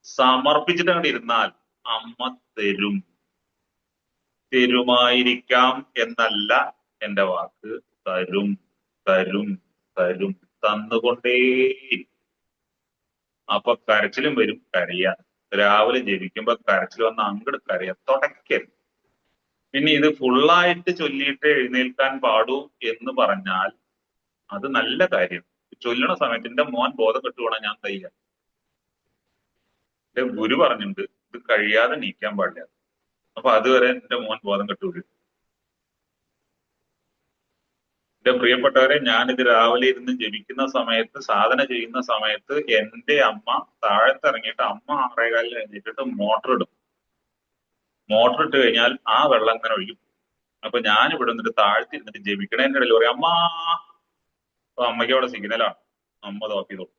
സമർപ്പിച്ചിട്ട് അങ്ങോട്ട് ഇരുന്നാൽ അമ്മ തരും. തരുമായിരിക്കാം എന്നല്ല എന്റെ വാക്ക്. തരും, തരും, തരും, തന്നുകൊണ്ടേ. അപ്പൊ കരച്ചിലും വരും, കരയാൻ. രാവിലെ ജപിക്കുമ്പോ കരച്ചിൽ വന്ന അങ്ങോട്ട് കരയാൻ തുടക്കരുത്. പിന്നെ ഇത് ഫുള്ളായിട്ട് ചൊല്ലിയിട്ട് എഴുന്നേൽക്കാൻ പാടൂ എന്ന് പറഞ്ഞാൽ അത് നല്ല കാര്യം. ചൊല്ലണ സമയത്ത് എന്റെ മോൻ ബോധം കെട്ടുപോണ ഞാൻ തയ്യാ. എന്റെ ഗുരു പറഞ്ഞിട്ടുണ്ട് ഇത് കഴിയാതെ നീക്കാൻ പാടില്ല. അപ്പൊ അതുവരെ എന്റെ മോൻ ബോധം കെട്ടുപോയി. എന്റെ പ്രിയപ്പെട്ടവരെ, ഞാനിത് രാവിലെ ഇരുന്ന് ജപിക്കുന്ന സമയത്ത്, സാധന ചെയ്യുന്ന സമയത്ത് എന്റെ അമ്മ താഴത്തിറങ്ങിയിട്ട് അമ്മ 6:15 കഴിഞ്ഞിട്ട് മോട്ടർ ഇടും. മോട്ടർ ഇട്ട് കഴിഞ്ഞാൽ ആ വെള്ളം ഇങ്ങനെ ഒഴുകും. അപ്പൊ ഞാൻ ഇവിടെ നിന്നിട്ട് താഴ്ത്തിരുന്നിട്ട് ജപിക്കണേന്റെ ഇടയിൽ പറയും അമ്മ. അപ്പൊ അമ്മയ്ക്ക് അവിടെ സിഗ്നലാണ്. അമ്മ അത് ഓഫ് ചെയ്തോളും.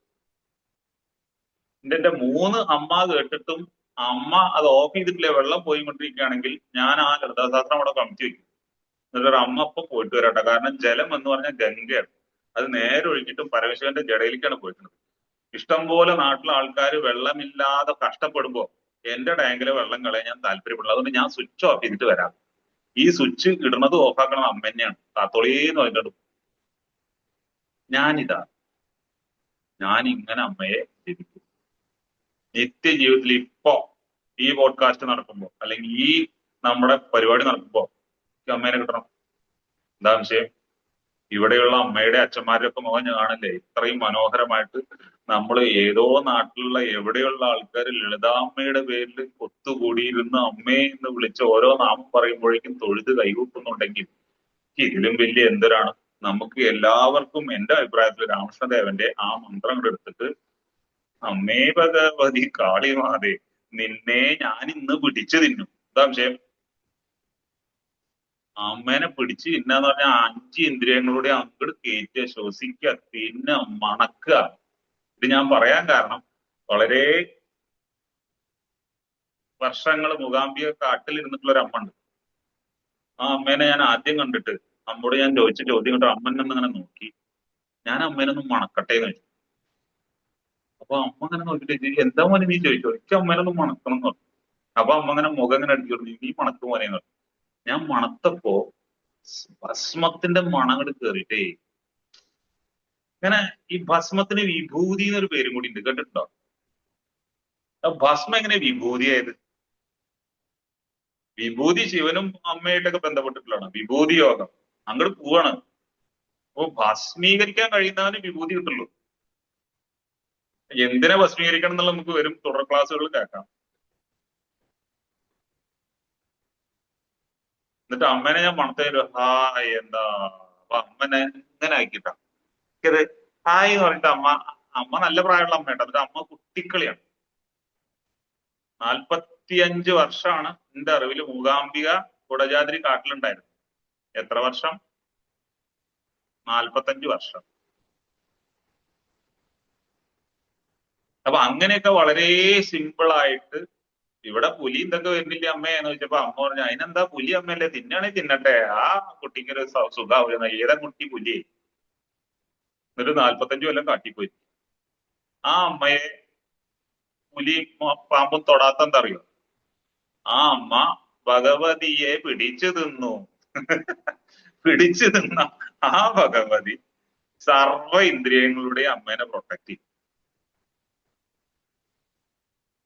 എന്റെ 3 അമ്മ കേട്ടിട്ടും അമ്മ അത് ഓഫ് ചെയ്തിട്ടില്ല, വെള്ളം പോയിക്കൊണ്ടിരിക്കുകയാണെങ്കിൽ ഞാൻ ആ ലളിതാശാസ്ത്രം അവിടെ കമിച്ചു വെക്കും. എന്നിട്ട് അമ്മ അപ്പൊ പോയിട്ട് വരാട്ടെ. കാരണം ജലം എന്ന് പറഞ്ഞാൽ ഗംഗയാണ്. അത് നേരെ ഒഴുകിയിട്ടും പരമശിവന്റെ ജടയിലേക്കാണ് പോയിട്ടുള്ളത്. ഇഷ്ടംപോലെ നാട്ടിലെ ആൾക്കാർ വെള്ളമില്ലാതെ കഷ്ടപ്പെടുമ്പോ എന്റെ ടാങ്കിലെ വെള്ളം കളയാൻ ഞാൻ താല്പര്യപ്പെടുന്നു. അതുകൊണ്ട് ഞാൻ സ്വിച്ച് ഓഫ് ചെയ്തിട്ട് വരാം. ഈ സ്വിച്ച് ഇടുന്നത് ഓഫാക്കണത് അമ്മ തന്നെയാണ്. കാത്തോളീന്ന് പറഞ്ഞിട്ട് ഞാൻ ഇങ്ങനെ അമ്മയെ ജപിക്കും. നിത്യജീവിതത്തിൽ ഇപ്പോ ഈ പോഡ്കാസ്റ്റ് നടക്കുമ്പോ അല്ലെങ്കിൽ ഈ നമ്മുടെ പരിപാടി നടക്കുമ്പോ അമ്മേനെ കിട്ടണം. എന്താ വിഷയം? ഇവിടെയുള്ള അമ്മയുടെ അച്ഛന്മാരുടെ ഒക്കെ മുഖം ഞാൻ കാണല്ലേ ഇത്രയും മനോഹരമായിട്ട്. നമ്മൾ ഏതോ നാട്ടിലുള്ള എവിടെയുള്ള ആൾക്കാർ ലളിതാമ്മയുടെ പേരിൽ ഒത്തുകൂടിയിരുന്ന് അമ്മേ എന്ന് വിളിച്ച് ഓരോ നാമം പറയുമ്പോഴേക്കും തൊഴുത് കൈകൂട്ടുന്നുണ്ടെങ്കിൽ ഇതിലും വലിയ എന്തൊരാണ്. നമുക്ക് എല്ലാവർക്കും എന്റെ അഭിപ്രായത്തിൽ രാമകൃഷ്ണദേവന്റെ ആ മന്ത്രങ്ങൾ എടുത്തിട്ട് അമ്മേ ഭഗവതി കാളിമാതേ നിന്നെ ഞാൻ ഇന്ന് പിടിച്ചു തിന്നും. എന്താ വിഷയം? അമ്മേനെ പിടിച്ച് തിന്നാന്ന് പറഞ്ഞാൽ 5 ഇന്ദ്രിയങ്ങളുടെ അങ്ങോട്ട് കയറ്റുക, ശ്വസിക്കുക, തിന്നുക, മണക്കുക. ഇത് ഞാൻ പറയാൻ കാരണം വളരെ വർഷങ്ങൾ മൂകാംബിക കാട്ടിലിരുന്നിട്ടുള്ള ഒരു അമ്മ ഉണ്ട്. ആ അമ്മേനെ ഞാൻ ആദ്യം കണ്ടിട്ട് അമ്മോട് ഞാൻ ചോദിച്ച ചോദ്യം കണ്ടിട്ട് അമ്മനെ അങ്ങനെ നോക്കി. ഞാൻ അമ്മേനെ ഒന്ന് മണക്കട്ടെ എന്ന് ചോദിച്ചു. അപ്പൊ അമ്മ അങ്ങനെ നോക്കിട്ട് എന്താ മോനെ നീ ചോദിച്ചോ? എനിക്ക് അമ്മേനെ ഒന്ന് മണക്കണം എന്ന് പറഞ്ഞു. അപ്പൊ അമ്മ അങ്ങനെ മുഖം ഇങ്ങനെ അടിച്ചു കൊടുത്തു. നീ മണക്ക് മോനെ എന്ന് പറഞ്ഞു. ഞാൻ മണത്തപ്പോ ഭസ്മത്തിന്റെ മണം അങ്ങോട്ട് കയറിയിട്ടേ. ഇങ്ങനെ ഈ ഭസ്മത്തിന് വിഭൂതി എന്നൊരു പേരും കൂടി ഉണ്ട്, കേട്ടിട്ടുണ്ടോ? ഭസ്മം എങ്ങനെ വിഭൂതിയായത്? വിഭൂതി ശിവനും അമ്മയായിട്ടൊക്കെ ബന്ധപ്പെട്ടിട്ടുള്ളതാണ്. വിഭൂതി യോഗം അങ്ങോട്ട് പോവാണ്. അപ്പൊ ഭസ്മീകരിക്കാൻ കഴിയുന്നവന് വിഭൂതി കിട്ടുള്ളൂ. എന്തിനെ ഭസ്മീകരിക്കണം എന്നുള്ള നമുക്ക് വരും തുടർ ക്ലാസ്സുകളിൽ കേൾക്കാം. എന്നിട്ട് അമ്മേനെ ഞാൻ മണത്തേരു ഹായ് എന്താ, അപ്പൊ അമ്മനെ ഇങ്ങനെ ആക്കിട്ടാ ഇത് ഹായ് എന്ന് പറഞ്ഞിട്ട് അമ്മ നല്ല പ്രായമുള്ള അമ്മയാട്ടോ. എന്നിട്ട് അമ്മ കുട്ടിക്കളിയാണ്. 45 വർഷമാണ് എന്റെ അറിവിൽ മൂകാംബിക കുടജാദ്രി കാട്ടിലുണ്ടായിരുന്നു. എത്ര വർഷം? 45 വർഷം. അപ്പൊ അങ്ങനെയൊക്കെ വളരെ സിമ്പിൾ ആയിട്ട് ഇവിടെ പുലി എന്തൊക്കെ വരുന്നില്ല അമ്മയെന്ന് ചോദിച്ചപ്പോ അമ്മ പറഞ്ഞു അതിനെന്താ, പുലി അമ്മയല്ലേ, തിന്നാണെങ്കിൽ തിന്നട്ടെ, ആ കുട്ടിക്ക് ഒരു സുഖാവുന്ന ഏതാ കുട്ടി പുലി. എന്നിട്ട് 45 കൊല്ലം കാട്ടിപ്പോയി. ആ അമ്മയെ പുലി പാമ്പും തൊടാത്ത എന്താ അറിയോ? ആ അമ്മ ഭഗവതിയെ പിടിച്ചു തിന്നു. പിടിച്ചു തിന്ന ആ ഭഗവതി സർവ ഇന്ദ്രിയങ്ങളുടെ അമ്മേനെ പ്രൊട്ടക്ട് ചെയ്യും.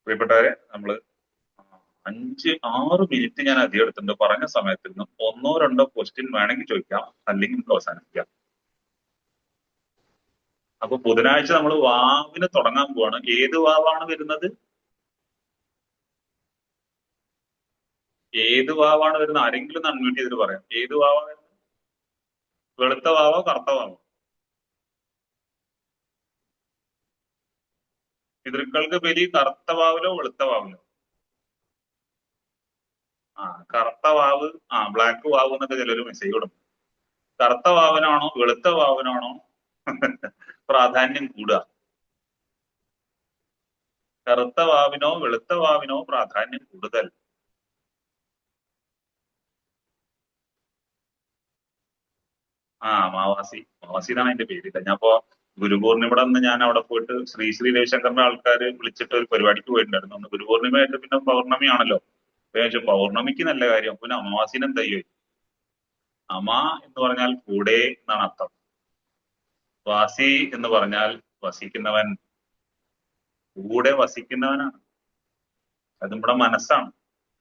പ്രിയപ്പെട്ടവരെ, നമ്മള് 5-6 മിനിറ്റ് ഞാൻ അധികം എടുത്തിട്ടുണ്ട്. പറഞ്ഞ സമയത്തിൽ നിന്ന് 1-2 ക്വസ്റ്റ്യൻ വേണമെങ്കിൽ ചോദിക്കാം, അല്ലെങ്കിൽ നമുക്ക് അവസാനിപ്പിക്കാം. അപ്പൊ ബുധനാഴ്ച നമ്മൾ വാവിന് തുടങ്ങാൻ പോവാണ്. ഏത് വാവാണ് വരുന്നത്? ഏത് വാവാണ് വരുന്നത്? ആരെങ്കിലും ഒന്ന് അൺമ്യൂട്ട് ചെയ്തിട്ട് പറയാം. ഏത് വാവാ വരുന്നത്? വെളുത്ത വാവോ കറുത്ത വാവോ? പിതൃക്കൾക്ക് ബലി കറുത്ത വാവിലോ വെളുത്ത വാവിലോ? കറുത്ത വാവ്, ബ്ലാക്ക് വാവ് എന്നൊക്കെ ചിലര് മെസ്സേജ് കൊടുക്കും. കറുത്ത വാവിനാണോ വെളുത്ത വാവിനാണോ പ്രാധാന്യം കൂടുക? കറുത്ത വാവിനോ വെളുത്ത വാവിനോ പ്രാധാന്യം കൂടുതൽ? മാവാസി. മാവാസി എന്നാണ് അതിന്റെ പേര്. ഞാനിപ്പോ ഗുരുപൂർണിമയുടെ അന്ന് ഞാൻ അവിടെ പോയിട്ട് ശ്രീ രവിശങ്കറിന്റെ ആൾക്കാർ വിളിച്ചിട്ട് ഒരു പരിപാടിക്ക് പോയിട്ടുണ്ടായിരുന്നു. അന്ന് ഗുരുപൂർണിമയായിട്ട് പിന്നെ പൗർണമിയാണല്ലോ. അപ്പൊ ഞാൻ ചോദിച്ചു പൗർണമിക്ക് നല്ല കാര്യം, പിന്നെ അമാവാസിന് എന്താ ചോദിച്ചു. അമ എന്ന് പറഞ്ഞാൽ കൂടെ എന്നാണ് അർത്ഥം. വാസി എന്ന് പറഞ്ഞാൽ വസിക്കുന്നവൻ, കൂടെ വസിക്കുന്നവനാണ്. അത് നമ്മുടെ മനസ്സാണ്.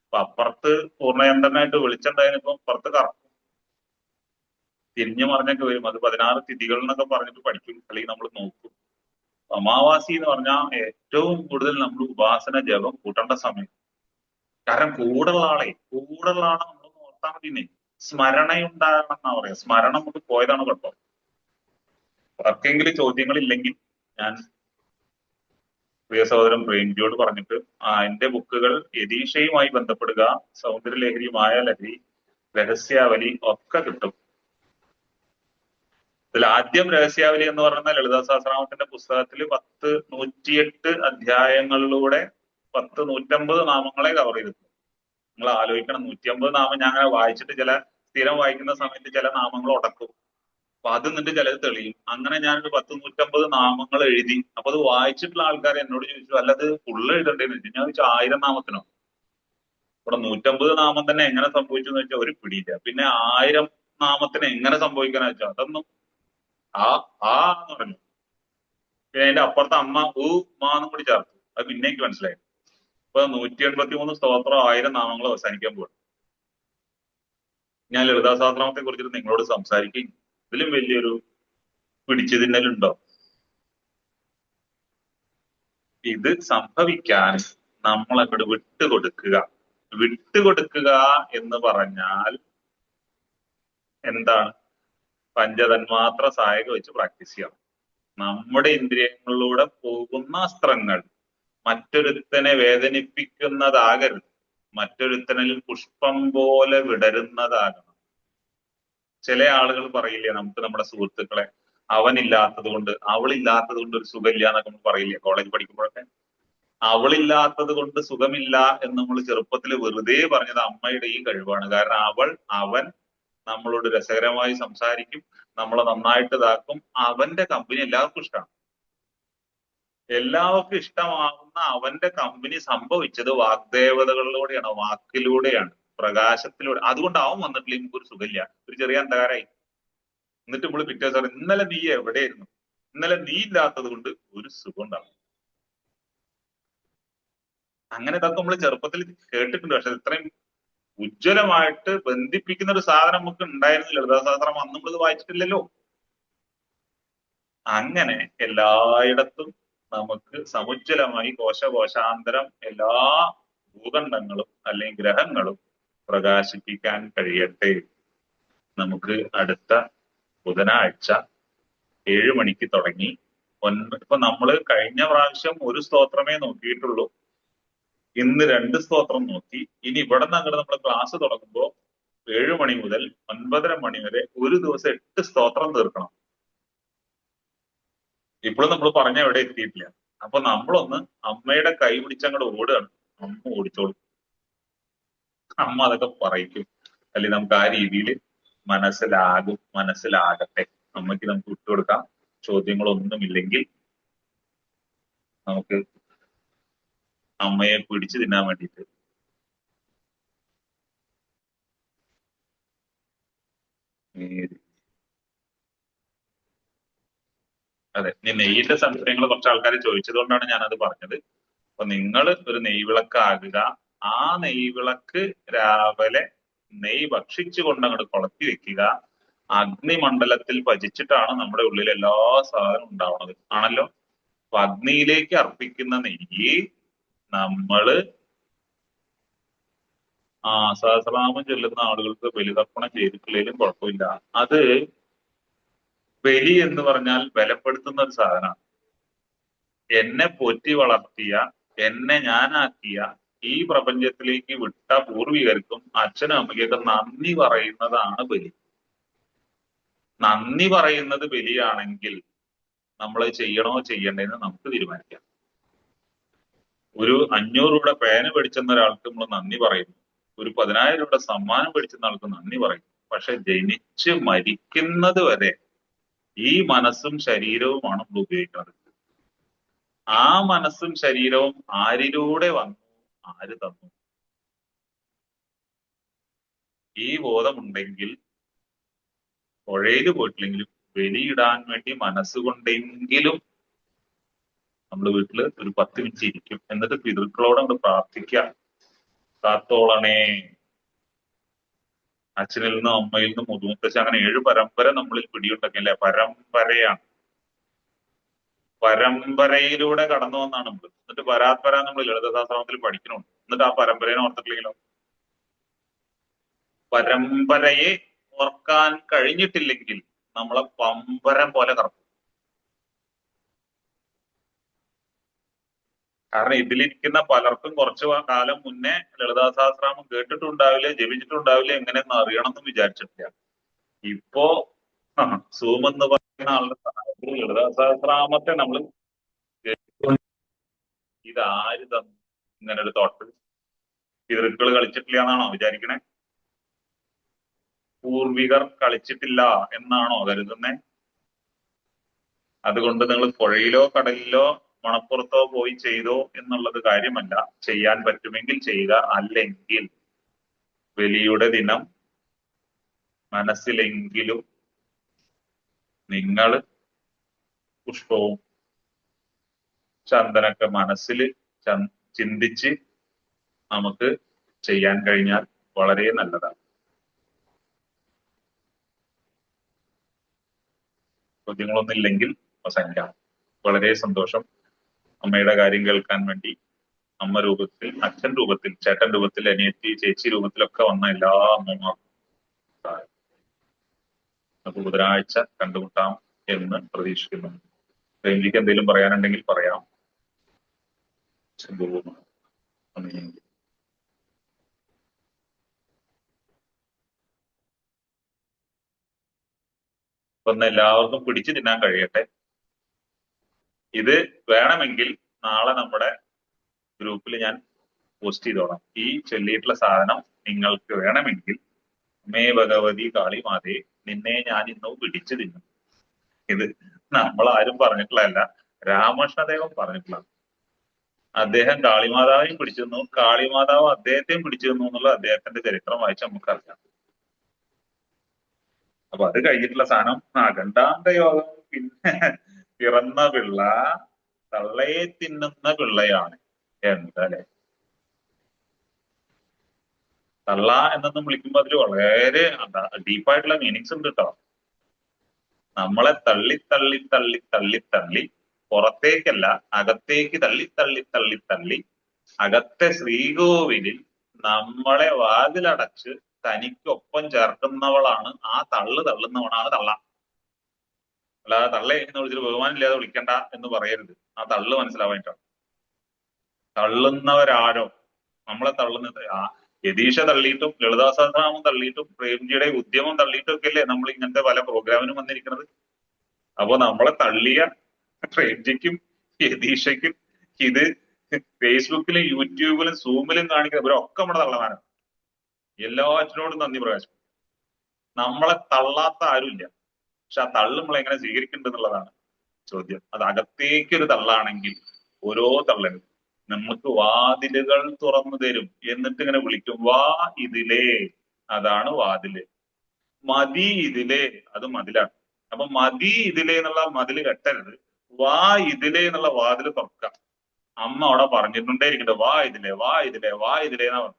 അപ്പൊ അപ്പുറത്ത് പൂർണ്ണചന്ദ്രനായിട്ട് വെളിച്ചമുണ്ടായതിനിപ്പം പുറത്ത് കറക്കും, തിരിഞ്ഞു മറിഞ്ഞൊക്കെ വരും. അത് 16 തിഥികൾ എന്നൊക്കെ പറഞ്ഞിട്ട് പഠിക്കും, അല്ലെങ്കിൽ നമ്മൾ നോക്കും. അമാവാസി എന്ന് പറഞ്ഞാൽ ഏറ്റവും കൂടുതൽ നമ്മൾ ഉപാസന ജപം കൂട്ടേണ്ട സമയം. കാരണം കൂടുള്ള ആളെ നമ്മൾ ഓർത്താൻ മതിനെ. സ്മരണയുണ്ടാകണം എന്നാ പറയാ. സ്മരണം കൊണ്ട് പോയതാണ് കുഴപ്പം. ആർക്കെങ്കിലും ചോദ്യങ്ങൾ ഇല്ലെങ്കിൽ ഞാൻ പ്രിയ സഹോദരൻ പ്രേംജിയോട് പറഞ്ഞിട്ട് എന്റെ ബുക്കുകൾ യതീഷയുമായി ബന്ധപ്പെടുക, സൗന്ദര്യലഹരി, മായാലഹരി, രഹസ്യാവലി ഒക്കെ കിട്ടും. ഇതിൽ ആദ്യം രഹസ്യാവലി എന്ന് പറയുന്ന ലളിതാ സഹസ്രനാമത്തിന്റെ പുസ്തകത്തിൽ 108 അധ്യായങ്ങളിലൂടെ 150 നാമങ്ങളെ കവർ ചെയ്തിട്ടുണ്ട്. നിങ്ങൾ ആലോചിക്കണം, 150 നാമം ഞാൻ അങ്ങനെ വായിച്ചിട്ട് ചില സ്ഥിരം വായിക്കുന്ന സമയത്ത് ചില നാമങ്ങൾ ഉടക്കും. അപ്പൊ അത് നിന്നിട്ട് ചിലത് തെളിയും. അങ്ങനെ ഞാനൊരു 150 നാമങ്ങൾ എഴുതി. അപ്പൊ അത് വായിച്ചിട്ടുള്ള ആൾക്കാർ എന്നോട് ചോദിച്ചു, അല്ലത് ഫുള്ള് എഴുതണ്ടേന്ന് ചോദിച്ചു. ഞാൻ ചോദിച്ചു 1000 നാമത്തിനോ? ഇവിടെ 150 നാമം തന്നെ എങ്ങനെ സംഭവിച്ചു എന്ന് വെച്ചാൽ ഒരു പിടിയില്ല. പിന്നെ 1000 നാമത്തിന് എങ്ങനെ സംഭവിക്കാന്ന് വെച്ചാൽ അതൊന്നും എന്ന് പറഞ്ഞു. പിന്നെ അതിന്റെ അപ്പുറത്ത് അമ്മ മാന്നും കൂടി ചേർത്തു. അത് പിന്നെ എനിക്ക് മനസ്സിലായി. ഇപ്പൊ 183 സ്തോത്രം 1000 നാമങ്ങൾ അവസാനിക്കാൻ പോകും. ഞാൻ ലളിതാ സഹസ്രനാമത്തെ കുറിച്ചിട്ട് നിങ്ങളോട് സംസാരിക്കും. ഇതിലും വലിയൊരു പിടിച്ചു തിന്നലുണ്ടോ? ഇത് സംഭവിക്കാൻ നമ്മൾ അങ്ങോട്ട് വിട്ടുകൊടുക്കുക. വിട്ടുകൊടുക്കുക എന്ന് പറഞ്ഞാൽ എന്താണ്? പഞ്ചതന്മാത്ര സഹായക വെച്ച് പ്രാക്ടീസ് ചെയ്യാം. നമ്മുടെ ഇന്ദ്രിയങ്ങളിലൂടെ പോകുന്ന അസ്ത്രങ്ങൾ മറ്റൊരുത്തനെ വേദനിപ്പിക്കുന്നതാകരുത്. മറ്റൊരുത്തനിൽ പുഷ്പം പോലെ വിടരുന്നതാകണം. ചില ആളുകൾ പറയില്ലേ, നമുക്ക് നമ്മുടെ സുഹൃത്തുക്കളെ അവനില്ലാത്തത് കൊണ്ട് അവളില്ലാത്തത് കൊണ്ട് ഒരു സുഖമില്ല എന്നൊക്കെ നമ്മൾ പറയില്ലേ കോളേജ് പഠിക്കുമ്പോഴൊക്കെ. അവളില്ലാത്തത് കൊണ്ട് സുഖമില്ല എന്ന് നമ്മൾ ചെറുപ്പത്തിൽ വെറുതെ പറഞ്ഞത് അമ്മയുടെ ഈ കഴിവാണ്. കാരണം അവൻ നമ്മളോട് രസകരമായി സംസാരിക്കും, നമ്മളെ നന്നായിട്ട് ഇതാക്കും. അവന്റെ കമ്പനി എല്ലാവർക്കും ഇഷ്ടമാണ്. എല്ലാവർക്കും ഇഷ്ടമാവുന്ന അവന്റെ കമ്പനി സംഭവിച്ചത് വാഗ്ദേവതകളിലൂടെയാണ്, വാക്കിലൂടെയാണ്, പ്രകാശത്തിലൂടെ. അതുകൊണ്ട് അവൻ വന്നിട്ടില്ലെങ്കിൽ നമുക്ക് ഒരു സുഖമില്ല, ഒരു ചെറിയ അന്ധകാരായി. എന്നിട്ട് നമ്മൾ പിറ്റേ ദിവസം ഇന്നലെ നീ എവിടെയായിരുന്നു, ഇന്നലെ നീ ഇല്ലാത്തത് കൊണ്ട് ഒരു സുഖം ഉണ്ടാവും. അങ്ങനെ ഇതൊക്കെ നമ്മൾ ചെറുപ്പത്തിൽ കേട്ടിട്ടുണ്ട്. പക്ഷെ ഇത്രയും ഉജ്ജ്വലമായിട്ട് ബന്ധിപ്പിക്കുന്ന ഒരു സാധനം നമുക്ക് ഉണ്ടായിരുന്നു ലളിതാസഹസ്രം. അന്ന് നമ്മളിത് വായിച്ചിട്ടില്ലല്ലോ. അങ്ങനെ എല്ലായിടത്തും നമുക്ക് സമുജ്വലമായി കോശാന്തരം എല്ലാ ഭൂഖണ്ഡങ്ങളും അല്ലെങ്കിൽ ഗ്രഹങ്ങളും പ്രകാശിപ്പിക്കാൻ കഴിയട്ടെ. നമുക്ക് അടുത്ത ബുധനാഴ്ച 7 മണിക്ക് തുടങ്ങി ഇപ്പൊ നമ്മള് കഴിഞ്ഞ പ്രാവശ്യം ഒരു സ്തോത്രമേ നോക്കിയിട്ടുള്ളൂ. ഇന്ന് 2 സ്തോത്രം നോക്കി. ഇനി ഇവിടെ നിന്ന് അങ്ങോട്ട് നമ്മൾ ക്ലാസ് തുടങ്ങുമ്പോ 7 മണി മുതൽ 9:30 മണി വരെ ഒരു ദിവസം 8 സ്തോത്രം തീർക്കണം. ഇപ്പോഴും നമ്മൾ പറഞ്ഞ എവിടെ എത്തിയിട്ടില്ല. അപ്പൊ നമ്മളൊന്ന് അമ്മയുടെ കൈ പിടിച്ചങ്ങോട്ട് ഓടുകയാണ്. അമ്മ ഓടിച്ചോളും. അമ്മ അതൊക്കെ പറയിക്കും. അല്ലെങ്കിൽ നമുക്ക് ആ രീതിയിൽ മനസ്സിലാകട്ടെ. അമ്മയ്ക്ക് നമുക്ക് വിട്ടുകൊടുക്കാം. ചോദ്യങ്ങളൊന്നുമില്ലെങ്കിൽ നമുക്ക് അമ്മയെ പിടിച്ചു തിന്നാൻ വേണ്ടിയിട്ട് അതെ, ഈ നെയ്യിന്റെ സംശയങ്ങൾ കുറച്ച് ആൾക്കാർ ചോദിച്ചതുകൊണ്ടാണ് ഞാനത് പറഞ്ഞത്. അപ്പൊ നിങ്ങൾ ഒരു നെയ്വിളക്കാകുക. ആ നെയ്വിളക്ക് രാവിലെ നെയ്യ് ഭക്ഷിച്ചു കൊണ്ട് അങ്ങോട്ട് കൊളത്തി വെക്കുക. അഗ്നിമണ്ഡലത്തിൽ ഭജിച്ചിട്ടാണ് നമ്മുടെ ഉള്ളിൽ എല്ലാ സാധനവും ഉണ്ടാവുന്നത് ആണല്ലോ. അപ്പൊ അഗ്നിയിലേക്ക് അർപ്പിക്കുന്ന നെയ്യ് നമ്മള് സഹസ്രനാമം ചൊല്ലുന്ന ആളുകൾക്ക് ബലിതർപ്പണം ചെയ്തിട്ടില്ലെങ്കിലും കുഴപ്പമില്ല. അത് ബലി എന്ന് പറഞ്ഞാൽ ബലപ്പെടുത്തുന്ന ഒരു സാധനമാണ്. എന്നെ പോറ്റി വളർത്തിയ, എന്നെ ഞാനാക്കിയ, ഈ പ്രപഞ്ചത്തിലേക്ക് വിട്ട പൂർവികർക്കും അച്ഛനും അമ്മയ്ക്കൊക്കെ നന്ദി പറയുന്നതാണ് ബലി. നന്ദി പറയുന്നത് ബലിയാണെങ്കിൽ നമ്മൾ ചെയ്യണോ ചെയ്യണ്ടേന്ന് നമുക്ക് തീരുമാനിക്കാം. ഒരു 500 രൂപയുടെ പേന മേടിച്ചെന്ന ഒരാൾക്ക് നമ്മൾ നന്ദി പറയുന്നു. ഒരു 10,000 രൂപയുടെ സമ്മാനം മേടിച്ചെന്ന ആൾക്ക് നന്ദി പറയും. പക്ഷെ ജനിച്ച് മരിക്കുന്നത് വരെ ഈ മനസ്സും ശരീരവുമാണ് നമ്മൾ ഉപയോഗിക്കുന്നത്. ആ മനസ്സും ശരീരവും ആരിലൂടെ വന്നു, ആര് തന്നു? ഈ ബോധമുണ്ടെങ്കിൽ പുഴയിൽ പോയിട്ടില്ലെങ്കിലും ബലിയിടാൻ വേണ്ടി മനസ്സുകൊണ്ടെങ്കിലും നമ്മൾ വീട്ടില് ഒരു 10 മിനിറ്റ് ഇരിക്കും. എന്നിട്ട് പിതൃക്കളോട് അങ്ങോട്ട് പ്രാർത്ഥിക്കുക. കാത്തോളണേ. അച്ഛനിൽ നിന്നും അമ്മയിൽ നിന്നും മുതുമുത്തച്ഛ അങ്ങനെ 7 പരമ്പര നമ്മളിൽ പിടിയുണ്ടെങ്കിലേ പരമ്പരയാണ്. പരമ്പരയിലൂടെ കടന്നു വന്നാണ് നമ്മൾ. എന്നിട്ട് പരാത്പര നമ്മൾ ലളിതശാസ്ത്രത്തിൽ പഠിക്കണുണ്ട്. എന്നിട്ട് ആ പരമ്പരയെ ഓർത്തിട്ടില്ലെങ്കിലോ? പരമ്പരയെ ഓർക്കാൻ കഴിഞ്ഞിട്ടില്ലെങ്കിൽ നമ്മളെ പമ്പരം പോലെ കറക്കും. കാരണം ഇതിലിരിക്കുന്ന പലർക്കും കുറച്ചു കാലം മുന്നേ ലളിതാസഹസ്രനാമം കേട്ടിട്ടുണ്ടാവില്ല, ജപിച്ചിട്ടുണ്ടാവില്ല, എങ്ങനെയെന്ന് അറിയണം എന്ന് വിചാരിച്ചിട്ടില്ല. ഇപ്പോ സൂം എന്ന് പറയുന്ന ആളുടെ സഹായത്തിൽ ലളിതാസഹസ്രനാമത്തെ നമ്മൾ ഇതാര് തന്നു ഇങ്ങനെ ഒരു തോട്ട്? പിതൃക്കൾ കളിച്ചിട്ടില്ല എന്നാണോ വിചാരിക്കണേ? പൂർവികർ കളിച്ചിട്ടില്ല എന്നാണോ കരുതുന്നേ? അതുകൊണ്ട് നിങ്ങൾ പുഴയിലോ കടലിലോ മണപ്പുറത്തോ പോയി ചെയ്തോ എന്നുള്ളത് കാര്യമല്ല. ചെയ്യാൻ പറ്റുമെങ്കിൽ ചെയ്യുക. അല്ലെങ്കിൽ ബലിയുടെ ദിനം മനസ്സിലെങ്കിലും നിങ്ങൾ പുഷ്പവും ചന്ദനൊക്കെ മനസ്സിൽ ചിന്തിച്ച് നമുക്ക് ചെയ്യാൻ കഴിഞ്ഞാൽ വളരെ നല്ലതാണ്. ചോദ്യങ്ങളൊന്നുമില്ലെങ്കിൽ അവസാനിക്കാം. വളരെ സന്തോഷം. അമ്മയുടെ കാര്യം കേൾക്കാൻ വേണ്ടി അമ്മ രൂപത്തിൽ, അച്ഛൻ രൂപത്തിൽ, ചേട്ടൻ രൂപത്തിൽ, അനിയത്തി, ചേച്ചി രൂപത്തിലൊക്കെ വന്ന എല്ലാ അമ്മമാർക്കും നമുക്ക് ബുധനാഴ്ച കണ്ടുമുട്ടാം എന്ന് പ്രതീക്ഷിക്കുന്നു. എനിക്ക് എന്തെങ്കിലും പറയാനുണ്ടെങ്കിൽ പറയാം. ഒന്ന് എല്ലാവർക്കും പിടിച്ചു തിന്നാൻ കഴിയട്ടെ. ഇത് വേണമെങ്കിൽ നാളെ നമ്മുടെ ഗ്രൂപ്പിൽ ഞാൻ പോസ്റ്റ് ചെയ്തോളാം. ഈ ചൊല്ലിയിട്ടുള്ള സാധനം നിങ്ങൾക്ക് വേണമെങ്കിൽ മേ ഭഗവതി കാളിമാതേ നിന്നെ ഞാൻ ഇന്ന് പിടിച്ചു തിന്നും. ഇത് നമ്മൾ ആരും പറഞ്ഞിട്ടുള്ളതല്ല, രാമകൃഷ്ണദേവൻ പറഞ്ഞിട്ടുള്ള. അദ്ദേഹം കാളിമാതാവിനെയും പിടിച്ചു തന്നു, കാളിമാതാവ് അദ്ദേഹത്തെയും പിടിച്ചു തന്നു എന്നുള്ള അദ്ദേഹത്തിന്റെ ചരിത്രം വായിച്ച് നമുക്കറിയാം. അപ്പൊ അത് കഴിഞ്ഞിട്ടുള്ള സാധനം അഖണ്ഡാന്ത യോഗം. പിന്നെ പിറന്ന പിള്ള തള്ളയെ തിന്നുന്ന പിള്ളയാണ്. എന്താല്ലേ? തള്ള എന്നൊന്നും വിളിക്കുമ്പോ അതിൽ വളരെ ഡീപ്പായിട്ടുള്ള മീനിങ്സ് ഉണ്ട് കേട്ടോ. നമ്മളെ തള്ളി തള്ളി തള്ളി തള്ളി തള്ളി പുറത്തേക്കല്ല അകത്തേക്ക് തള്ളി തള്ളി തള്ളി തള്ളി അകത്തെ ശ്രീകോവിലിൽ നമ്മളെ വാതിലടച്ച് തനിക്കൊപ്പം ചേർക്കുന്നവളാണ് ആ തള്ളുന്നവനാണ് തള്ള. അല്ലാതെ തള്ളെ എന്ന് വിളിച്ചിട്ട് ബഹുമാനില്ലാതെ വിളിക്കണ്ട എന്ന് പറയരുത്. ആ തള്ളു മനസ്സിലാവാനായിട്ടാണ്. തള്ളുന്നവരാരോ നമ്മളെ തള്ളുന്നത് യതീഷ തള്ളിയിട്ടും ലളിതാ സഹസ്രനാമം തള്ളിയിട്ടും പ്രേംജിയുടെ ഉദ്യമം തള്ളിയിട്ടും ഒക്കെ അല്ലേ നമ്മൾ ഇങ്ങനത്തെ പല പ്രോഗ്രാമിനും വന്നിരിക്കുന്നത്. അപ്പൊ നമ്മളെ തള്ളിയ പ്രേംജിക്കും യതീഷയ്ക്കും ഇത് ഫേസ്ബുക്കിലും യൂട്യൂബിലും സൂമിലും കാണിക്കുന്ന ഇവരൊക്കെ നമ്മുടെ തള്ളമാനാണ്. എല്ലാറ്റിനോടും നന്ദി പ്രകാശം. നമ്മളെ തള്ളാത്ത ആരുമില്ല. പക്ഷെ ആ തള്ളു നമ്മൾ എങ്ങനെ സ്വീകരിക്കുന്നുണ്ട് എന്നുള്ളതാണ് ചോദ്യം. അത് അകത്തേക്കൊരു തള്ളാണെങ്കിൽ ഓരോ തള്ളനും നമുക്ക് വാതിലുകൾ തുറന്നു തരും. എന്നിട്ട് ഇങ്ങനെ വിളിക്കും, വാ ഇതിലേ, അതാണ് വാതില്. മതി ഇതിലേ, അത് മതിലാണ്. അപ്പൊ മതി ഇതിലേ എന്നുള്ള മതില് കെട്ടരുത്, വാ ഇതിലേ എന്നുള്ള വാതില് തുറക്കാം. അമ്മ അവിടെ പറഞ്ഞിട്ടുണ്ടേ ഇരിക്കട്ടെ, വാ ഇതിലേ, വാ ഇതിലേ, വാ ഇതിലേ എന്നാ പറഞ്ഞു.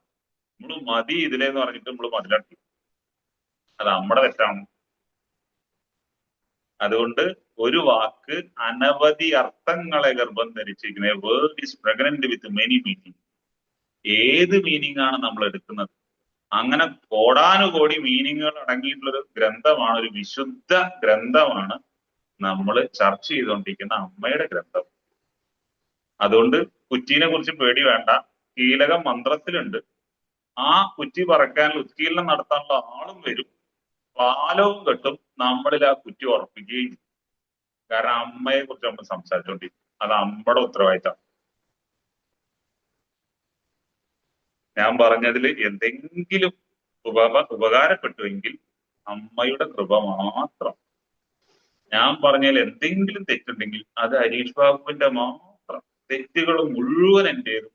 നമ്മള് മതി ഇതിലേ എന്ന് പറഞ്ഞിട്ട് നമ്മള് മതിലാക്കി. അത് നമ്മുടെ തെറ്റാണ്. അതുകൊണ്ട് ഒരു വാക്ക് അനവധി അർത്ഥങ്ങളെ ഗർഭം ധരിച്ചിരിക്കുന്നത്. Word is pregnant with many meaning. ഏത് മീനിങ് ആണ് നമ്മൾ എടുക്കുന്നത്? അങ്ങനെ കോടാനുകോടി മീനിങ്ങുകൾ അടങ്ങിയിട്ടുള്ളൊരു ഗ്രന്ഥമാണ്, ഒരു വിശുദ്ധ ഗ്രന്ഥമാണ് നമ്മൾ ചർച്ച ചെയ്തുകൊണ്ടിരിക്കുന്ന അമ്മയുടെ ഗ്രന്ഥം. അതുകൊണ്ട് കുറ്റീനെ കുറിച്ച് പേടി വേണ്ട. കീലകം മന്ത്രത്തിലുണ്ട്. ആ കുറ്റി പറക്കാൻ ഉത്കീലനം നടത്താനുള്ള ആളും വരും, പാലവും കെട്ടും, നമ്മളിൽ ആ കുറ്റി ഉറപ്പിക്കുകയും ചെയ്യും. കാരണം അമ്മയെ കുറിച്ച് നമ്മൾ സംസാരിച്ചുകൊണ്ടിരിക്കും. അത് അമ്മയുടെ ഉത്തരവാദിത്തം. ഞാൻ പറഞ്ഞതിൽ എന്തെങ്കിലും ഉപകാരപ്പെട്ടുവെങ്കിൽ അമ്മയുടെ കൃപ മാത്രം. ഞാൻ പറഞ്ഞതിൽ എന്തെങ്കിലും തെറ്റുണ്ടെങ്കിൽ അത് ഹരീഷ് ബാബുവിന്റെ മാത്രം. തെറ്റുകൾ മുഴുവൻ എന്റേതും.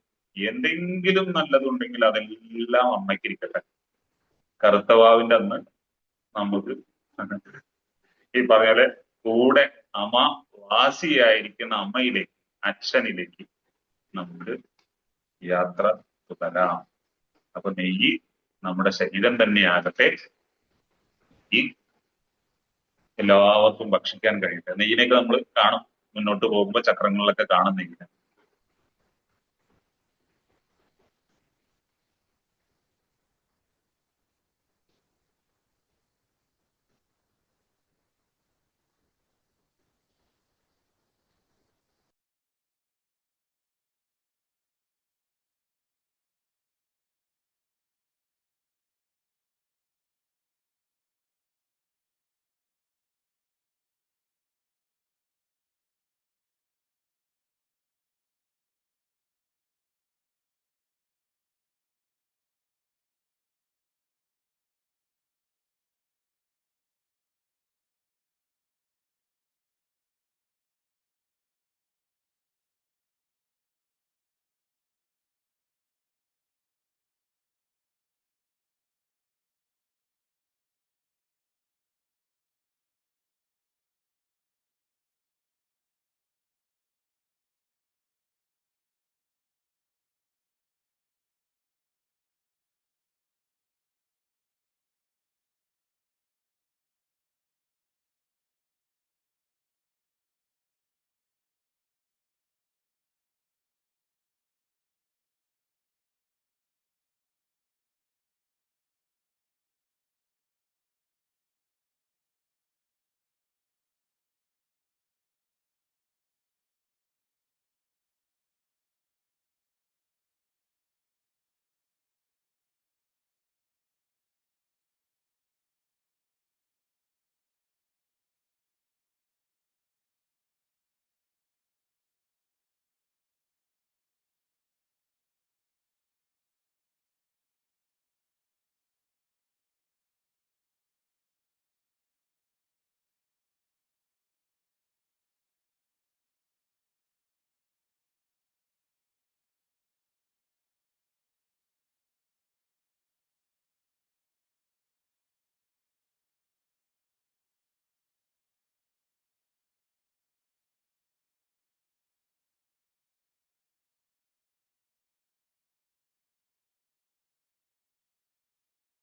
എന്തെങ്കിലും നല്ലതുണ്ടെങ്കിൽ അതെല്ലാം അമ്മയ്ക്കിരിക്കട്ടെ. കറുത്തവാവിന്റെ അന്ന് നമുക്ക് ഈ പറഞ്ഞ കൂടെ അമ്മ വാസിയായിരിക്കുന്ന അമ്മയിലേക്ക്, അച്ഛനിലേക്ക് നമുക്ക് യാത്ര തുടരാം. അപ്പൊ നെയ്യ് നമ്മുടെ ശരീരം തന്നെയാകട്ടെ. ഈ എല്ലാവർക്കും ഭക്ഷിക്കാൻ കഴിയട്ടെ. നെയ്യിനൊക്കെ നമ്മൾ കാണും, മുന്നോട്ട് പോകുമ്പോൾ ചക്രങ്ങളിലൊക്കെ കാണും നെയ്യിനെ.